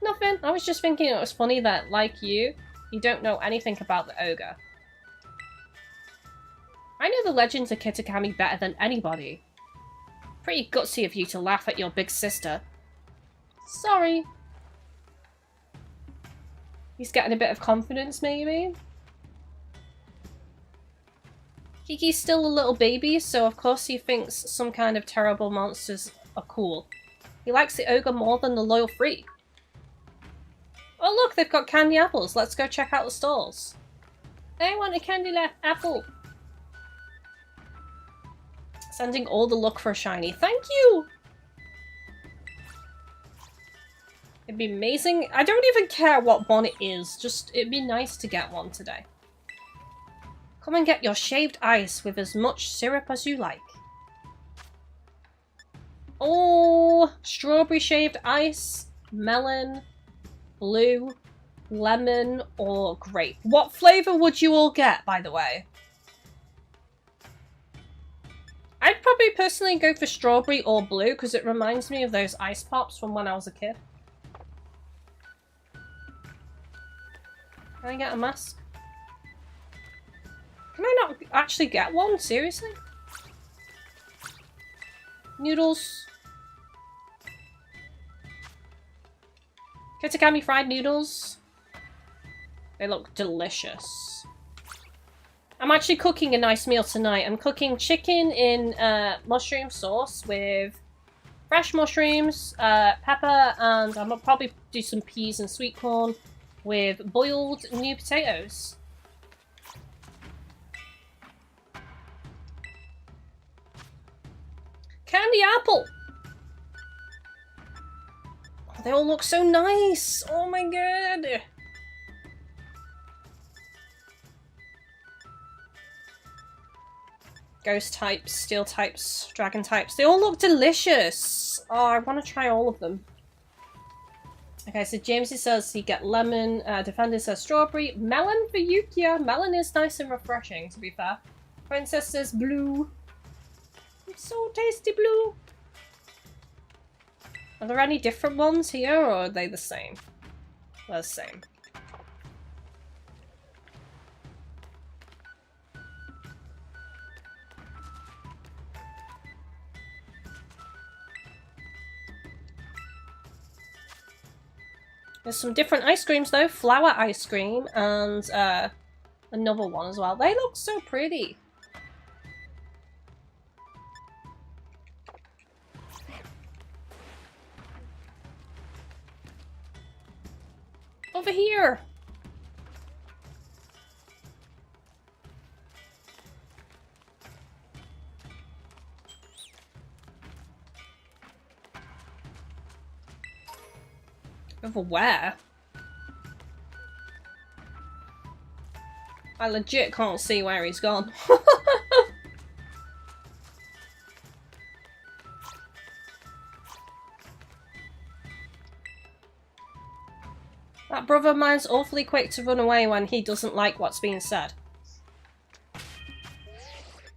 Nothing. I was just thinking it was funny that, like you don't know anything about the ogre. I know the legends of Kitakami better than anybody. Pretty gutsy of you to laugh at your big sister. Sorry. He's getting a bit of confidence, maybe? Kiki's still a little baby, so of course he thinks some kind of terrible monsters are cool. He likes the ogre more than the Loyal Free. Oh look, they've got candy apples. Let's go check out the stalls. I want a candy apple. Sending all the luck for a shiny. Thank you! It'd be amazing. I don't even care what one it is. Just, it'd be nice to get one today. Come and get your shaved ice with as much syrup as you like. Oh, strawberry shaved ice, melon, blue, lemon, or grape. What flavour would you all get, by the way? I'd probably personally go for strawberry or blue because it reminds me of those ice pops from when I was a kid. Can I get a mask? Can I not actually get one? Seriously? Noodles. Kitakami fried noodles. They look delicious. I'm actually cooking a nice meal tonight. I'm cooking chicken in mushroom sauce with fresh mushrooms, pepper, and I'll probably do some peas and sweet corn with boiled new potatoes. Candy apple! Oh, they all look so nice! Oh my god! Ghost types, steel types, dragon types. They all look delicious! Oh, I want to try all of them. Okay, so Jamesy says he get lemon, Defender says strawberry, melon for Yukia. Melon is nice and refreshing, to be fair. Princess says blue. It's so tasty blue. Are there any different ones here, or are they the same? They're the same. There's some different ice creams though. Flower ice cream and another one as well. They look so pretty. Over here! Over where? I legit can't see where he's gone. That brother of mine's awfully quick to run away when he doesn't like what's being said.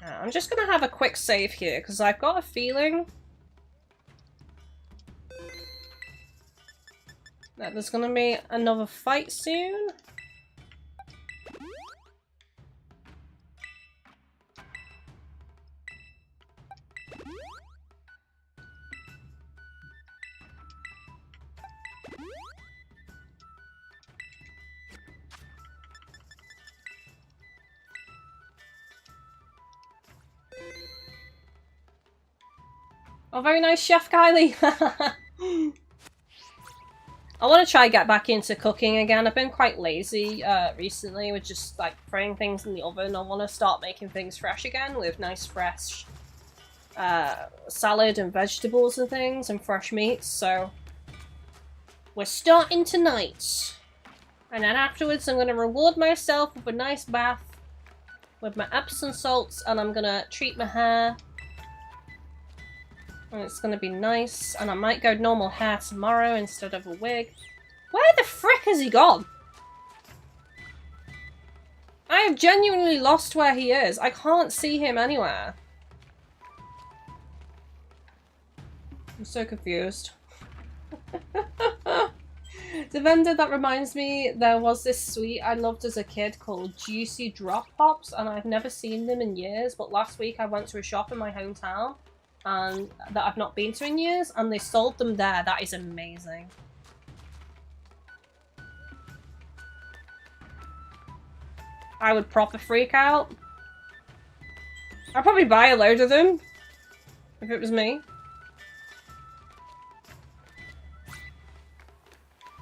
I'm just gonna have a quick save here, because I've got a feeling that there's gonna be another fight soon. Oh, very nice, Chef Kylie! I want to try get back into cooking again. I've been quite lazy recently with just like throwing things in the oven. I want to start making things fresh again with nice fresh salad and vegetables and things and fresh meats. So we're starting tonight. And then afterwards I'm going to reward myself with a nice bath with my Epsom salts, and I'm going to treat my hair. And it's gonna be nice, and I might go normal hair tomorrow instead of a wig. Where the frick has he gone? I have genuinely lost where he is. I can't see him anywhere. I'm so confused. The vendor, that reminds me, there was this sweet I loved as a kid called Juicy Drop Pops, and I've never seen them in years, but last week I went to a shop in my hometown and that I've not been to in years, and they sold them there. That is amazing. I would proper freak out. I'd probably buy a load of them if it was me.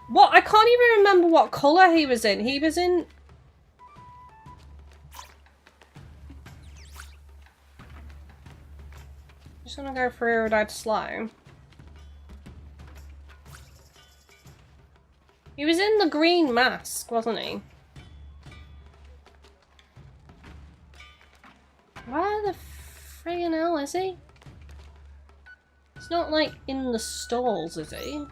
What? I can't even remember what colour he was in. He was in... Just gonna go for iridite slime. He was in the green mask, wasn't he? Where the friggin' hell is he? It's not like in the stalls, is he?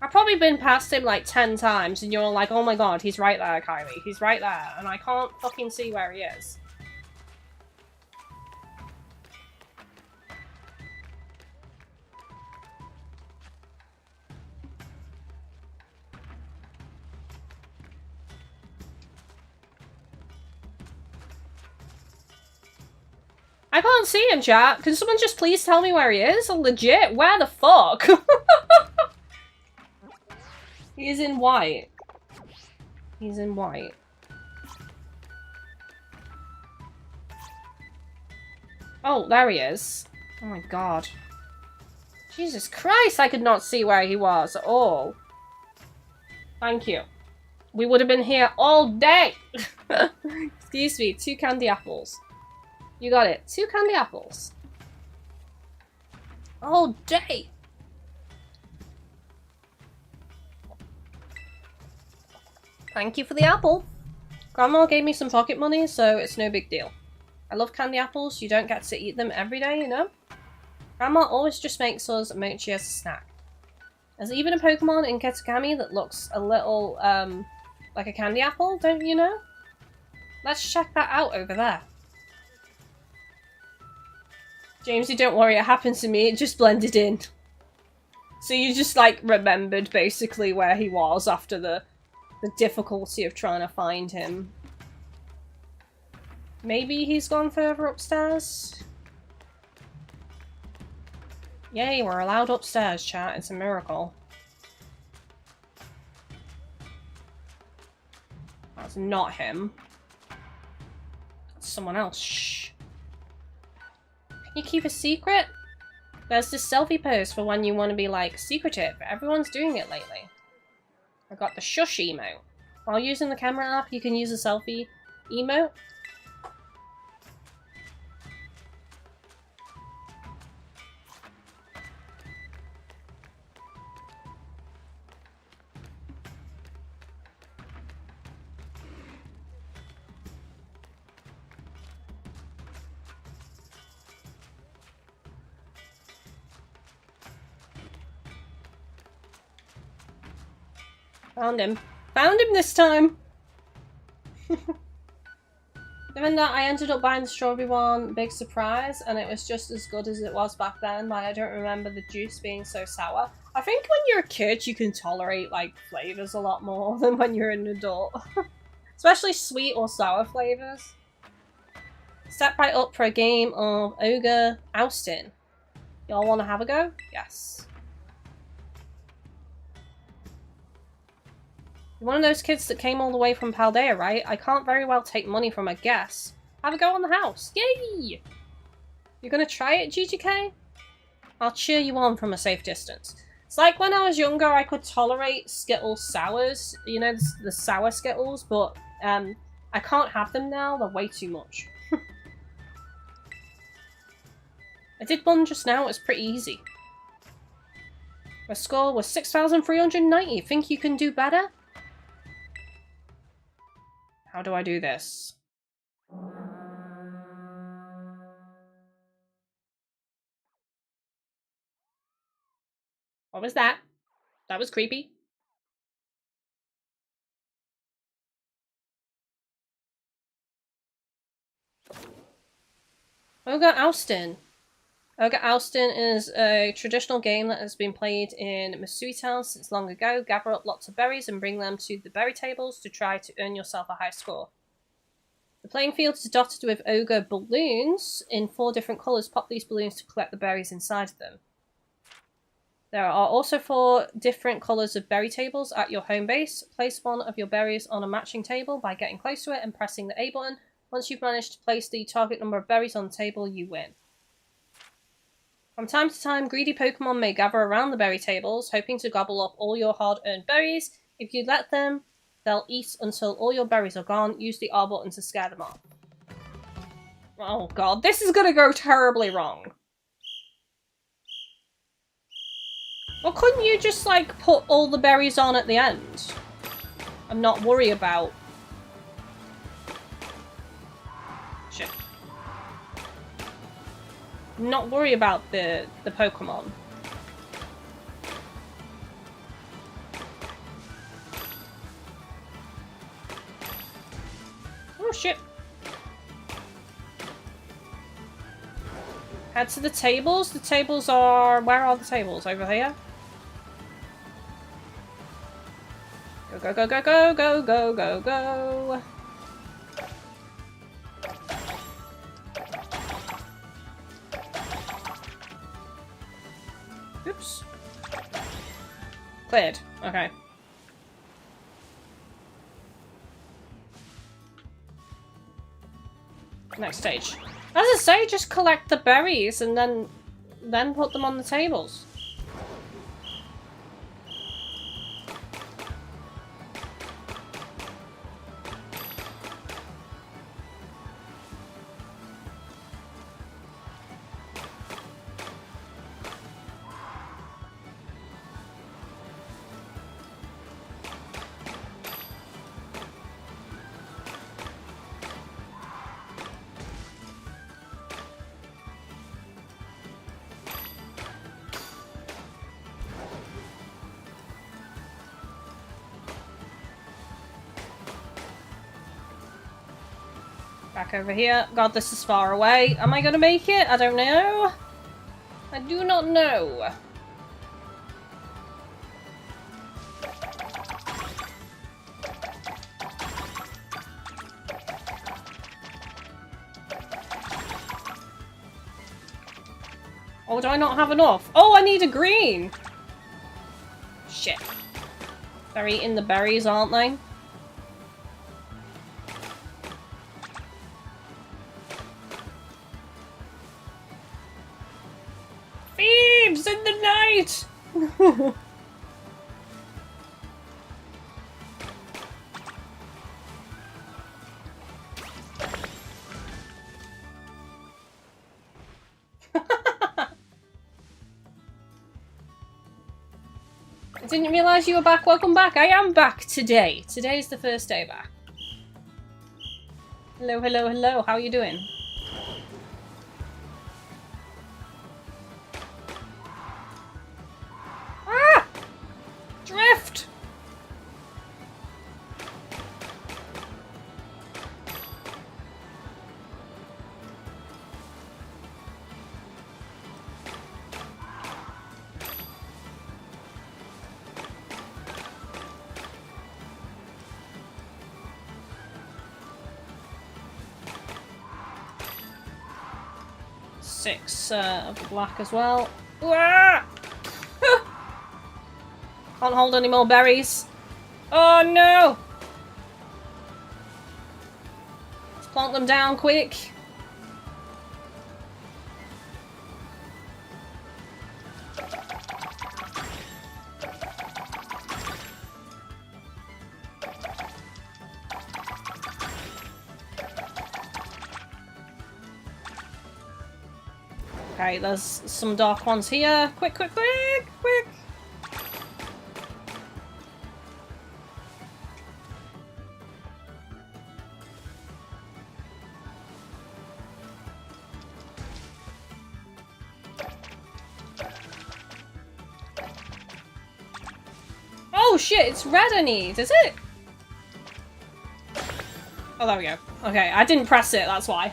I've probably been past him like 10 times and you're like, oh my god, he's right there, Kylie. He's right there. And I can't fucking see where he is. I can't see him, chat. Can someone just please tell me where he is? Legit, where the fuck? He's in white. He's in white. Oh, there he is. Oh my god. Jesus Christ, I could not see where he was at all. Thank you. We would have been here all day. Excuse me, 2 candy apples. You got it. 2 candy apples. All day. Thank you for the apple. Grandma gave me some pocket money, so it's no big deal. I love candy apples. You don't get to eat them every day, you know? Grandma always just makes us mochi as a snack. There's even a Pokemon in Kitakami that looks a little, like a candy apple, don't you know? Let's check that out over there. Jamesy, don't worry, it happened to me, it just blended in. So you just, like, remembered, basically, where he was after the difficulty of trying to find him. Maybe he's gone further upstairs? Yay, we're allowed upstairs, chat. It's a miracle. That's not him. That's someone else. Shh. Can you keep a secret? There's this selfie pose for when you want to be, like, secretive. Everyone's doing it lately. I got the shush emote. While using the camera app, you can use a selfie emote. Found him. Found him this time! Given that I ended up buying the strawberry one, big surprise, and it was just as good as it was back then. Like, I don't remember the juice being so sour. I think when you're a kid, you can tolerate, like, flavours a lot more than when you're an adult. Especially sweet or sour flavours. Step right up for a game of Ogre Oustin. Y'all want to have a go? Yes. You're one of those kids that came all the way from Paldea, right? I can't very well take money from a guest. Have a go on the house. Yay! You're gonna try it, GGK? I'll cheer you on from a safe distance. It's like when I was younger, I could tolerate Skittles sours. You know, the sour Skittles, but I can't have them now. They're way too much. I did one just now. It was pretty easy. My score was 6,390. Think you can do better? How do I do this? What was that? That was creepy. Ogre Oustin. Ogre Oustin is a traditional game that has been played in Missouri Town since long ago. Gather up lots of berries and bring them to the berry tables to try to earn yourself a high score. The playing field is dotted with ogre balloons in 4 different colours. Pop these balloons to collect the berries inside of them. There are also 4 different colours of berry tables at your home base. Place one of your berries on a matching table by getting close to it and pressing the A button. Once you've managed to place the target number of berries on the table, you win. From time to time, greedy Pokemon may gather around the berry tables, hoping to gobble up all your hard-earned berries. If you let them, they'll eat until all your berries are gone. Use the R button to scare them off. Oh god, this is gonna go terribly wrong. Well, couldn't you just, like, put all the berries on at the end? And not worry about... Shit. Not worry about the Pokemon. Oh shit. Head to the tables. The tables are... Where are the tables? Over here? Go, go, go, go, go, go, go, go. Oops. Cleared. Okay. Next stage. As I say, just collect the berries and then put them on the tables. Back over here. God, this is far away. Am I gonna make it? I don't know. I do not know. Oh, do I not have enough? Oh, I need a green! Shit. They're eating the berries, aren't they? Thieves in the night! I didn't realise you were back. Welcome back. I am back today. Today's the first day back. Hello, hello, hello. How are you doing? Ah! Drift! 6 of the black as well. Can't hold any more berries. Oh no! Let's plant them down quick. Okay, there's some dark ones here. Quick, quick, quick, quick! Oh shit, it's red I need, is it? Oh, there we go. Okay, I didn't press it, that's why.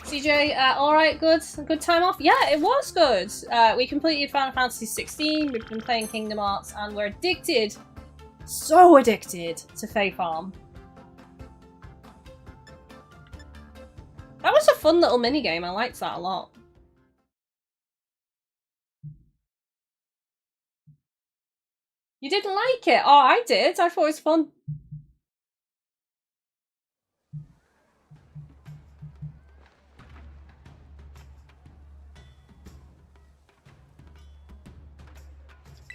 CJ, alright, good time off? Yeah, it was good. We completed Final Fantasy 16, we've been playing Kingdom Hearts, and we're addicted, so addicted to Fae Farm. That was a fun little minigame, I liked that a lot. You didn't like it? Oh, I did. I thought it was fun.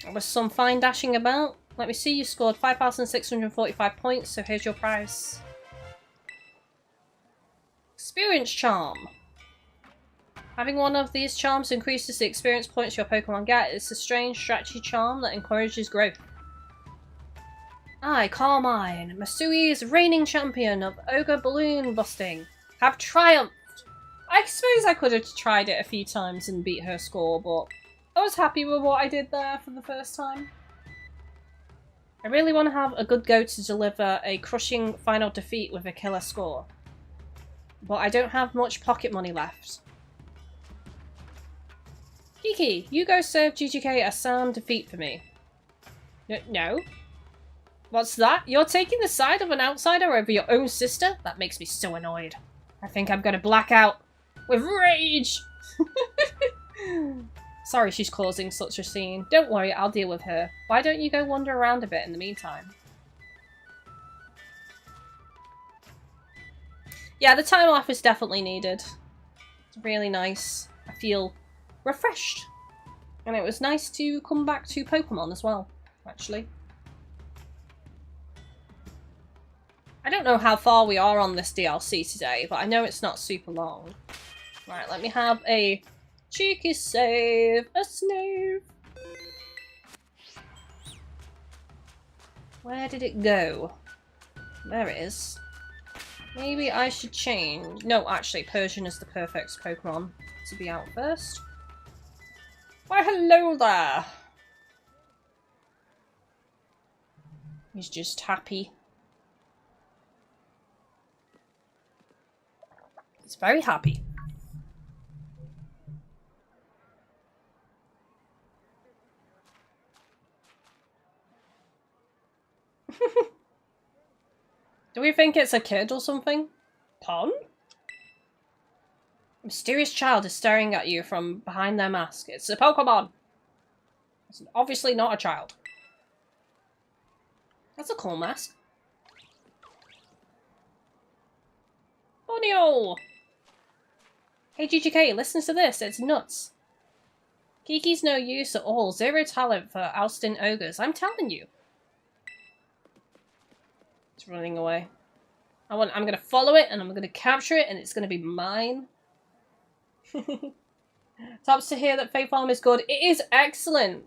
There was some fine dashing about. Let me see, you scored 5,645 points, so here's your prize. Experience Charm. Having one of these charms increases the experience points your Pokemon get. It's a strange strategy charm that encourages growth. I, Carmine, Masui's reigning champion of Ogre balloon busting, have triumphed. I suppose I could have tried it a few times and beat her score, but I was happy with what I did there for the first time. I really want to have a good go to deliver a crushing final defeat with a killer score. But I don't have much pocket money left. Kiki, you go serve GGK a sound defeat for me. No? What's that? You're taking the side of an outsider over your own sister? That makes me so annoyed. I think I'm gonna black out with rage! Sorry she's causing such a scene. Don't worry, I'll deal with her. Why don't you go wander around a bit in the meantime? Yeah, the time off is definitely needed. It's really nice. I feel refreshed. And it was nice to come back to Pokemon as well, actually. I don't know how far we are on this DLC today, but I know it's not super long. Right, let me have a cheeky save. A save. Where did it go? There it is. Maybe I should change. No, actually, Persian is the perfect Pokemon to be out first. Why, hello there! He's just happy. He's very happy. Do we think it's a kid or something? Pon? A mysterious child is staring at you from behind their mask. It's a Pokemon! It's obviously not a child. That's a cool mask. Bonio! Hey GGK, listen to this, it's nuts. Kiki's no use at all, zero talent for ousting ogres, I'm telling you. It's running away. I'm gonna follow it and I'm gonna capture it and it's gonna be mine. Tops to hear that Fae Farm is good. It is excellent.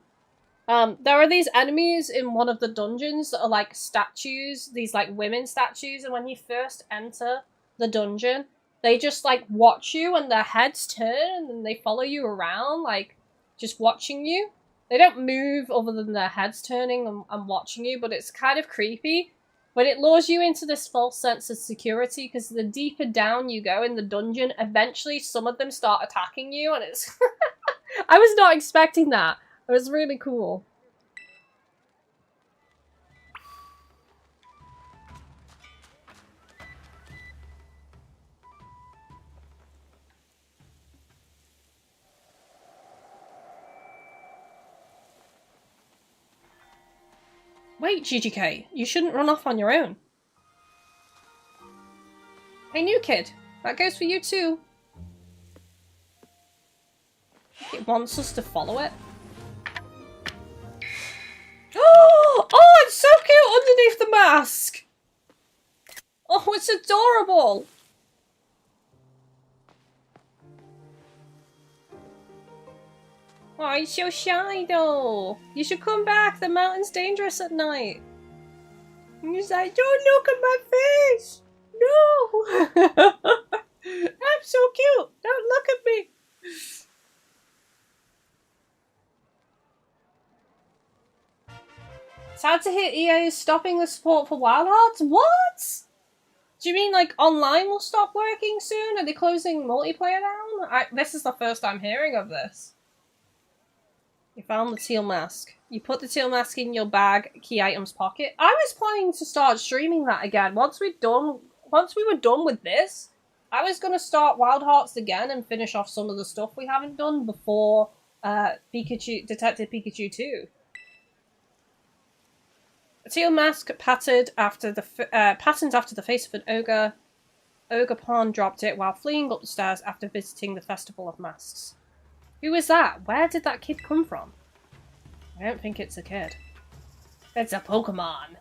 There are these enemies in one of the dungeons that are like statues, these like women statues, and when you first enter the dungeon, they just like watch you and their heads turn and they follow you around, like just watching you. They don't move other than their heads turning and watching you, but it's kind of creepy. But it lures you into this false sense of security because the deeper down you go in the dungeon, eventually some of them start attacking you and it's... I was not expecting that. It was really cool. Wait, GGK, you shouldn't run off on your own. Hey, new kid, that goes for you too. It wants us to follow it. Oh, it's so cute underneath the mask! Oh, it's adorable! Oh, he's so shy though. You should come back, the mountain's dangerous at night. And he's like, don't look at my face! No! I'm so cute! Don't look at me! Sad to hear EA is stopping the support for Wild Hearts? What? Do you mean like online will stop working soon? Are they closing multiplayer down? This is the first I'm hearing of this. You found the teal mask. You put the teal mask in your bag, key items pocket. I was planning to start streaming that again. Once we were done with this, I was going to start Wild Hearts again and finish off some of the stuff we haven't done before Detective Pikachu 2. A teal mask patterned after the face of an ogre. Ogerpon dropped it while fleeing up the stairs after visiting the Festival of Masks. Who is that? Where did that kid come from? I don't think it's a kid. It's a Pokemon.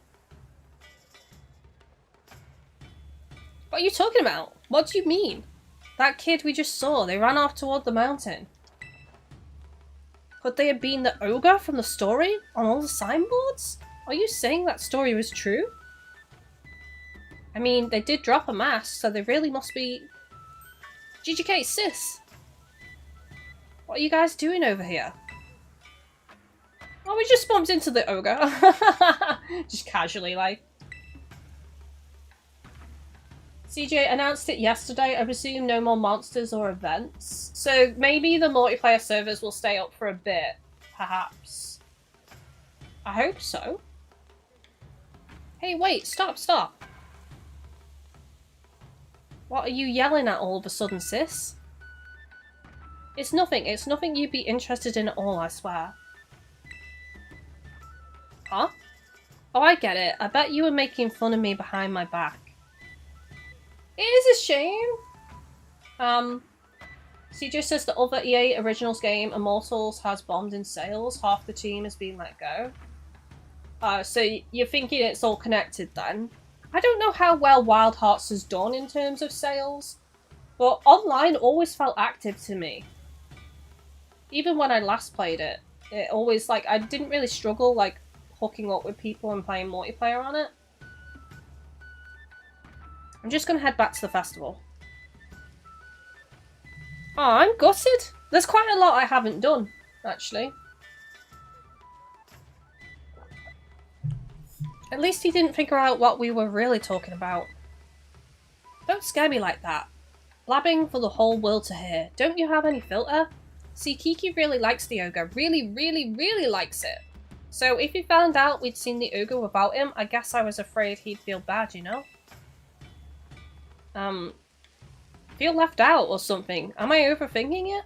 What are you talking about? What do you mean? That kid we just saw, they ran off toward the mountain. Could they have been the ogre from the story on all the signboards? Are you saying that story was true? I mean, they did drop a mask, so they really must be... GGK, sis! What are you guys doing over here? Oh, we just bumped into the ogre. Just casually, like. CJ announced it yesterday. I presume no more monsters or events. So maybe the multiplayer servers will stay up for a bit, perhaps. I hope so. Hey, wait, stop. What are you yelling at all of a sudden, sis? It's nothing you'd be interested in at all, I swear. Huh? Oh, I get it. I bet you were making fun of me behind my back. It is a shame. CJ says the other EA Originals game, Immortals, has bombed in sales. Half the team has been let go. So you're thinking it's all connected then? I don't know how well Wild Hearts has done in terms of sales, but online always felt active to me. Even when I last played it, it always, like, I didn't really struggle, like, hooking up with people and playing multiplayer on it. I'm just gonna head back to the festival. Oh, I'm gutted. There's quite a lot I haven't done, actually. At least he didn't figure out what we were really talking about. Don't scare me like that. Blabbing for the whole world to hear. Don't you have any filter? See, Kiki really likes the ogre. Really likes it. So if he found out we'd seen the ogre without him, I guess I was afraid he'd feel bad, you know? Feel left out or something. Am I overthinking it?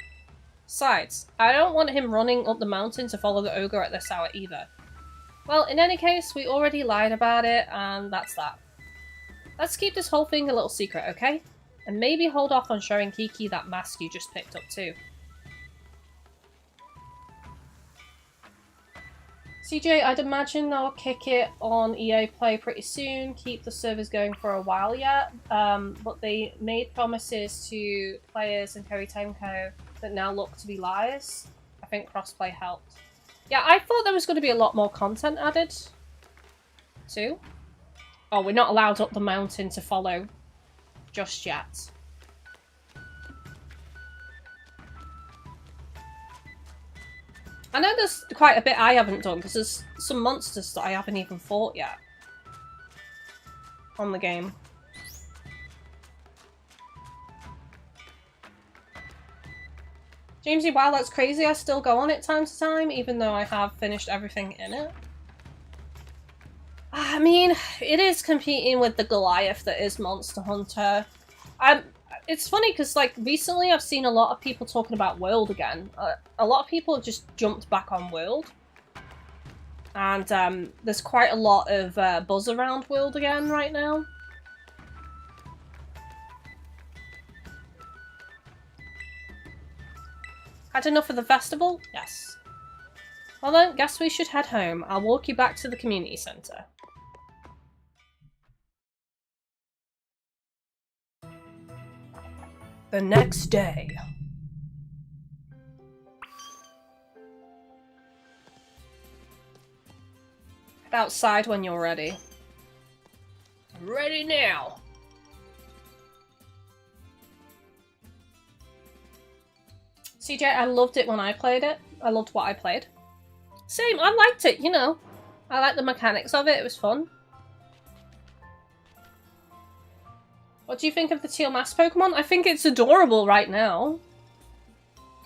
Besides, I don't want him running up the mountain to follow the ogre at this hour either. Well, in any case, we already lied about it, and that's that. Let's keep this whole thing a little secret, okay? And maybe hold off on showing Kiki that mask you just picked up too. CJ, I'd imagine they'll kick it on EA Play pretty soon, keep the servers going for a while yet, but they made promises to players and Koei Tenko that now look to be lies. I think crossplay helped. Yeah, I thought there was going to be a lot more content added, too. Oh, we're not allowed up the mountain to follow just yet. I know there's quite a bit I haven't done, because there's some monsters that I haven't even fought yet on the game. Jamesy, wow, that's crazy. I still go on it time to time, even though I have finished everything in it. I mean, it is competing with the Goliath that is Monster Hunter. It's funny because, like, recently I've seen a lot of people talking about World again. A lot of people have just jumped back on World. And there's quite a lot of buzz around World again right now. Had enough of the festival? Yes. Well then, guess we should head home. I'll walk you back to the community centre. The next day. Head outside when you're ready. I'm ready now. CJ, I loved it when I played it. I loved what I played. Same, I liked it, you know. I liked the mechanics of it, it was fun. What do you think of the Teal mask Pokemon? I think it's adorable right now.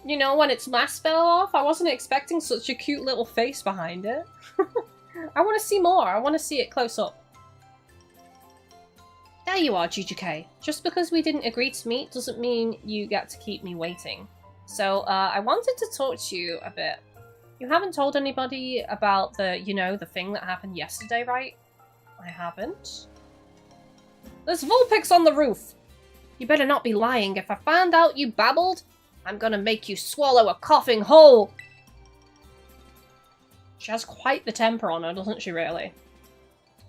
You know, when its mask fell off, I wasn't expecting such a cute little face behind it. I want to see more. I want to see it close up. There you are, GGK. Just because we didn't agree to meet doesn't mean you get to keep me waiting. So, I wanted to talk to you a bit. You haven't told anybody about the, you know, the thing that happened yesterday, right? I haven't. There's Vulpix on the roof! You better not be lying. If I find out you babbled, I'm gonna make you swallow a coughing whole! She has quite the temper on her, doesn't she, really?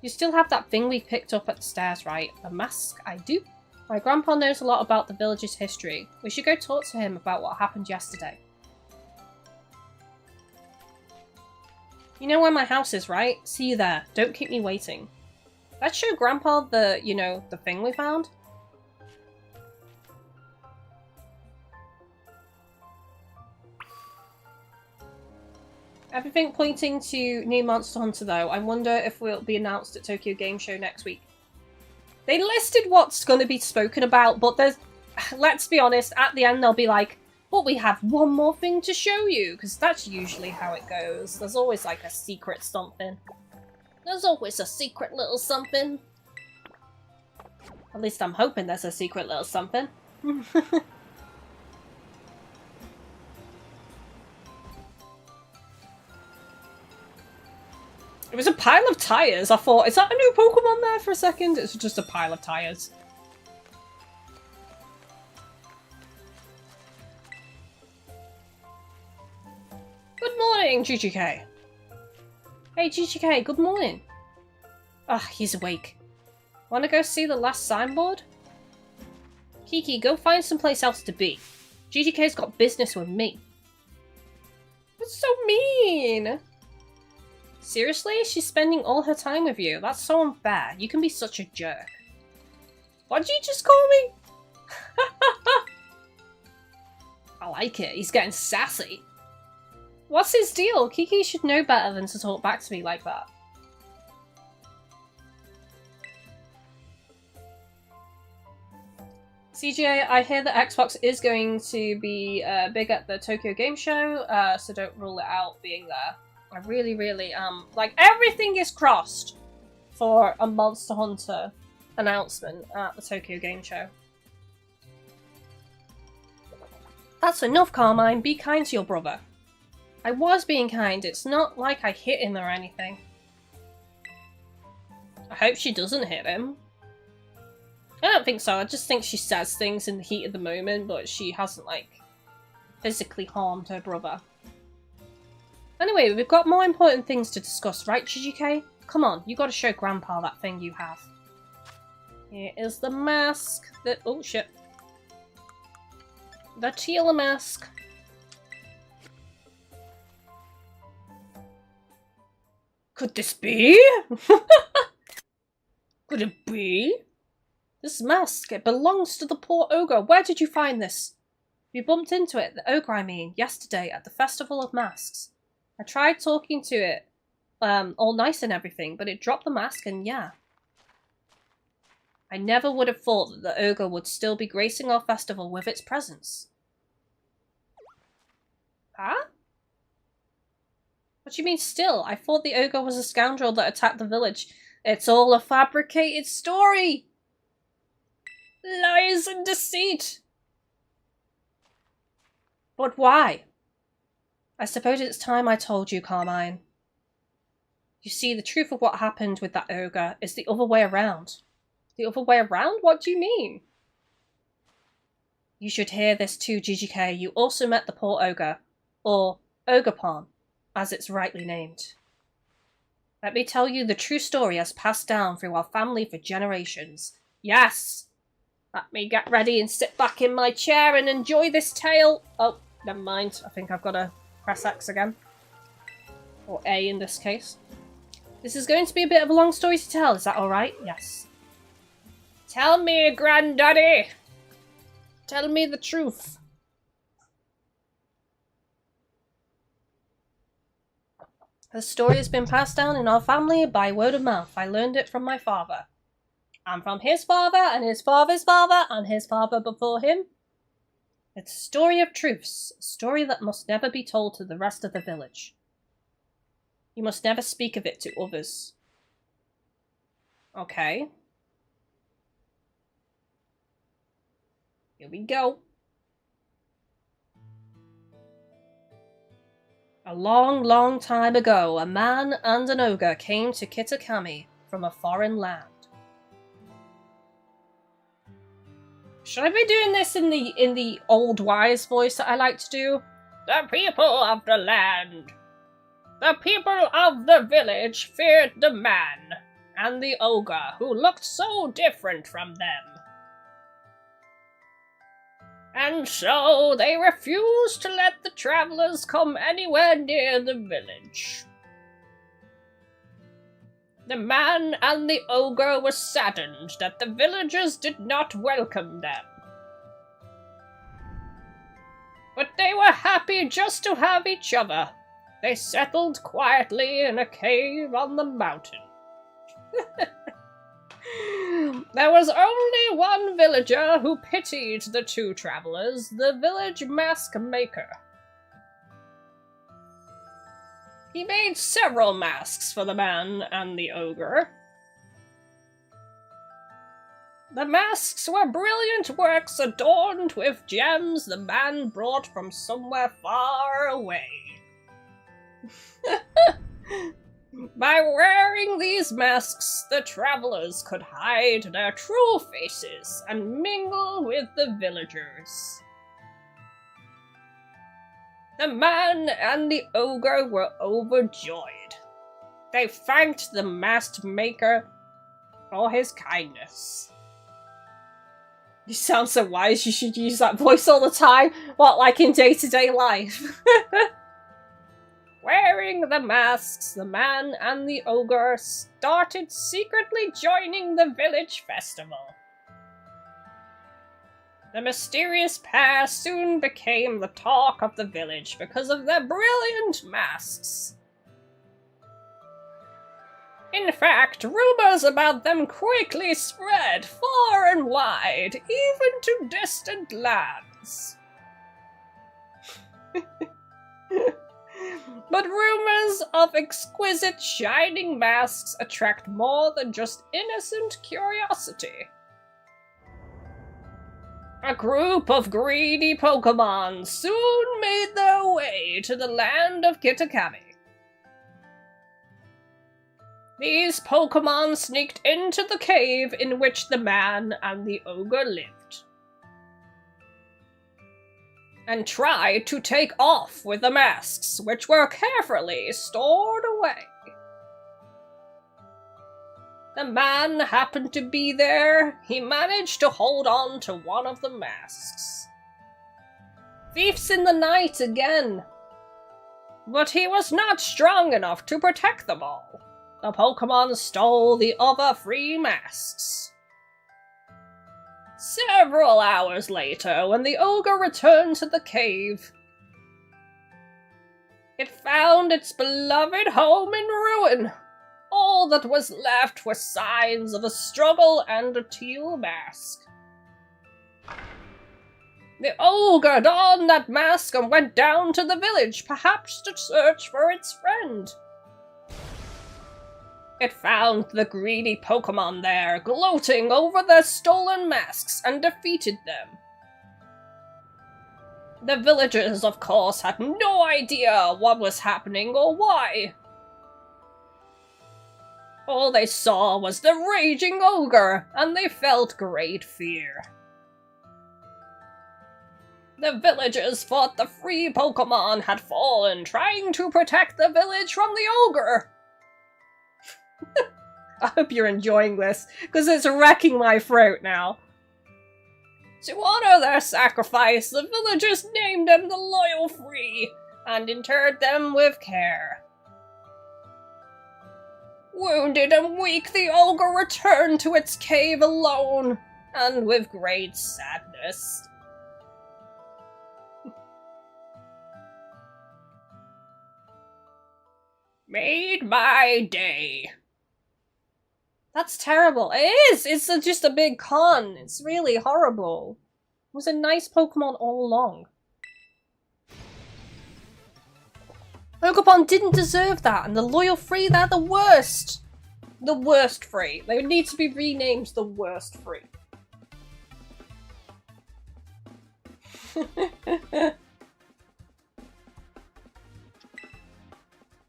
You still have that thing we picked up at the stairs, right? The mask? I do. My grandpa knows a lot about the village's history. We should go talk to him about what happened yesterday. You know where my house is, right? See you there. Don't keep me waiting. Let's show Grandpa the, you know, the thing we found. Everything pointing to new Monster Hunter though. I wonder if we'll be announced at Tokyo Game Show next week. They listed what's going to be spoken about, but there's, let's be honest, at the end they'll be like, but we have one more thing to show you, because that's usually how it goes. There's always like a secret something. There's always a secret little something. At least I'm hoping there's a secret little something. It was a pile of tyres. I thought, is that a new Pokemon there for a second? It's just a pile of tyres. Good morning, GGK. Hey, GGK, good morning. Ah, he's awake. Wanna go see the last signboard? Kiki, go find someplace else to be. GGK's got business with me. That's so mean! Seriously? She's spending all her time with you. That's so unfair. You can be such a jerk. What'd you just call me? I like it. He's getting sassy. What's his deal? Kiki should know better than to talk back to me like that. CJ, I hear that Xbox is going to be big at the Tokyo Game Show, so don't rule it out being there. I really, really am. Like, everything is crossed for a Monster Hunter announcement at the Tokyo Game Show. That's enough, Carmine. Be kind to your brother. I was being kind. It's not like I hit him or anything. I hope she doesn't hit him. I don't think so. I just think she says things in the heat of the moment, but she hasn't, like, physically harmed her brother. Anyway, we've got more important things to discuss, right, GGK? Come on, you gotta show Grandpa that thing you have. Here is the mask that— oh shit. The Teal mask. Could this be? Could it be? This mask, it belongs to the poor ogre. Where did you find this? We bumped into it, the ogre I mean, yesterday at the Festival of Masks. I tried talking to it, all nice and everything, but it dropped the mask and yeah. I never would have thought that the ogre would still be gracing our festival with its presence. Huh? What do you mean still? I thought the ogre was a scoundrel that attacked the village. It's all a fabricated story! Lies and deceit! But why? I suppose it's time I told you, Carmine. You see, the truth of what happened with that ogre is the other way around. The other way around? What do you mean? You should hear this too, GGK. You also met the poor ogre, or Ogerpon, as it's rightly named. Let me tell you the true story as passed down through our family for generations. Yes! Let me get ready and sit back in my chair and enjoy this tale. Oh, never mind. I think I've got to press X again. Or A in this case. This is going to be a bit of a long story to tell. Is that alright? Yes. Tell me, Granddaddy! Tell me the truth. The story has been passed down in our family by word of mouth. I learned it from my father. And from his father, and his father's father, and his father before him. It's a story of truths, a story that must never be told to the rest of the village. You must never speak of it to others. Okay. Here we go. A long, long time ago, a man and an ogre came to Kitakami from a foreign land. Should I be doing this in the old wise voice that I like to do? The people of the land. The people of the village feared the man and the ogre who looked so different from them. And so they refused to let the travelers come anywhere near the village. The man and the ogre were saddened that the villagers did not welcome them. But they were happy just to have each other. They settled quietly in a cave on the mountain. There was only one villager who pitied the two travelers, the village mask maker. He made several masks for the man and the ogre. The masks were brilliant works adorned with gems the man brought from somewhere far away. By wearing these masks, the travelers could hide their true faces and mingle with the villagers. The man and the ogre were overjoyed. They thanked the masked maker for his kindness. You sound so wise, you should use that voice all the time. What, like in day-to-day life? Wearing the masks, the man and the ogre started secretly joining the village festival. The mysterious pair soon became the talk of the village because of their brilliant masks. In fact, rumors about them quickly spread far and wide, even to distant lands. But rumors of exquisite shining masks attract more than just innocent curiosity. A group of greedy Pokemon soon made their way to the land of Kitakami. These Pokemon sneaked into the cave in which the man and the ogre lived, and tried to take off with the masks, which were carefully stored away. The man happened to be there. He managed to hold on to one of the masks. Thieves in the night again. But he was not strong enough to protect them all. The Pokemon stole the other 3 masks. Several hours later, when the ogre returned to the cave, it found its beloved home in ruin. All that was left were signs of a struggle and a teal mask. The ogre donned that mask and went down to the village, perhaps to search for its friend. It found the greedy Pokemon there, gloating over their stolen masks, and defeated them. The villagers, of course, had no idea what was happening or why. All they saw was the raging ogre, and they felt great fear. The villagers thought the free Pokemon had fallen, trying to protect the village from the ogre. I hope you're enjoying this, because it's wrecking my throat now. To honor their sacrifice, the villagers named them the Loyal Free, and interred them with care. Wounded and weak, the ogre returned to its cave alone, and with great sadness. Made my day. That's terrible. It is! It's just a big con. It's really horrible. It was a nice Pokemon all along. Ogerpon didn't deserve that, and the Loyal Free, they're the worst! The worst Free. They need to be renamed the worst Free.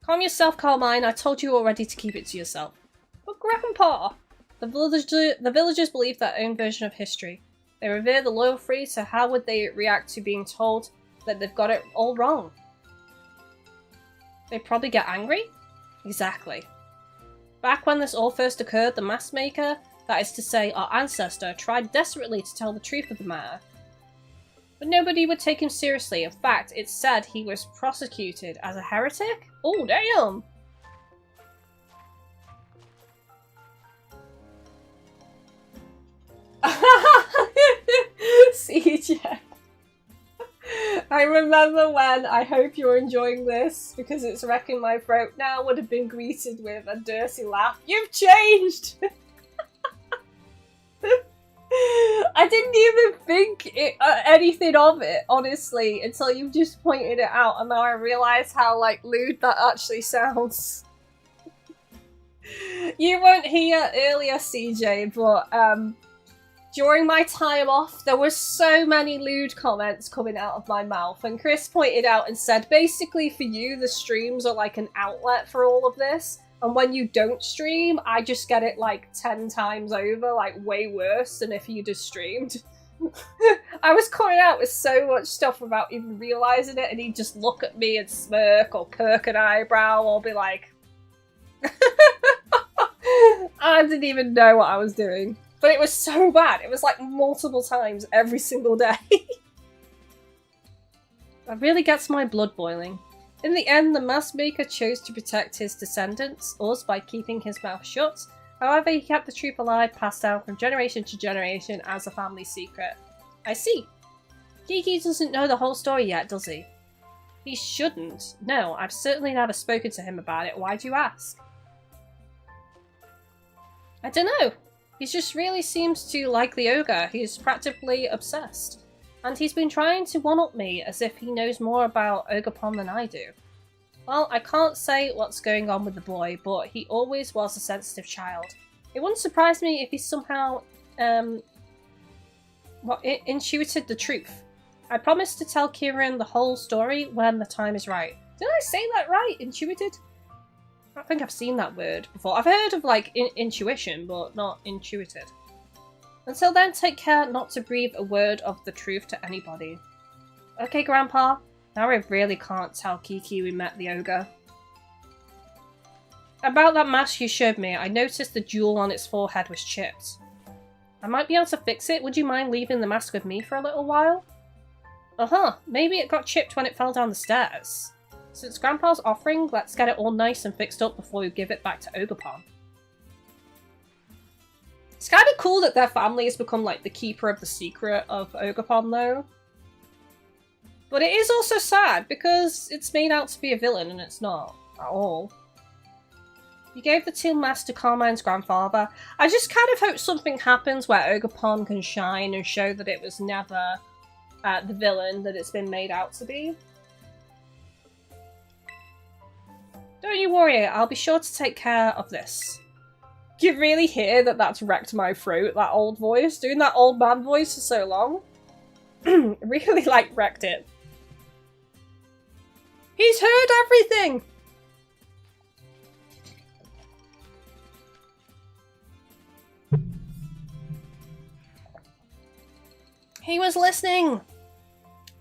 Calm yourself, Carmine. I told you already to keep it to yourself. But Grandpa! The villagers believe their own version of history. They revere the Loyal Free, so how would they react to being told that they've got it all wrong? They'd probably get angry? Exactly. Back when this all first occurred, the mask maker, that is to say our ancestor, tried desperately to tell the truth of the matter. But nobody would take him seriously. In fact, it's said he was prosecuted as a heretic? Oh, damn! CJ. I remember when I hope you're enjoying this because it's wrecking my throat now would have been greeted with a dirty laugh. You've changed! I didn't even think anything of it, honestly, until you just pointed it out, and now I realise how, like, lewd that actually sounds. You weren't here earlier, CJ, but, during my time off, there were so many lewd comments coming out of my mouth, and Chris pointed out and said, basically for you, the streams are like an outlet for all of this, and when you don't stream, I just get it like 10 times over, like way worse than if you just streamed. I was coming out with so much stuff without even realising it, and he'd just look at me and smirk, or perk an eyebrow, or be like... I didn't even know what I was doing. But it was so bad. It was like multiple times every single day. That really gets my blood boiling. In the end, the mask maker chose to protect his descendants, us, by keeping his mouth shut. However, he kept the truth alive, passed down from generation to generation as a family secret. I see. Kiki doesn't know the whole story yet, does he? He shouldn't. No, I've certainly never spoken to him about it. Why do you ask? I don't know. He just really seems to like the ogre. He's practically obsessed. And he's been trying to one-up me as if he knows more about Ogerpon than I do. Well, I can't say what's going on with the boy, but he always was a sensitive child. It wouldn't surprise me if he somehow, intuited the truth. I promised to tell Kieran the whole story when the time is right. Did I say that right? Intuited? I don't think I've seen that word before. I've heard of, like, intuition, but not intuited. Until then, take care not to breathe a word of the truth to anybody. Okay, Grandpa. Now I really can't tell Kiki we met the ogre. About that mask you showed me, I noticed the jewel on its forehead was chipped. I might be able to fix it. Would you mind leaving the mask with me for a little while? Uh-huh. Maybe it got chipped when it fell down the stairs. Since Grandpa's offering, let's get it all nice and fixed up before we give it back to Ogerpon. It's kind of cool that their family has become, like, the keeper of the secret of Ogerpon, though. But it is also sad, because it's made out to be a villain, and it's not at all. You gave the Teal mask to Carmine's grandfather. I just kind of hope something happens where Ogerpon can shine and show that it was never the villain that it's been made out to be. Don't you worry, I'll be sure to take care of this. You really hear that that's wrecked my throat, that old voice? Doing that old man voice for so long? Really, like, wrecked it. He's heard everything! He was listening!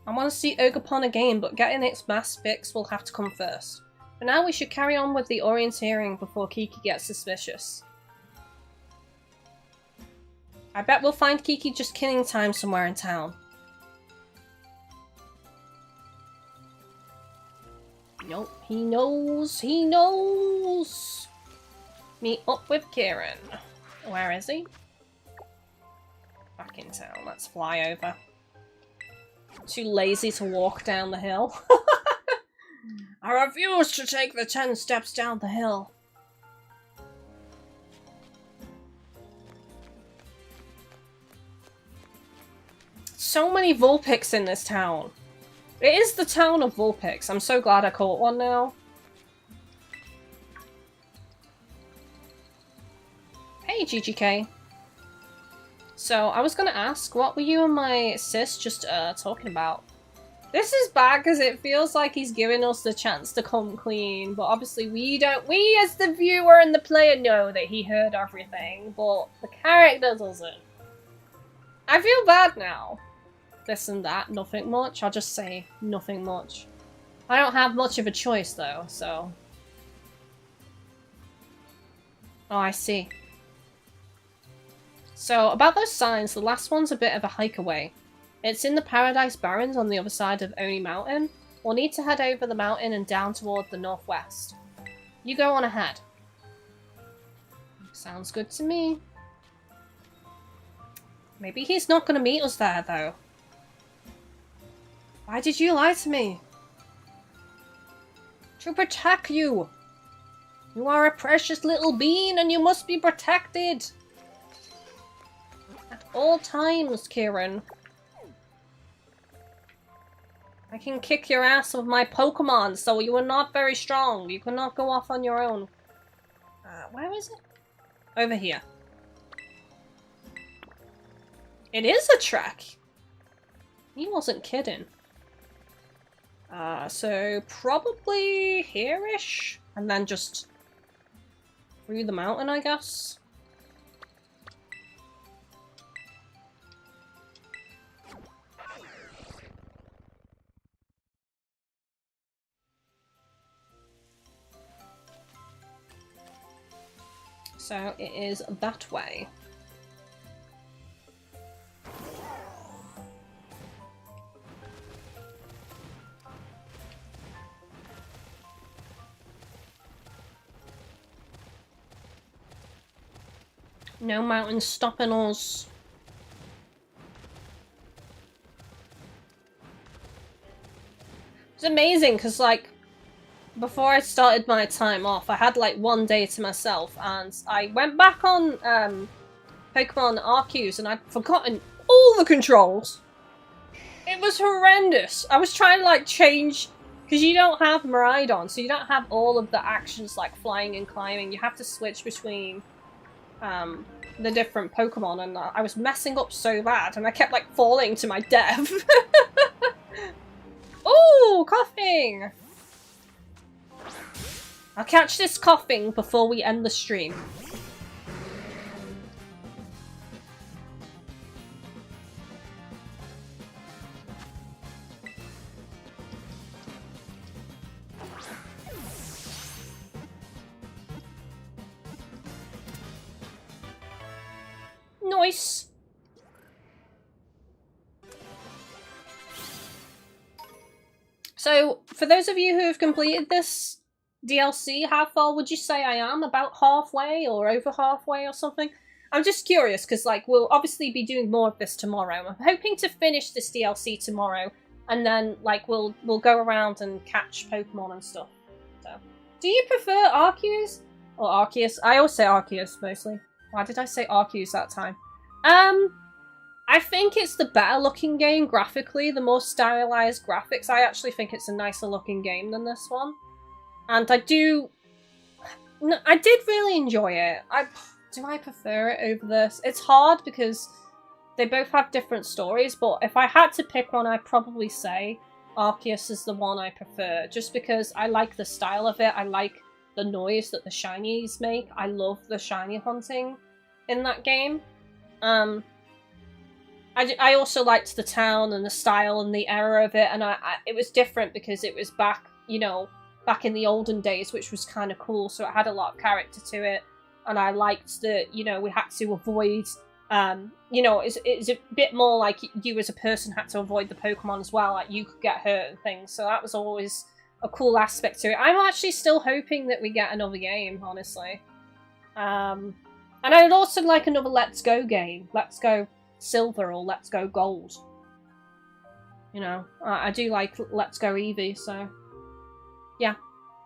I want to see Ogerpon again, but getting its mass fix will have to come first. For now, we should carry on with the Orienteering before Kiki gets suspicious. I bet we'll find Kiki just killing time somewhere in town. Nope, he knows, he knows! Meet up with Kieran. Where is he? Back in town, let's fly over. Too lazy to walk down the hill. I refuse to take the 10 steps down the hill. So many Vulpix in this town. It is the town of Vulpix. I'm so glad I caught one now. Hey, GGK. So, I was gonna ask, what were you and my sis just talking about? This is bad because it feels like he's giving us the chance to come clean, but obviously we as the viewer and the player know that he heard everything, but the character doesn't. I feel bad now. This and that, nothing much. I'll just say nothing much. I don't have much of a choice though, so... Oh, I see. So, about those signs, the last one's a bit of a hike away. It's in the Paradise Barrens on the other side of Oni Mountain. We'll need to head over the mountain and down toward the northwest. You go on ahead. Sounds good to me. Maybe he's not going to meet us there, though. Why did you lie to me? To protect you. You are a precious little bean and you must be protected. At all times, Kieran. I can kick your ass with my Pokemon, so you are not very strong. You cannot go off on your own. Where is it? Over here. It is a trek. He wasn't kidding. So probably here-ish? And then just through the mountain, I guess? So it is that way. No mountain stopping us. It's amazing because, like, before I started my time off, I had like 1 day to myself, and I went back on Pokemon Arceus, and I'd forgotten all the controls. It was horrendous. I was trying to like change, because you don't have Miraidon, so you don't have all of the actions like flying and climbing. You have to switch between the different Pokemon, and I was messing up so bad, and I kept like falling to my death. Oh, coughing! I'll catch this coughing before we end the stream. Nice! So, for those of you who have completed this DLC, how far would you say I am? About halfway or over halfway or something? I'm just curious because like we'll obviously be doing more of this tomorrow. I'm hoping to finish this DLC tomorrow and then like we'll go around and catch Pokemon and stuff. So, do you prefer Arceus or Arceus? I always say Arceus mostly. Why did I say Arceus that time? I think it's the better looking game graphically, the more stylized graphics. I actually think it's a nicer looking game than this one. And I did really enjoy it. Do I prefer it over this? It's hard because they both have different stories, but if I had to pick one, I'd probably say Arceus is the one I prefer, just because I like the style of it. I like the noise that the shinies make. I love the shiny hunting in that game. I also liked the town and the style and the era of it, and it was different because it was back, you know, back in the olden days, which was kind of cool, so it had a lot of character to it, and I liked that, you know, we had to avoid, you know, it's a bit more like you as a person had to avoid the Pokemon as well, like you could get hurt and things, so that was always a cool aspect to it. I'm actually still hoping that we get another game, honestly. And I would also like another Let's Go game. Let's Go Silver or Let's Go Gold. You know, I do like Let's Go Eevee, so yeah.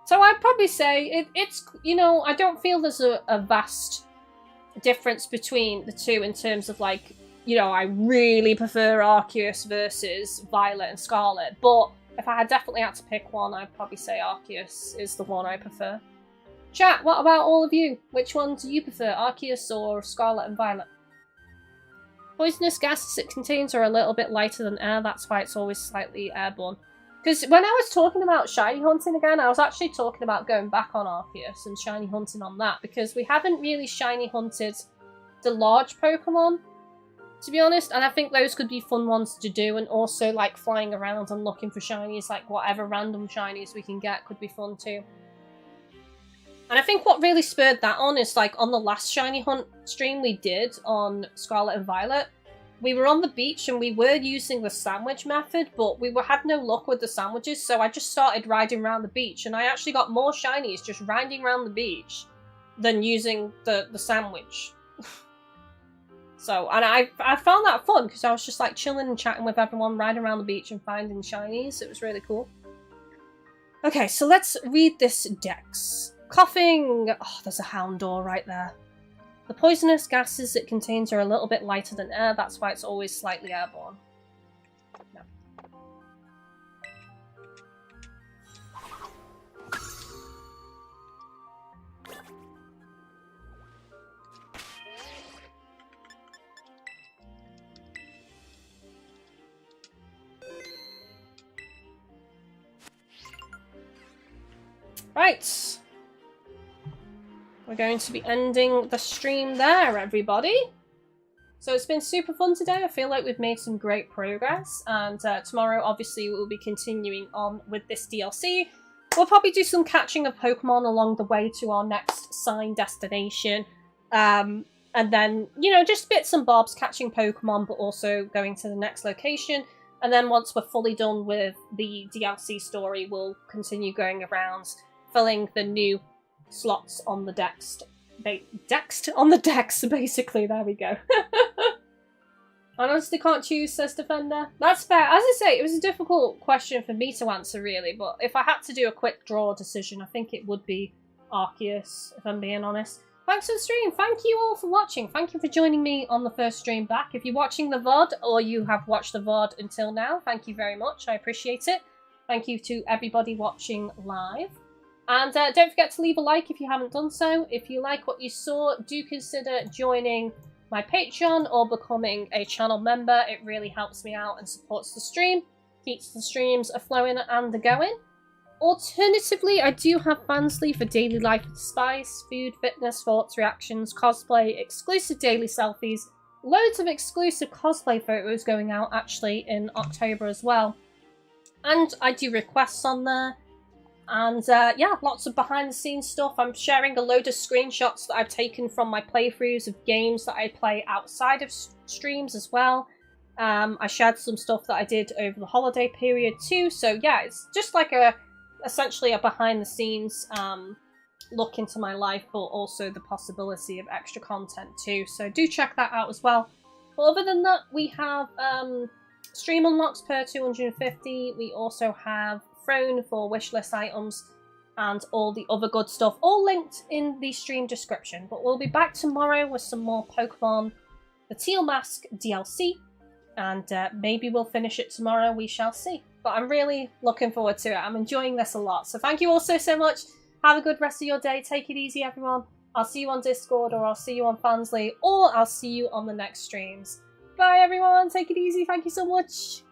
So I'd probably say it's, you know, I don't feel there's a vast difference between the two in terms of, like, you know, I really prefer Arceus versus Violet and Scarlet, but if I had definitely had to pick one, I'd probably say Arceus is the one I prefer. Chat, what about all of you? Which one do you prefer, Arceus or Scarlet and Violet? Poisonous gases it contains are a little bit lighter than air, that's why it's always slightly airborne. Because when I was talking about shiny hunting again, I was actually talking about going back on Arceus and shiny hunting on that, because we haven't really shiny hunted the large Pokemon, to be honest, and I think those could be fun ones to do, and also like flying around and looking for shinies, like whatever random shinies we can get could be fun too. And I think what really spurred that on is, like, on the last shiny hunt stream we did on Scarlet and Violet, we were on the beach and we were using the sandwich method, but we had no luck with the sandwiches, so I just started riding around the beach, and I actually got more shinies just riding around the beach than using the sandwich. So, and I found that fun, because I was just, like, chilling and chatting with everyone, riding around the beach and finding shinies. It was really cool. Okay, so let's read this dex. Coughing! Oh, there's a Houndour right there. The poisonous gases it contains are a little bit lighter than air, that's why it's always slightly airborne. No. Right. We're going to be ending the stream there, everybody. So it's been super fun today. I feel like we've made some great progress. And tomorrow, obviously, we'll be continuing on with this DLC. We'll probably do some catching of Pokemon along the way to our next sign destination. And then, you know, just bits and bobs, catching Pokemon, but also going to the next location. And then once we're fully done with the DLC story, we'll continue going around, filling the new slots on the dex, basically. There we go. I honestly can't choose, says Defender. That's fair. As I say, it was a difficult question for me to answer, really, but if I had to do a quick draw decision, I think it would be Arceus, if I'm being honest. Thanks for the stream. Thank you all for watching. Thank you for joining me on the first stream back. If you're watching the VOD, or you have watched the VOD until now, thank you very much. I appreciate it. Thank you to everybody watching live. And don't forget to leave a like if you haven't done so. If you like what you saw, do consider joining my Patreon or becoming a channel member. It really helps me out and supports the stream, keeps the streams flowing and going. Alternatively, I do have Fansly for daily life with Spice, food, fitness, thoughts, reactions, cosplay, exclusive daily selfies, loads of exclusive cosplay photos going out actually in October as well. And I do requests on there. And yeah, lots of behind the scenes stuff. I'm sharing a load of screenshots that I've taken from my playthroughs of games that I play outside of streams as well. I shared some stuff that I did over the holiday period too. So yeah, it's just like essentially a behind the scenes look into my life, but also the possibility of extra content too. So do check that out as well. But other than that, we have stream unlocks per 250. We also have Throne for wishlist items and all the other good stuff, all linked in the stream description. But we'll be back tomorrow with some more Pokemon, the Teal Mask DLC, and maybe we'll finish it tomorrow, we shall see. But I'm really looking forward to it. I'm enjoying this a lot. So thank you all so much. Have a good rest of your day. Take it easy, everyone. I'll see you on Discord, or I'll see you on Fansly, or I'll see you on the next streams. Bye, everyone. Take it easy. Thank you so much.